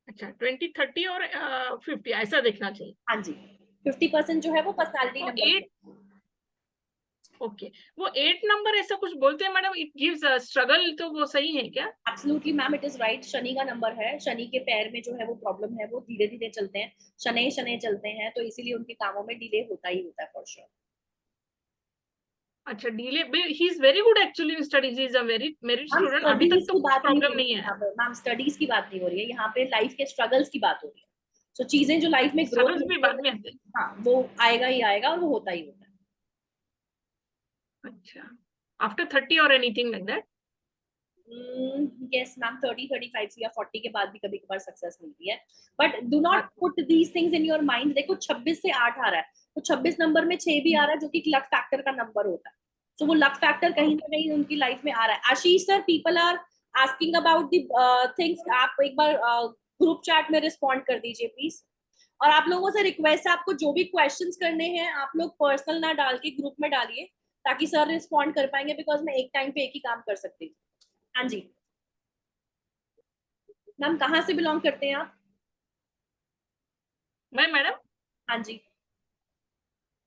अच्छा, 20, 30 और 50 ऐसा देखना चाहिए। हाँ जी, 50% जो है वो पर्सनालिटी नंबर। ओके, वो 8 नंबर ऐसा कुछ बोलते हैं मैडम, इट गिव्स स्ट्रगल, तो वो सही है क्या? Absolutely ma'am, it is right. Shani का नंबर है, शनि के पैर में जो है वो प्रॉब्लम है, वो धीरे धीरे चलते हैं, शनि शनि चलते हैं, तो इसीलिए उनके कामों में डिले होता ही होता है फॉर श्योर। अच्छा, delay, he is very good actually in studies, is a very merit student. अभी तक तो प्रॉब्लम नहीं है मैम, स्टडीज की बात नहीं हो रही है यहाँ पे, लाइफ के स्ट्रगल्स की बात हो रही है। तो चीजें जो लाइफ में ग्रोथ सरस भी बाद में आते हैं। हाँ वो आएगा ही आएगा और वो होता ही होता है। अच्छा, आफ्टर 30 और anything like that? Yes ma'am, 30, 35 या 40 के बाद भी कभी कभार सक्सेस मिलती है, but do not put these things in your mind. देखो 26 से 8 आ रहा है, तो 26 नंबर में 6 भी आ रहा है जो कि लक फैक्टर का नंबर होता है, तो वो लक फैक्टर कहीं ना कहीं उनकी लाइफ में आ रहा है। Ashish sir, people are asking about the things, आप एक बार ग्रुप चैट में रिस्पॉन्ड कर दीजिए प्लीज। और आप लोगों से रिक्वेस्ट है, आपको जो भी क्वेश्चंस करने हैं आप लोग पर्सनल ना डाल के ग्रुप में डालिए, ताकि सर रिस्पॉन्ड कर पाएंगे, बिकॉज मैं एक टाइम पे एक ही काम कर सकती हूँ। हाँ जी मैम, कहाँ से बिलोंग करते हैं आप? मैं मैडम हाँ जी।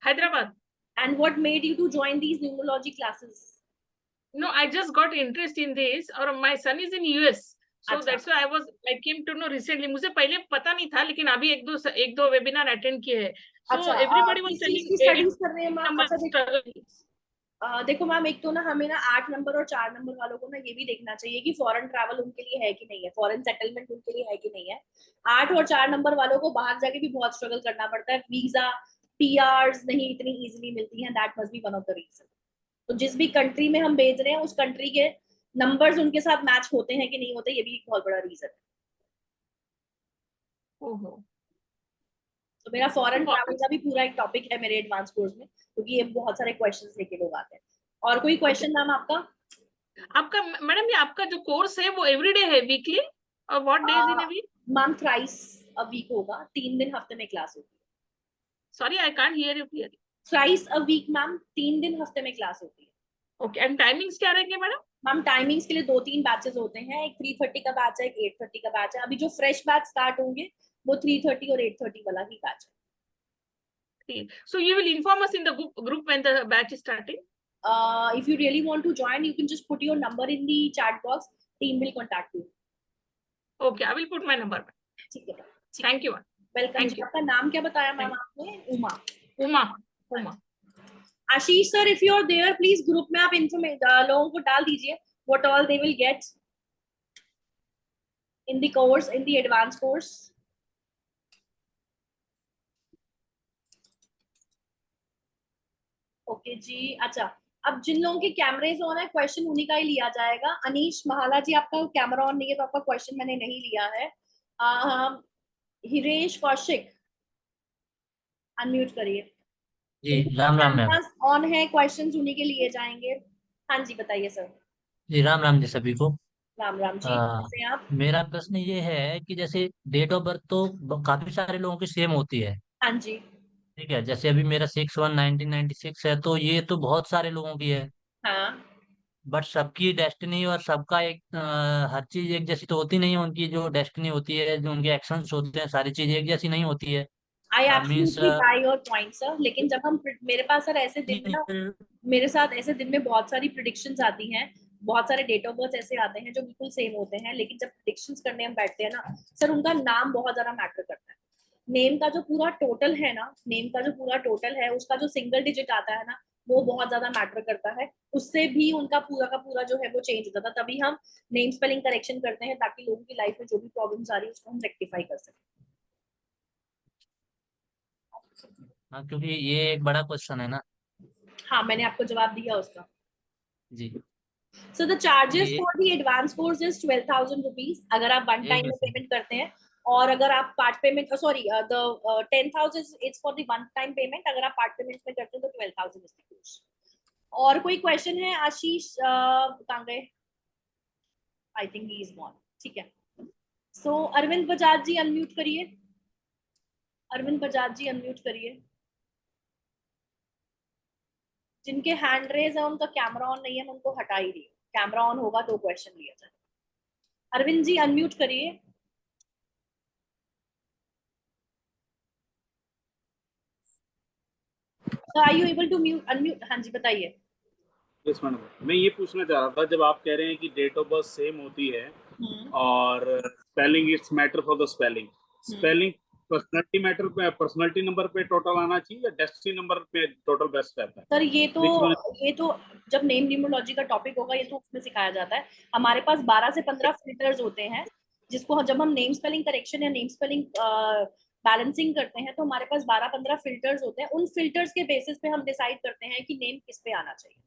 Hyderabad. And what made you to join these numerology classes? No, I just got interest in this, और my son is in US, so अच्छा। that's why I came to know recently. मुझे पहले पता नहीं था, लेकिन अभी एक दो वेबिनार अटेंड किए हैं, so अच्छा, everybody was किस चीज telling की स्टडीज कर रहे हैं मैम? number अच्छा struggle. देखो मैम, एक तो ना हमें ना 8 नंबर और 4 नंबर वालों को ना ये भी देखना चाहिए कि फॉरेन ट्रैवल उनके लिए है कि नहीं है, फॉरेन सेटलमेंट उनके लिए है कि नहीं है। 8 और 4 नंबर वालों को बाहर जाके भी बहुत स्ट्रगल करना पड़ता है, वीजा पीआरस नहीं इतनी इजीली मिलती हैं, that must be one of the reason. तो जिस भी कंट्री में हम भेज रहे हैं उस कंट्री के नंबर्स उनके साथ मैच होते हैं कि नहीं होते, ये भी एक बहुत बड़ा रीजन है। ओहो। तो मेरा फॉरेन ट्रैवल का भी पूरा एक टॉपिक है मेरे एडवांस कोर्स में, क्योंकि ये बहुत सारे क्वेश्चंस लेके लोग आते हैं। और कोई क्वेश्चन मैम आपका? आपका मैडम, ये आपका जो कोर्स है वो एवरीडे है, वीकली, और what days in a week? Ma'am thrice a week होगा, 3 दिन हफ्ते में क्लास होगी। Sorry, I can't hear you clearly. Thrice a week ma'am, 3 दिन हफ्ते में क्लास होती है। ओके, एंड टाइमिंग्स क्या रहेंगे मैडम? मैम टाइमिंग्स के लिए 2-3 बैचेस होते हैं, एक 3:30 का बैच है, एक 8:30 का बैच है। अभी जो फ्रेश बैच स्टार्ट होंगे वो 3:30 और 8:30 वाला ही बैच है। So you will inform us in the group when the batch is starting. If you really want to join, you can just put your number in the chat box. Team will contact you. Okay, I will put my number. ठीक है, Thank you. Welcome जी। आपका नाम क्या बताया ma'am आपने? Uma. Uma. Ashish sir, if you are there please group में आप लोगों को डाल दीजिए what all they will get in the course, in the advanced course. Okay जी। अच्छा, अब जिन लोगों के कैमरेज ऑन है क्वेश्चन उन्हीं का ही लिया जाएगा। अनीश महाला जी, आपका कैमरा ऑन नहीं है तो आपका क्वेश्चन मैंने नहीं लिया है। हिरेश कौशिक, अनम्यूट करिए जी। राम राम मैम। ऑन है, क्वेश्चंस उन्हीं के लिए जाएंगे। हाँ जी बताइए सर। जी राम राम जी सभी को। राम राम जी, कैसे हैं आप? मेरा प्रश्न ये है कि जैसे डेट ऑफ बर्थ तो काफी सारे लोगों की सेम होती है, हाँ जी। ठीक है। जैसे अभी मेरा 6/1/1996 है, तो ये तो बहुत सारे लोगों की है, हाँ, बट सबकी डेस्टिनी और सबका एक हर चीज एक जैसी तो होती नहीं है। उनकी जो डेस्टिनी होती है, जो उनके एक्शंस होते हैं, सारी चीजें एक जैसी नहीं होती है। I means absolutely by your point sir, लेकिन जब हम मेरे पास सर ऐसे दिन में ना, मेरे साथ ऐसे दिन में बहुत सारी प्रिडिक्शंस आती हैं, बहुत सारे डेट ऑफ बर्थ ऐसे आते हैं जो बिल्कुल सेम होते हैं, लेकिन जब प्रिडिक्शंस करने हम बैठते हैं ना सर, उनका नाम बहुत ज्यादा मैटर करता है। नेम का जो पूरा टोटल है ना, नेम का जो पूरा टोटल है उसका जो सिंगल डिजिट आता है ना, वो बहुत ज्यादा मैटर करता है। उससे भी उनका पूरा का पूरा जो है वो चेंज हो जाता है। तभी हम नेम स्पेलिंग करेक्शन करते हैं, ताकि लोगों की लाइफ में जो भी प्रॉब्लम्स आ रही है उसको हम रेक्टिफाई कर सकें। हाँ, क्योंकि ये एक बड़ा क्वेश्चन है ना। हाँ, मैंने आपको जवाब दिया उसका। जी। So the charges ये for the advance course is 12,000 rupees अगर आप वन एक टाइम में मिनट। पेमेंट करते हैं, और अगर आप part payment, sorry, the 10,000 is for the one time payment, अगर आप पार्ट पेमेंट में करते हैं तो 12,000 इज द कोर्स। और कोई क्वेश्चन है? आशीष कहाँ गए? I think he is gone. ठीक है, सो अरविंद बजाज जी अनम्यूट करिए। अरविंद बजाज जी अनम्यूट करिए। जिनके हैंड रेज है उनका कैमरा ऑन नहीं है, मैं उनको हटा ही रही हूँ। कैमरा ऑन होगा तो क्वेश्चन लिया जाए। अरविंद जी अनम्यूट करिए। Are you able to mute unmute? हाँ जी बताइए। यस मैडम, मैं ये पूछना चाह रहा था, जब आप कह रहे हैं कि डेट ऑफ बर्थ सेम होती है और spelling it's matter for the spelling personality matter पे, पर्सनालिटी नंबर पे टोटल आना चाहिए या डेस्टिनी नंबर पे टोटल बेस्ट रहता है? सर ये तो जब नेम न्यूमरोलॉजी का टॉपिक होगा ये तो उसमें सिखाया जाता है। हमारे पास 12 से 15 फिल्टर्स होते हैं, जिसको जब हम नेम स्पेलिंग करेक्शन या नेम स्पेलिंग बैलेंसिंग करते हैं तो हमारे पास 12-15 फिल्टर्स होते हैं। उन फिल्टर्स के बेसिस पे हम डिसाइड करते हैं कि नेम किस पे आना चाहिए।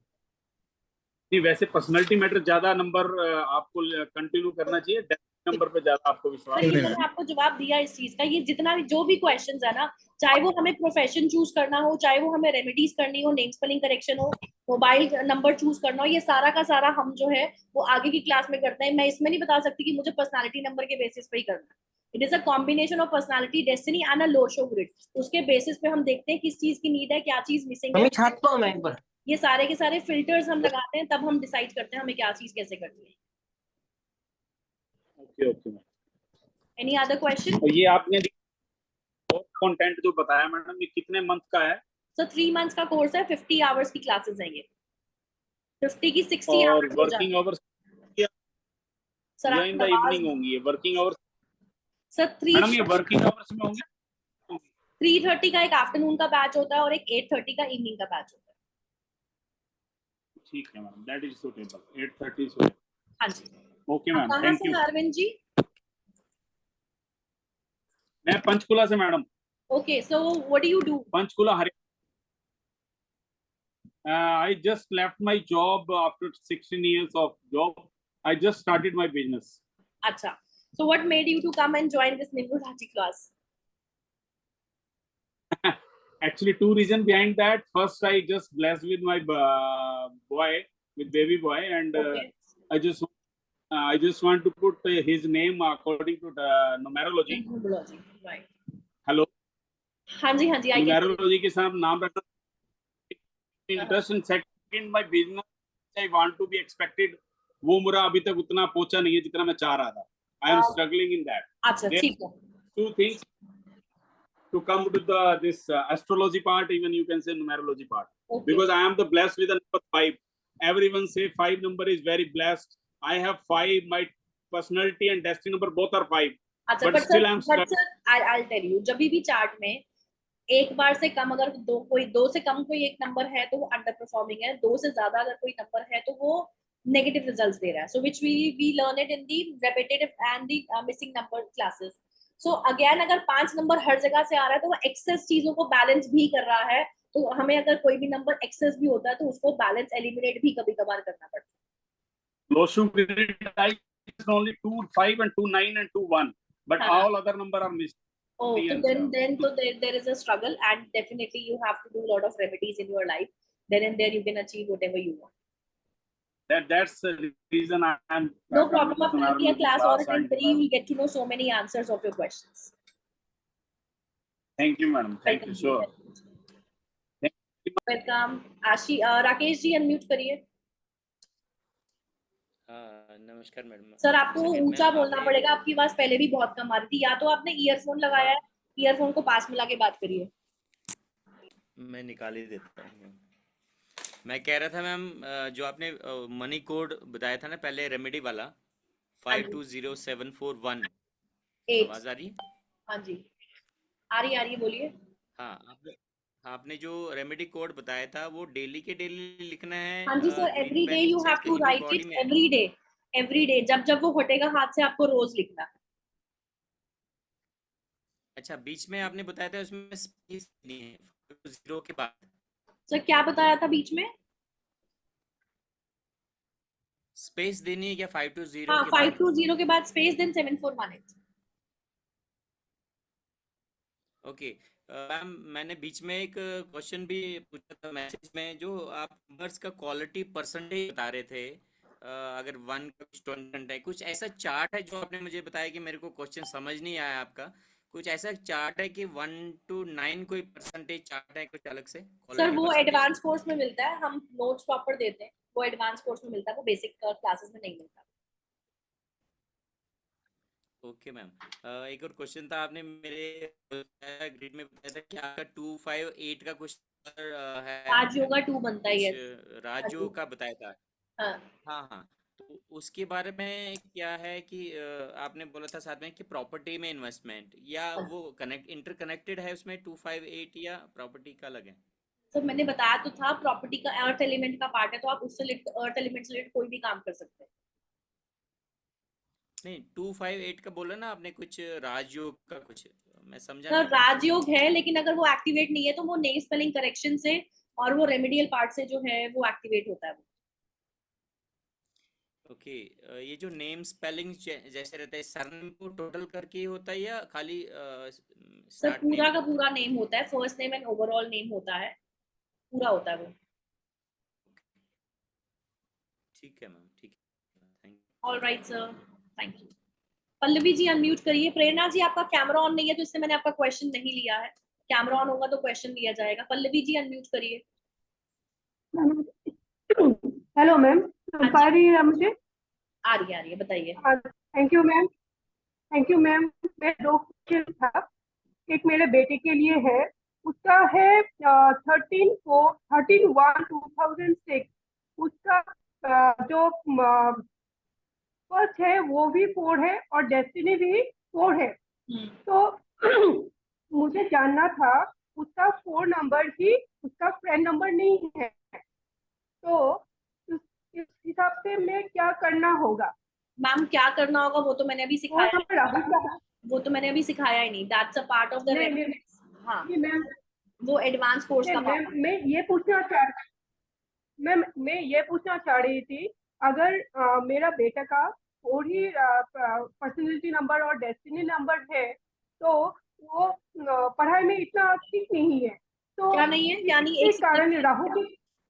नहीं, वैसे पर्सनालिटी मैटर ज्यादा नंबर आपको कंटिन्यू करना चाहिए, नंबर पे ज्यादा आपको विश्वास तो ये मैंने आपको जवाब दिया इस चीज का। ये जितना भी जो भी क्वेश्चंस है ना, चाहे वो हमें प्रोफेशन चूज करना हो, चाहे वो हमें रेमेडीज करनी हो, नेम स्पेलिंग करेक्शन हो, मोबाइल नंबर चूज करना हो, ये सारा का सारा हम जो है वो आगे की क्लास में करते हैं। मैं इसमें नहीं बता सकती कि मुझे पर्सनालिटी नंबर के बेसिस पे ही करना है। It is a combination of personality, destiny and a low show grid. उसके बेसिस पे हम देखते हैं किस चीज की नीड है, क्या चीज मिसिंग है। छापता हूँ मैं एक बार। ये सारे के सारे फिल्टर्स हम लगाते हैं, तब हम डिसाइड करते हैं हमें क्या चीज कैसे करनी है। Okay okay. Any other question? तो ये आपने कंटेंट जो बताया मैडम, ये कितने मंथ का है? सो 3 मंथ्स का कोर्स है, 50 आवर्स की क्लासेस है ये। 50 की 60 और आवर्स हो जाते वर्किंग हैं। आवर्स सर या आपकी इन द आवाज इवनिंग होंगी ये वर्किंग आवर्स? सर मैडम ये वर्किंग आवर्स में होंगे? 3:30 का एक आफ्टरनून का बैच होता है और एक 8:30 का इवनिंग का बैच होता है। ठीक है मैडम, दैट इज सुटेबल। 8:30 से। हाँ जी। ओके मैम, कहाँ थैंक से यू। हैं अरविंद जी? मैं पंचकुला से madam. Okay, so what do you do? Panchkula Haryana. I just left my job after 16 years of job. I just started my business. अच्छा, so what made you to come and join this Nimbu Raji class? Actually, two reasons behind that. First, I just blessed with my with baby boy, and Okay. I just want to put his name according to the numerology. Numerology, right. Hello. हाँ जी, I get it. Numerology के साथ नाम रखना। Interest and second, my business I want to be expected. वो मेरा अभी तक उतना पहुंचा नहीं है जितना मैं चाह रहा था. I am struggling in that. अच्छा, ठीक है। Two things to come to this astrology part, even you can say numerology part. Okay. Because I am the blessed with the number 5. Everyone say 5 number is very blessed. I have 5. My personality and destiny number both are 5. अच्छा, but still I am but sir, I'll tell you, जब भी chart में एक बार से कम अगर दो से कम कोई एक नंबर है तो वो अंडर परफॉर्मिंग है, 2 से ज्यादा अगर कोई नंबर है तो वो नेगेटिव रिजल्ट्स दे रहा है। So which we learn it in the repetitive and the missing number classes. So again अगर 5 नंबर हर जगह से आ रहा है तो वो एक्सेस चीजों को बैलेंस भी कर रहा है। तो हमें अगर कोई भी नंबर एक्सेस भी होता है तो उसको बैलेंस एलिमिनेट भी कभी कभार करना पड़ता है। Loshu grid type is only 2, 5 and 2, 9 and 2, 1. But all other number are missed. Oh, so then there is a struggle, and definitely you have to do a lot of remedies in your life. Then and there you can achieve whatever you want. That's the reason I am. No problem. आप मिलती है class और attend करिए, you will get to know so many answers of your questions. Thank you, madam. Thank you. Sure. Welcome. Rakesh ji unmute करिए। नमस्कार madam. Sir आपको ऊंचा बोलना पड़ेगा, आपकी आवाज पहले भी बहुत कम आ रही थी। या तो आपने ईयरफोन लगाया है, ईयरफोन को पास मिला के बात करिए। मैं निकाल ही देता हूँ। मैं कह रहा था मैम, जो आपने मनी कोड बताया था ना पहले, रेमेडी वाला 520741, आवाज आ रही है? हाँ जी, आ रही है, बोलिए। हाँ, आपने जो रेमेडी कोड बताया था वो डेली के डेली लिखना है? हाँ जी sir, every day you have to write it, every day जब वो हटेगा हाथ से आपको रोज लिखना है। अच्छा, बीच में आपने बताया था उसमें स्पेस नहीं है 0 के बाद। सर क्या बताया था बीच में? स्पेस देनी है क्या 520 हाँ, के बाद? 520 के बाद स्पेस देन 7418। ओके मैम, मैंने बीच में एक क्वेश्चन भी पूछा था मैसेज में, जो आप नंबर्स का क्वालिटी परसेंटेज बता रहे थे। अगर 1 का कुछ 20 है, कुछ ऐसा चार्ट है जो आपने मुझे बताया कि मेरे को क्वेश्चन समझ नहीं आया आपका। कुछ ऐसा चार्ट है कि 1 to 9 कोई परसेंटेज चार्ट है कुछ अलग से? सर वो एडवांस कोर्स में मिलता है, हम नोट्स प्रॉपर देते हैं, वो एडवांस कोर्स में मिलता है, वो बेसिक क्लासेस में नहीं मिलता। ओके मैम, एक और क्वेश्चन था, आपने मेरे ग्रिड में बताया था कि आपका 258 का क्वेश्चन है, राजयोग का 2 बनता है, राजयोग का बताया था। हाँ, तो उसके बारे में क्या है कि आपने बोला था साथ में कि प्रॉपर्टी में इन्वेस्टमेंट, या वो इंटरकनेक्टेड है उसमें 258, या प्रॉपर्टी का अलग है? तो मैंने बताया तो था, प्रॉपर्टी का अर्थ एलिमेंट का पार्ट है, तो आप उससे अर्थ एलिमेंट से कोई भी काम कर सकते हैं। नहीं, 258 का बोला ना आपने, कुछ राजयोग का कुछ मैं समझा सर नहीं मैम। राजयोग है, लेकिन अगर वो एक्टिवेट नहीं है तो वो नेम स्पेलिंग करेक्शन से और वो रेमेडियल पार्ट से जो है वो एक्टिवेट होता है। ओके, ये जो नेम स्पेलिंग जैसे रहता है, सरनेम को टोटल करके ही होता है या खाली सर स्टार्ट पूरा नेम? का पूरा नेम होता है, first name and overall name होता है, पूरा होता है वो। ठीक है मैम, ठीक है, thank you. Alright sir, thank you. Pallavi ji unmute करिए। प्रेरणा जी आपका कैमरा ऑन नहीं है तो इससे मैंने आपका क्वेश्चन नहीं लिया है, कैमरा ऑन होगा तो क्वेश्चन लिया जाएगा। पल्लवी जी अनम्यूट करिए। हेलो मैम, सुन पा रही है मुझे? आ रही है, बताइए। Thank you ma'am, thank you ma'am. मैं 2 क्वेश्चन था, एक मेरे बेटे के लिए है, उसका है 13/1/2006। उसका जो फर्स्ट है वो भी 4 है और डेस्टिनी भी 4 है। तो मुझे जानना था उसका 4 नंबर ही उसका फ्रेंड नंबर नहीं है, तो इस हिसाब से मैं क्या करना होगा? मैम क्या करना होगा वो तो मैंने अभी सिखाया नंबर है, वो तो मैंने अभी सिखाया ही नहीं। That's a part of the हाँ, मैम वो एडवांस कोर्स का पार्ट है। मैं ये पूछना चाह रही थी, अगर मेरा बेटा का और ही पर्सनैलिटी नंबर और डेस्टिनी नंबर है तो वो पढ़ाई में इतना ठीक नहीं है, तो क्या नहीं है, यानी इस कारण राहु की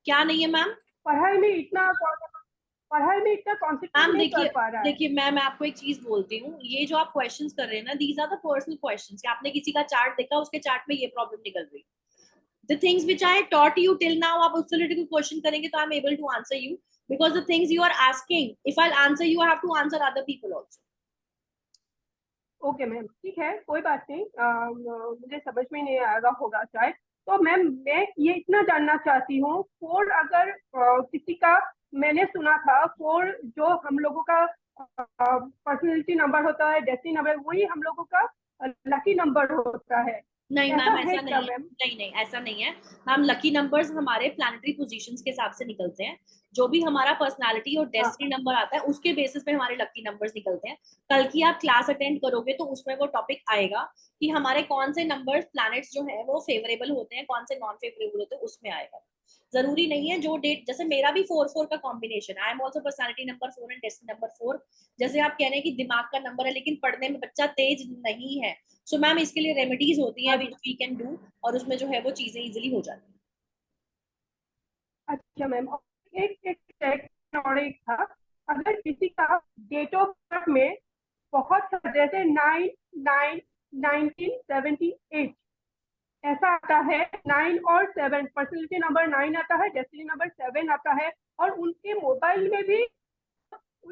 क्या नहीं है मैम? पढ़ाई में इतना कॉन्सेंट्रेट नहीं कर पा रहा है। देखिए मैं आपको एक चीज बोलती हूँ, ये जो आप क्वेश्चंस कर रहे हैं ना, these are the personal questions. कि आपने किसी का चार्ट देखा, उसके चार्ट में ये प्रॉब्लम निकल रही। The things which I taught you till now, आप उससे रिलेटेड क्वेश्चन करेंगे तो I am able to answer you, because the things you are asking, if I'll answer you, I have to answer other people also. Okay ma'am, ठीक है, कोई बात नहीं। मुझे समझ में नहीं आ रहा होगा शायद। तो मैम मैं ये इतना जानना चाहती हूँ, 4 अगर किसी का, मैंने सुना था 4 जो हम लोगों का पर्सनैलिटी नंबर होता है, डेस्टिनी नंबर, वही हम लोगों का लकी नंबर होता है। नहीं मैम, ऐसा नहीं है। मैम? नहीं ऐसा नहीं है मैम। लकी नंबर्स हमारे प्लैनेटरी पोजीशंस के हिसाब से निकलते हैं। जो भी हमारा पर्सनालिटी और डेस्टिनी नंबर आता है उसके बेसिस पे हमारे लकी नंबर्स निकलते हैं। कल की आप क्लास अटेंड करोगे तो उसमें वो टॉपिक आएगा कि हमारे कौन से नंबर्स, प्लैनेट्स जो है वो फेवरेबल होते हैं, कौन से नॉन फेवरेबल होते हैं, उसमें आएगा। जरूरी नहीं है जो डेट, जैसे मेरा भी 4/4 का combination, I am also personality number 4 and destiny number 4। जैसे आप कह रहे हैं कि दिमाग का नंबर है लेकिन पढ़ने में बच्चा तेज नहीं है, सो मैम इसके लिए रेमेडीज होती हैं व्हिच वी कैन डू, और उसमें जो है वो चीजें इजीली हो जाती हैं। अच्छा मैम, और एक था, अगर किसी का डेट ऑफ बर्थ में बहुत जैसे 9/9/1978 ऐसा आता है, 9 और 7, पर्सनैलिटी नंबर 9 आता है, डेस्टिनी नंबर 7 आता है, और उनके मोबाइल में भी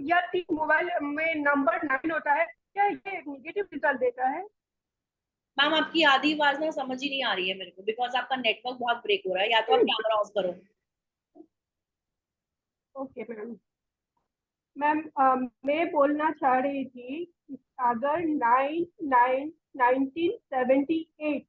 या 3 मोबाइल में नंबर 9 होता है, क्या ये नेगेटिव रिजल्ट देता है? मैम आपकी आधी आवाज ना समझ ही नहीं आ रही है मेरे को, बिकॉज आपका नेटवर्क बहुत ब्रेक हो रहा है, या तो आप कैमरा ऑफ करो। Okay ma'am. मैम मैं बोलना चाह रही थी, अगर 9/9/1978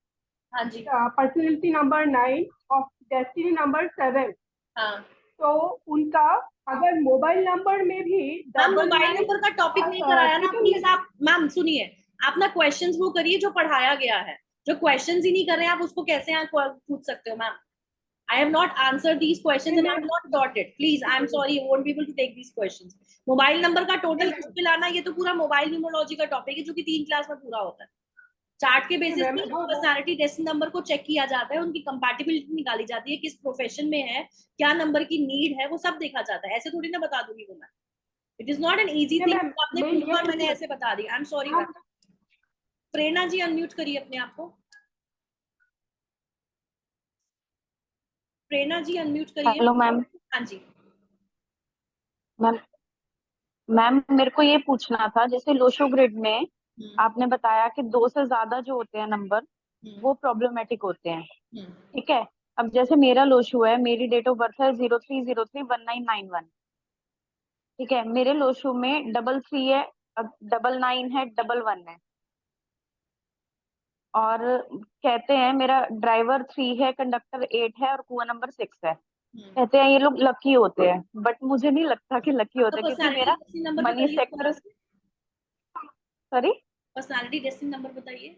हाँ जी, पर्सनैलिटी नंबर 9 और डेस्टिनी नंबर 7, हाँ तो उनका अगर मोबाइल नंबर में भी मैम मोबाइल नंबर का टॉपिक नहीं कराया ना प्लीज आप। मैम सुनिए, आप ना क्वेश्चंस वो करिए जो पढ़ाया गया है, जो क्वेश्चंस ही नहीं कर रहे हैं आप उसको कैसे आप पूछ सकते हो? Ma'am I have not answered these questions and I have not taught it. Please, I am sorry, you won't be able to take these questions. Mobile number का टोटल किस पे लाना, ये तो पूरा मोबाइल न्यूमरोलॉजी का टॉपिक है जो कि 3 क्लास में पूरा होता है। चार्ट के बेसिस पे पर्सनालिटी डेस्टिनी नंबर को चेक किया जाता है, उनकी कंपैटिबिलिटी निकाली जाती है, किस प्रोफेशन में है, क्या नंबर की नीड है, वो सब देखा जाता है। ऐसे थोड़ी ना बता दूंगी वो मैं। It is not an easy thing. आपने पूछा और मैंने ऐसे बता दिया। I am sorry ma'am. Prerna ji unmute करिए अपने आप को। प्रेरणा जी अनम्यूट करिए। Hello ma'am. हाँ जी मैम मेरे को ये पूछना था, जैसे लोशो ग्रिड में आपने बताया कि 2 से ज्यादा जो होते हैं नंबर वो प्रॉब्लमेटिक होते हैं, ठीक है। अब जैसे मेरा लोशो है, मेरी डेट ऑफ बर्थ है 03031991, ठीक है। मेरे लोशो में 33 है, 99 है, 11 है, और कहते हैं मेरा ड्राइवर 3 है, कंडक्टर 8 है और कुआं नंबर 6 है। कहते हैं ये लोग लकी होते हैं, बट मुझे नहीं लगता कि लकी होते, क्योंकि मेरा money sector. Sorry, personality destiny number बताइए।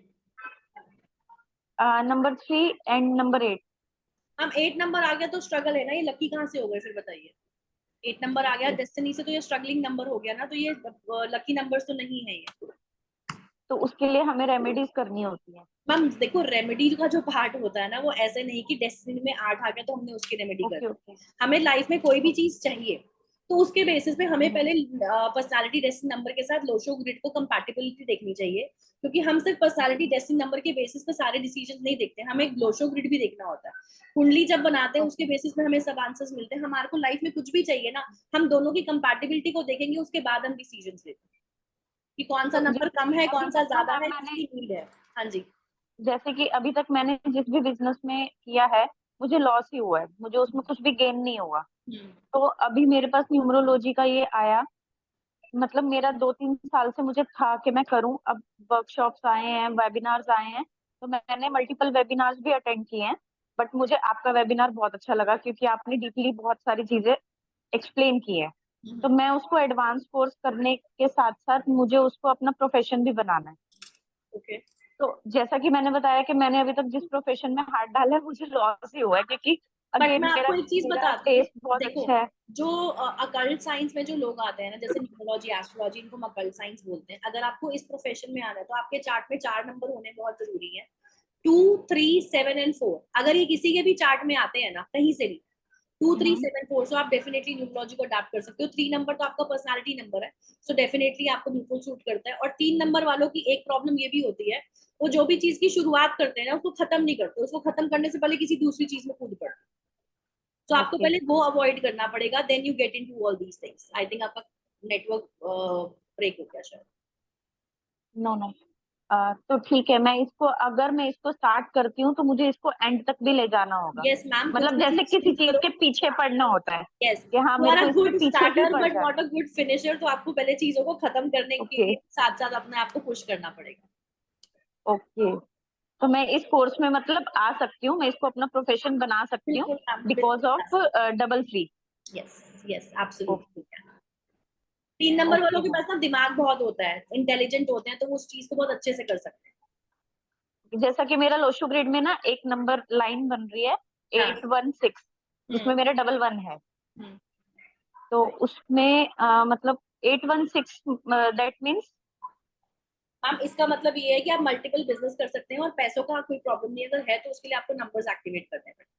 Number 3 and number 8। हम 8 नंबर आ गया तो स्ट्रगल है ना, ये लकी कहाँ से हो गए फिर बताइए। 8 नंबर आ गया डेस्टिनी से, तो ये स्ट्रगलिंग नंबर हो गया ना, तो ये लकी नंबर्स तो नहीं है ये। तो उसके लिए हमें रेमेडीज करनी होती है। मैम देखो, रेमेडी का जो पार्ट होता है ना, वो ऐसे नहीं कि डेस्टिनी में 8 आ गया तो हमने उसकी रेमेडी कर ओके दी। ओके। हमें लाइफ में कोई भी चीज चाहिए तो उसके बेसिस पे हमें पहले पर्सनालिटी डेस्टिनी नंबर के साथ लोशो ग्रिड को कंपैटिबिलिटी देखनी चाहिए, क्योंकि हम सिर्फ पर्सनालिटी डेस्टिनी नंबर के बेसिस पे सारे डिसीजन नहीं देखते, हमें ग्लोशो ग्रिड भी देखना होता है। कुंडली जब बनाते हैं उसके बेसिस पे हमें सब आंसर्स मिलते हैं। हमारे को लाइफ में कुछ भी चाहिए ना, हम दोनों की कंपैटिबिलिटी को देखेंगे, उसके बाद हम डिसीजन लेते हैं कि कौन सा तो नंबर कम है, अभी कौन सा तक ना ज्यादा मैम है, मैंने, किसकी नीड है। हाँ जी। जैसे कि अभी तक मैंने जिस भी बिजनेस में किया है, मुझे लॉस ही हुआ है, मुझे उसमें कुछ भी गेन नहीं हुआ। तो अभी मेरे पास न्यूमरोलॉजी का ये आया, मतलब मेरा 2-3 साल से मुझे था कि मैं करूं। अब वर्कशॉप्स आए हैं, वेबिनार्स आए हैं, तो मैंने मल्टीपल वेबिनार्स भी अटेंड किए हैं। बट मुझे आपका वेबिनार बहुत अच्छा लगा, क्योंकि आपने डीपली बहुत सारी चीजें एक्सप्लेन की है। तो मैं उसको एडवांस कोर्स करने के साथ साथ मुझे उसको अपना प्रोफेशन भी बनाना है। ओके। तो जैसा कि मैंने बताया कि मैंने अभी तक जिस प्रोफेशन में हाथ डाला है, मुझे लॉस ही हुआ है, क्योंकि बट अगेन मैं मेरा आपको एक चीज मेरा बताती हूँ, टेस्ट बहुत देखो, अच्छा है। जो अकल्ट साइंस में जो लोग आते हैं ना, जैसे न्यूमरोलॉजी, एस्ट्रोलॉजी, इनको हम अकल्ट साइंस बोलते हैं। अगर आपको इस प्रोफेशन में आना है तो आपके चार्ट में 4 नंबर होने बहुत जरूरी है, 2, 3, 7 एंड 4। अगर ये किसी के भी चार्ट में आते हैं ना, कहीं से भी 2, 3, 7, 4, सो आप डेफिनेटली न्यूमरोलॉजी को अडाप्ट कर सकते हो। 3 नंबर तो आपका पर्सनालिटी नंबर है, सो डेफिनेटली आपको बिल्कुल सूट करता है। और 3 नंबर वालों की एक प्रॉब्लम ये भी होती है, वो जो भी चीज की शुरुआत करते हैं ना, उसको खत्म नहीं करते, उसको खत्म करने से पहले किसी दूसरी चीज में कूद पड़ते हैं। तो आपको ओके। पहले वो अवॉइड करना पड़ेगा, then you get into all these things. I think आपका नेटवर्क ब्रेक हो गया शायद। No no. तो ठीक है, अगर मैं इसको स्टार्ट करती हूँ तो मुझे इसको एंड तक भी ले जाना होगा। यस मैम, कुछ मतलब भी जैसे चीज किसी शुरू चीज करो। के पीछे पड़ना होता है यस, कि हाँ यू मेरे आर को अ इसके गुड पीछे ही स्टार्टर पड़ बट जाना नॉट अ गुड फिनिशर। तो आपको पहले चीजों को खत्म करने है। के ओके साथ साथ अपने आप को पुश करना पड़ेगा। ओके। तो मैं इस कोर्स में मतलब आ सकती हूँ, मैं इसको अपना प्रोफेशन बना सकती हूँ बिल्कुल मैम, बिकॉज ऑफ बिल्कुल। Double free. Yes, yes, absolutely. Okay 3 number वालों ओके के मैम। पास ना दिमाग बहुत होता है, इंटेलिजेंट होते हैं, तो वो उस चीज को बहुत अच्छे से कर सकते जैसा कि मेरा लोशो ग्रिड में ना एक नंबर लाइन बन रही है, हैं। हाँ। 816, हम्म। उसमें मेरा डबल 1 है। हम्म। तो उसमें मतलब 816 दैट मीन्स। मैम इसका मतलब ये है कि आप मल्टीपल बिजनेस कर सकते हैं और पैसों का कोई प्रॉब्लम नहीं है। अगर है तो उसके लिए आपको नंबर्स एक्टिवेट करने पड़ेंगे।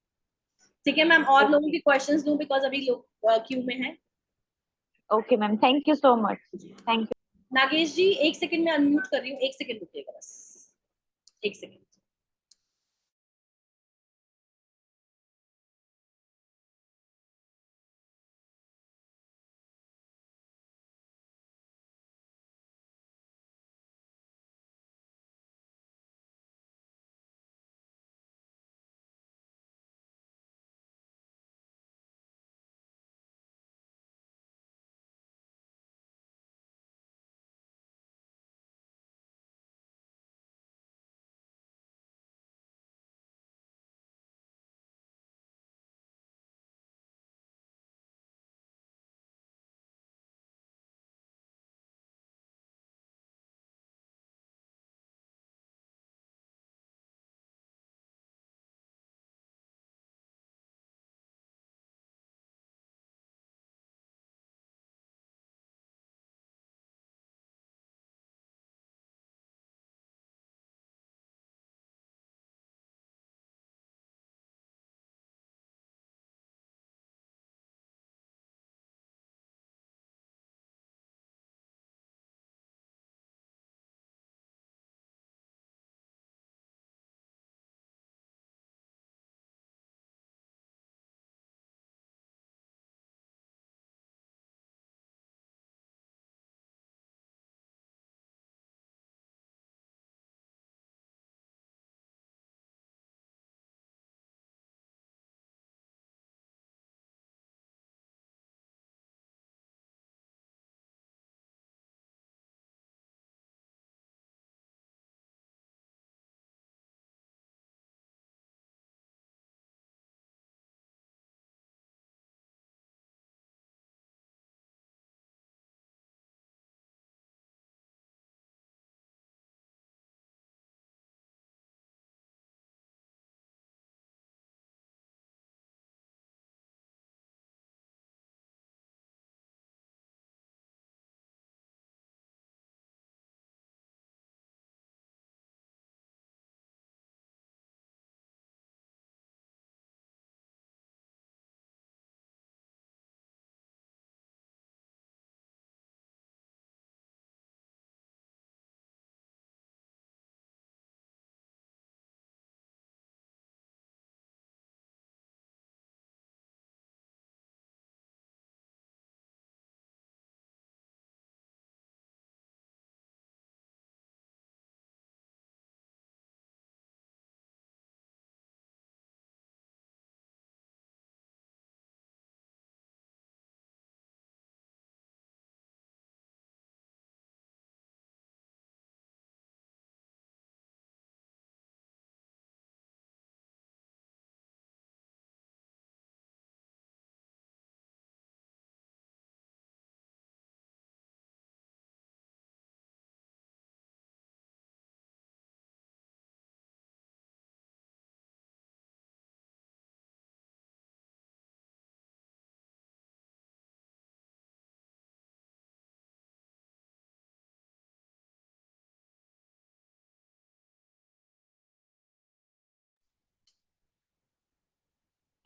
ठीक है मैम, और लोगों ओके के क्वेश्चंस दूं बिकॉज अभी लोग क्यू में हैं। Okay ma'am, thank you so much. Thank you. Nagesh ji 1 second में अनम्यूट कर रही हूँ, 1 सेकंड रुकिएगा बस, 1 सेकंड।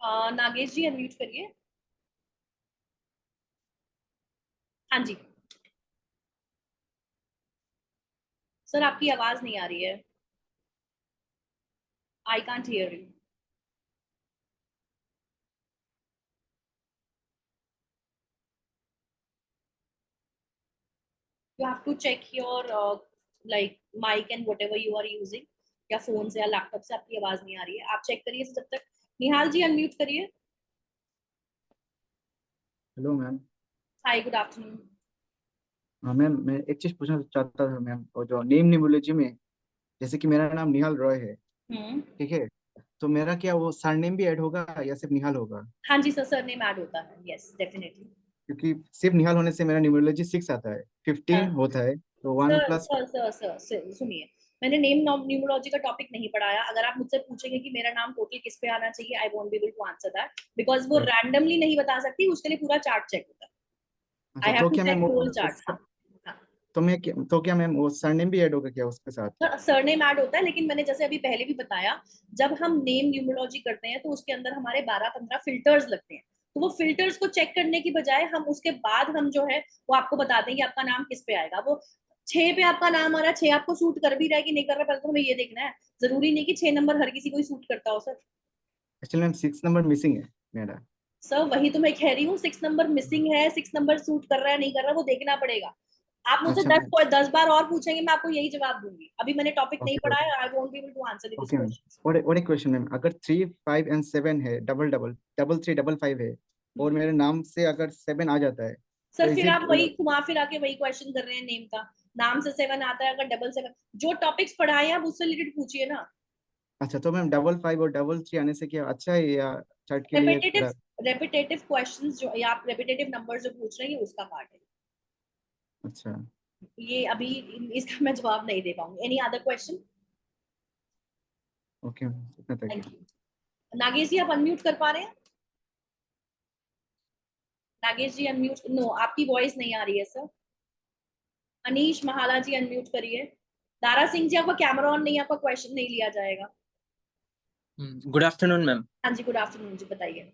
नागेश जी अनम्यूट करिए। हाँ जी सर, आपकी आवाज नहीं आ रही है। आई can't hear you. You have to check your like mic and whatever you are using, या फोन से या लैपटॉप से आपकी आवाज नहीं आ रही है, आप चेक करिए जब तक। निहाल जी अनम्यूट करिए। Hello ma'am. हाय गुड आफ्टरनून। हाँ मैम, मैं एक चीज पूछना चाहता था मैम, और जो नेम न्यूमरोलॉजी में, जैसे कि मेरा नाम निहाल रॉय है, ठीक है, तो मेरा क्या वो सरनेम भी ऐड होगा या सिर्फ निहाल होगा? हाँ जी सर, सरनेम ऐड होता है, यस डेफिनेटली। क्योंकि सिर्फ निहाल होने से मेरा न्यूमरोलॉजी 6 आता है, 15 होता है, तो 1 sir plus. Sir sir sir sir सुनिए, मैंने नेम न्यूमरोलॉजी का टॉपिक नहीं पढ़ाया। अगर आप मुझसे पूछेंगे कि मेरा नाम टोटल किस पे आना चाहिए, I won't be able to answer that, because वो रैंडमली नहीं बता सकती, उसके लिए पूरा चार्ट चेक होता है। आई हैव तो टू क्या चेक मैम होल चार्ट। तो क्या मैम वो सरनेम भी ऐड होगा क्या उसके साथ? सरनेम ऐड होता है, लेकिन मैंने जैसे अभी पहले भी बताया, जब हम नेम न्यूमरोलॉजी करते हैं तो उसके अंदर हमारे 12-15 फिल्टर्स लगते हैं। तो वो फिल्टर्स को चेक करने की बजाय हम उसके बाद हम जो है वो आपको बताते हैं कि आपका नाम किस पे आएगा। वो 6 पे आपका नाम आ रहा है, 6 आपको सूट कर भी रहा है कि नहीं कर रहा है, पहले तो हमें ये देखना है। जरूरी नहीं कि 6 नंबर हर किसी को ही सूट करता हो sir. Actually ma'am 6 number missing है मेरा। सर वही तो मैं कह रही हूँ, 6 नंबर मिसिंग है, 6 नंबर सूट कर रहा है नहीं कर रहा, वो देखना पड़ेगा। आप मुझसे अच्छा मैम, 10 बार और पूछेंगे, मैं आपको यही जवाब दूंगी। अभी मैंने टॉपिक नहीं ओके पढ़ा ओके है, I won't be able to answer this okay ma'am. Question. और एक क्वेश्चन मैम, अगर 3, 5 एंड 7 है, डबल डबल डबल 3 डबल 5 है, और मेरे नाम से अगर 7 आ जाता है, तो सर इज फिर आप इट? वही घुमा फिरा के वही क्वेश्चन कर रहे हैं नेम का। नाम से 7 आता है, अगर डबल 7, जो टॉपिक्स पढ़ाए हैं आप उससे रिलेटेड पूछिए ना। अच्छा, तो मैम डबल 5 और डबल 3 आने से क्या अच्छा है या चार्ट के लिए रेपिटेटिव खराब? रेपिटेटिव क्वेश्चंस जो या आप रेपिटेटिव नंबर्स जो पूछ रहे हैं, ये उसका पार्ट है। अच्छा ये अभी इसका मैं जवाब नहीं दे पाऊंगी। Any other question? Okay ma'am, इतना तक। Thank you. नागेश जी आप अनम्यूट कर पा रहे हैं? नागेश जी अनम्यूट, नो आपकी वॉइस नहीं आ रही है सर। अनीश महाला जी अनम्यूट करिए। दारा सिंह जी आपका कैमरा ऑन नहीं है, आपका क्वेश्चन नहीं लिया जाएगा। Good afternoon ma'am. हाँ जी गुड आफ्टरनून जी, बताइए।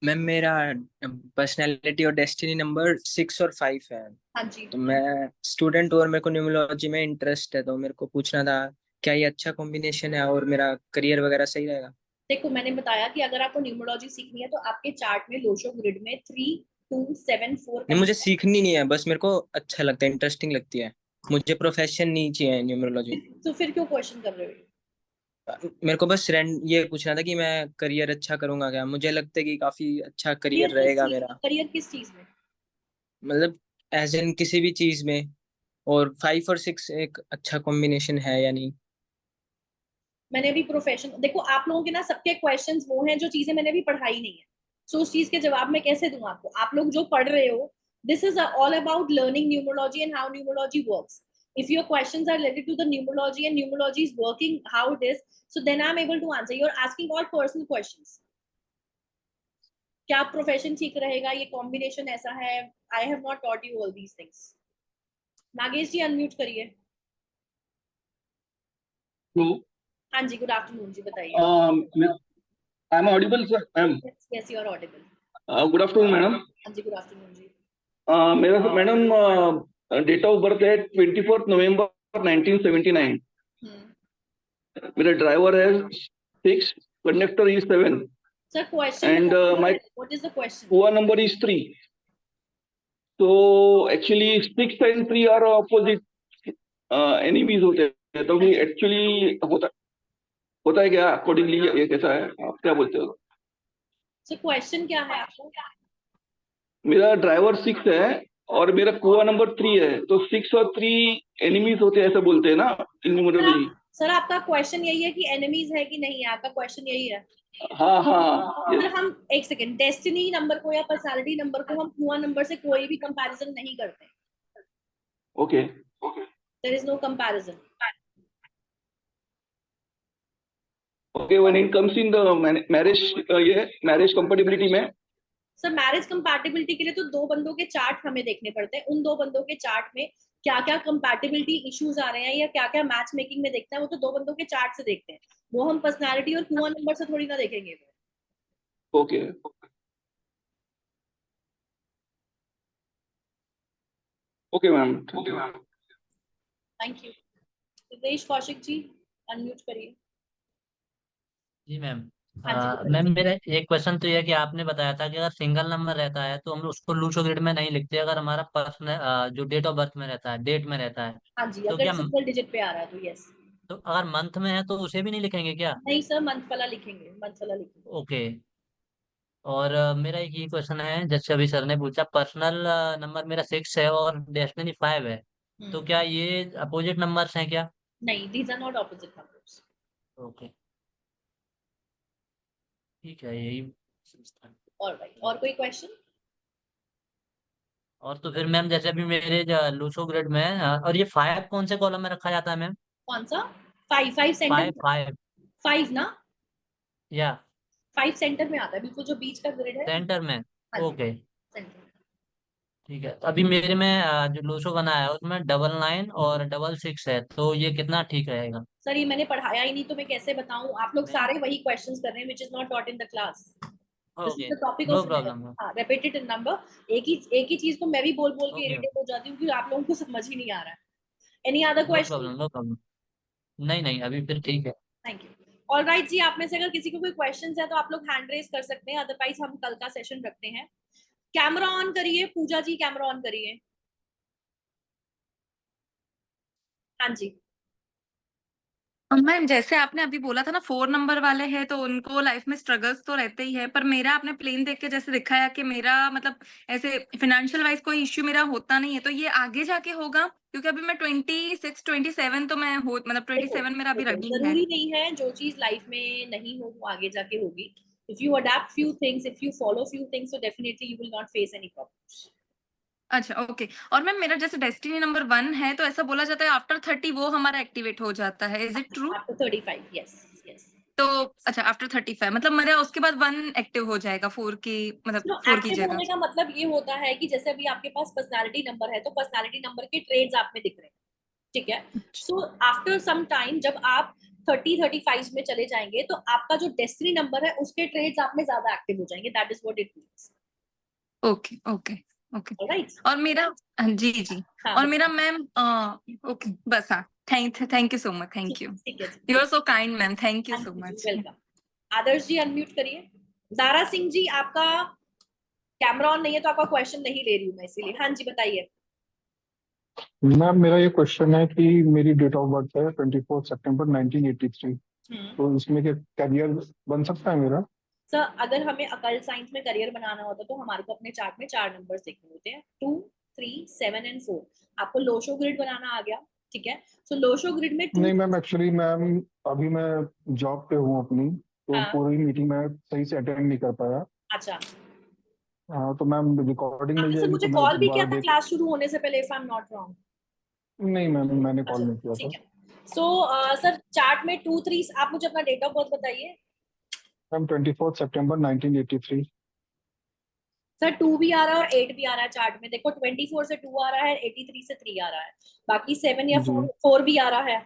मैम मेरा पर्सनैलिटी और डेस्टिनी नंबर 6 और 5 है। हाँ जी। तो मैं स्टूडेंट और मेरे को न्यूमरोलॉजी में इंटरेस्ट है, तो मेरे को पूछना था क्या ये अच्छा कॉम्बिनेशन है और मेरा करियर वगैरह सही रहेगा? देखो मैंने बताया कि अगर आपको न्यूमरोलॉजी सीखनी है तो आपके चार्ट में लोशो ग्रिड में 3, 2, 7, 4 नहीं, मुझे सीखनी नहीं है, बस मेरे को अच्छा लगता है, इंटरेस्टिंग लगती है। मुझे प्रोफेशन नहीं चाहिए न्यूमरोलॉजी। तो फिर क्यों क्वेश्चन कर रहे हो? मेरे को बस ये पूछना था कि मैं करियर अच्छा करूंगा क्या, मुझे लगता है कि काफी अच्छा करियर करियर किस रहेगा चीज, मेरा। करियर किस चीज में? मतलब एज एन किसी भी चीज में। और 5 और 6 एक अच्छा कॉम्बिनेशन है या नहीं? मैंने अभी प्रोफेशन, देखो आप लोगों के ना सबके क्वेश्चंस वो हैं जो चीजें मैंने अभी पढ़ाई नहीं है। सो उस चीज के जवाब मैं कैसे दूं आपको? आप लोग जो पढ़ रहे हो, this is all about learning numerology and how numerology works. If your questions are related to the numerology and numerology is working how it is, so then I'm able to answer. You're asking all personal questions. क्या profession ठीक रहेगा, ये combination ऐसा है, I have not taught you all these things. Nagesh ji unmute करिए. हाँ जी good afternoon जी, बताइए. I am audible sir ma'am? Yes you are audible. Good afternoon madam. हाँ जी गुड आफ्टरनून जी. मेरा मैडम डेट ऑफ बर्थ है 24 नवंबर 1979. मेरा ड्राइवर है 6, conductor is 7. Sir, question. And what is the question? Kuwa number is 3. So actually 6 and 3 are opposite enemies होते हैं. तो भी actually होता है क्या अकॉर्डिंगली, ये कैसा है, आप क्या बोलते हो? Sir, question क्या है आपको? मेरा ड्राइवर 6 है और मेरा कुआ नंबर 3 है, तो 6 और 3 एनिमीज होते हैं ऐसा बोलते हैं ना इन न्यूमरोलॉजी. सर आपका क्वेश्चन यही है कि एनिमीज है कि नहीं है, आपका क्वेश्चन यही है? हाँ हाँ. सर हम एक सेकंड, डेस्टिनी नंबर को या पर्सनालिटी नंबर को हम कुआ नंबर से कोई भी कंपैरिजन नहीं करते. Okay. There is no comparison. Okay, when it comes in the marriage, ये मैरिज कंपैटिबिलिटी में. सर मैरिज कंपैटिबिलिटी के लिए तो 2 बंदों के चार्ट हमें देखने पड़ते हैं. उन 2 बंदों के चार्ट में क्या क्या कंपैटिबिलिटी इश्यूज आ रहे हैं या क्या क्या मैच मेकिंग में देखना है, वो तो 2 बंदों के चार्ट से देखते हैं. वो हम पर्सनालिटी और कुआ नंबर से थोड़ी ना देखेंगे. Okay okay ma'am. Thank you. Siddhesh Kaushik ji unmute करिए। जी मैम। हाँ जी बताइए। मैम मेरा एक क्वेश्चन तो ये है कि आपने बताया था कि अगर सिंगल नंबर रहता है तो हम उसको लूसो ग्रिड में नहीं लिखते, अगर हमारा पर्सनल जो डेट ऑफ बर्थ में रहता है, डेट में रहता है, हाँ जी, तो अगर क्या सिंगल डिजिट पे आ रहा है तो यस। तो अगर मंथ में है तो उसे भी नहीं लिखेंगे क्या? नहीं सर, मंथ वाला लिखेंगे, मंथ वाला लिखेंगे। ओके। और मेरा एक ये क्वेश्चन है, जैसे अभी सर ने पूछा, पर्सनल नंबर मेरा 6 है और डेस्टिनी 5 है, तो क्या ये अपोजिट नंबर्स हैं क्या? नहीं, these are not opposite numbers. Okay ठीक है, यही। ऑलराइट, और कोई क्वेश्चन? और तो फिर मैम जैसे अभी मेरे लूसो ग्रिड में और ये 5 कौन से कॉलम में रखा जाता है मैम? कौन सा? 5 सेंटर 5 5 ना? या 5 सेंटर में आता है, बिल्कुल जो बीच का ग्रिड है। सेंटर में? हाँ जी, ओके सेंटर। ठीक है। अभी मेरे में जो लूसो बना है उसमें 99 और 66 है, तो ये कितना ठीक रहेगा? सर ये मैंने पढ़ाया ही नहीं तो मैं कैसे बताऊं, आप लोग नहीं। सारे वही क्वेश्चंस कर रहे हैं which is not taught in the class. This is okay the topic no of problem. Repeated number. एक ही चीज को मैं भी बोल बोल के ओके इरिटेट हो जाती हूँ कि आप लोगों को समझ ही नहीं आ रहा है। Any other no question? Problem no problem. नहीं नहीं अभी फिर ठीक है। Thank you. ऑलराइट जी, आप में से अगर किसी को कोई क्वेश्चंस है तो आप लोग हैंड रेज कर सकते हैं, अदरवाइज हम कल का सेशन रखते हैं। कैमरा ऑन करिए, पूजा जी कैमरा ऑन करिए। हाँ जी। मैम जैसे आपने अभी बोला था ना 4 नंबर वाले हैं तो उनको लाइफ में स्ट्रगल्स तो रहते ही है, पर मेरा आपने प्लेन देख के जैसे दिखाया कि मेरा मतलब ऐसे फाइनेंशियल वाइज कोई इश्यू मेरा होता नहीं है, तो ये आगे जाके होगा? क्योंकि अभी मैं 26 27 तो मैं हो मतलब देखो 27 मेरा अभी देखो, रनिंग है। जरूरी नहीं है जो चीज लाइफ में नहीं हो वो आगे जाके होगी। If you adapt few things, if you follow few things, so definitely you will not face any problems. अच्छा ओके। और मैम मेरा जैसे डेस्टिनी नंबर 1 है तो ऐसा बोला जाता है आफ्टर 30 वो हमारा एक्टिवेट हो जाता है, is it true? After 35, yes, yes. तो अच्छा आफ्टर 35 मतलब मेरा उसके बाद 1 एक्टिव हो जाएगा 4 की मतलब So, 4 की एक्टिव जगह। होने का मतलब ये होता है कि जैसे अभी आपके पास पर्सनालिटी नंबर है तो पर्सनालिटी नंबर के ट्रेड्स आप में दिख रहे हैं, ठीक है? सो आफ्टर सम टाइम जब आप 30-35 में चले जाएंगे तो आपका जो डेस्टिनी नंबर है उसके ट्रेड्स आप में ज्यादा एक्टिव हो जाएंगे, that is what it means. Okay okay okay. Alright. और मेरा जी जी। हाँ और मेरा मैम ओके बस हाँ, thank you so much, thank you. ठीक है जी, you are so kind ma'am, thank you so much. Welcome. Adarsh ji unmute करिए। दारा सिंह जी आपका कैमरा ऑन नहीं है तो आपका क्वेश्चन नहीं ले रही हूँ मैं, इसीलिए। हाँ जी बताइए। मैम मेरा ये क्वेश्चन है कि मेरी डेट ऑफ बर्थ है 24 सितंबर 1983, तो इसमें क्या करियर बन सकता है मेरा? सर अगर हमें अकल्ट साइंस में करियर बनाना होता तो हमारे को अपने चार्ट में 4 नंबर देखने होते हैं, 2, 3, 7 एंड 4। आपको लोशो ग्रिड बनाना आ गया, ठीक है? सो लोशो ग्रिड में 2। नहीं मैम, एक्चुअली मैम अभी मैं जॉब पे हूँ अपनी, तो हाँ। पूरी मीटिंग में सही से अटेंड नहीं कर पाया। अच्छा, हाँ तो मैम रिकॉर्डिंग मिल आपने सर जाएगी मुझे तो मैं कॉल भी दोबारा किया था देख। क्लास शुरू होने से पहले, if I am not wrong? नहीं मैम, मैंने कॉल अच्छा नहीं किया था। ठीक है। सो सर चार्ट में 2, 3, आप मुझे अपना डेट ऑफ बर्थ बताइए। मैम 24 सितंबर 1983। सर 2 भी आ रहा है और 8 भी आ रहा है चार्ट में, देखो 24 से 2 आ रहा है, 83 से 3 आ रहा है, बाकी 7 या जी 4 भी आ रहा है।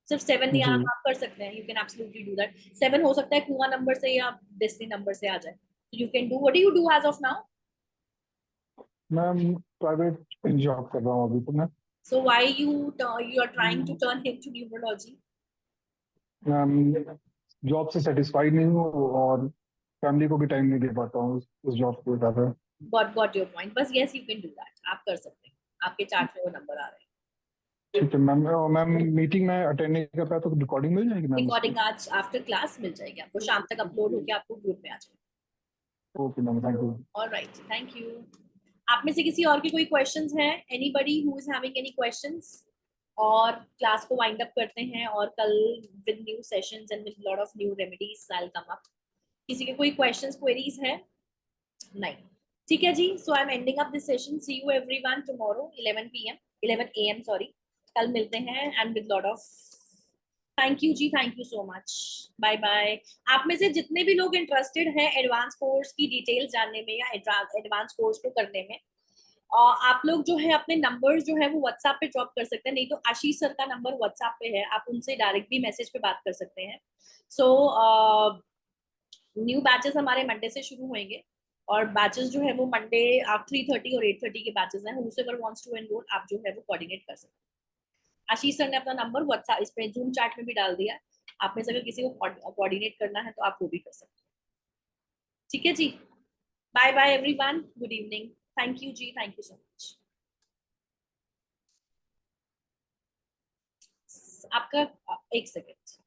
सिर्फ 7 यहाँ जी आप कर सकते हैं, you can absolutely do that. 7 हो सकता है कुआं नंबर से या डेस्टिनी नंबर से आ जाए, you can do. What do you do as of now? Ma'am private job कर रहा हूँ अभी तो मैं। So why you are trying to turn him to numerology? Ma'am job से सेटिस्फाइड नहीं हूँ और फैमिली को भी टाइम नहीं दे पाता हूँ उस जॉब को ज्यादा। गॉट योर पॉइंट, बस yes you can do that, आप कर सकते हैं, आपके चार्ट में वो नंबर आ रहे हैं। ठीक है मैम। मैम मीटिंग में अटेंड नहीं कर पाया तो रिकॉर्डिंग मिल जाएगी मैम उसकी? रिकॉर्डिंग आज आफ्टर क्लास मिल जाएगी आपको, शाम तक अपलोड होकर आपको ग्रुप में आ जाएगी। Okay ma'am, thank you. Alright, thank you. आप में से किसी और के कोई क्वेश्चंस हैं? Anybody who is having any questions? और क्लास को वाइंड अप करते हैं और कल with new sessions and with lot of new remedies I will come up. किसी के कोई क्वेश्चंस क्वेरीज है? नहीं, ठीक है जी। So I am ending up this session. See you everyone tomorrow 11 AM sorry, कल मिलते हैं and with lot of thank you ji, thank you so much, bye bye. आप में से जितने भी लोग इंटरेस्टेड हैं एडवांस कोर्स की डिटेल्स जानने में या एडवांस कोर्स को करने में, आप लोग जो है अपने नंबर्स जो है वो व्हाट्सएप पे ड्रॉप कर सकते हैं, नहीं तो आशीष सर का नंबर व्हाट्सएप पे है, आप उनसे डायरेक्ट भी मैसेज पे बात कर सकते हैं। सो न्यू बैचेस हमारे मंडे से शुरू होंगे और बैचेस जो है वो मंडे 3:30 और 8:30 के बैचेस हैं। whoever wants to enroll आप जो है वो कोऑर्डिनेट कर सकते हैं। आशीष सर ने अपना नंबर व्हाट्सएप इस पे जूम चैट में भी डाल दिया। आप में से अगर किसी को कोऑर्डिनेट करना है तो आप वो भी कर सकते हैं। ठीक है जी, bye bye everyone, good evening, thank you ji, thank you so much. आपका एक सेकेंड।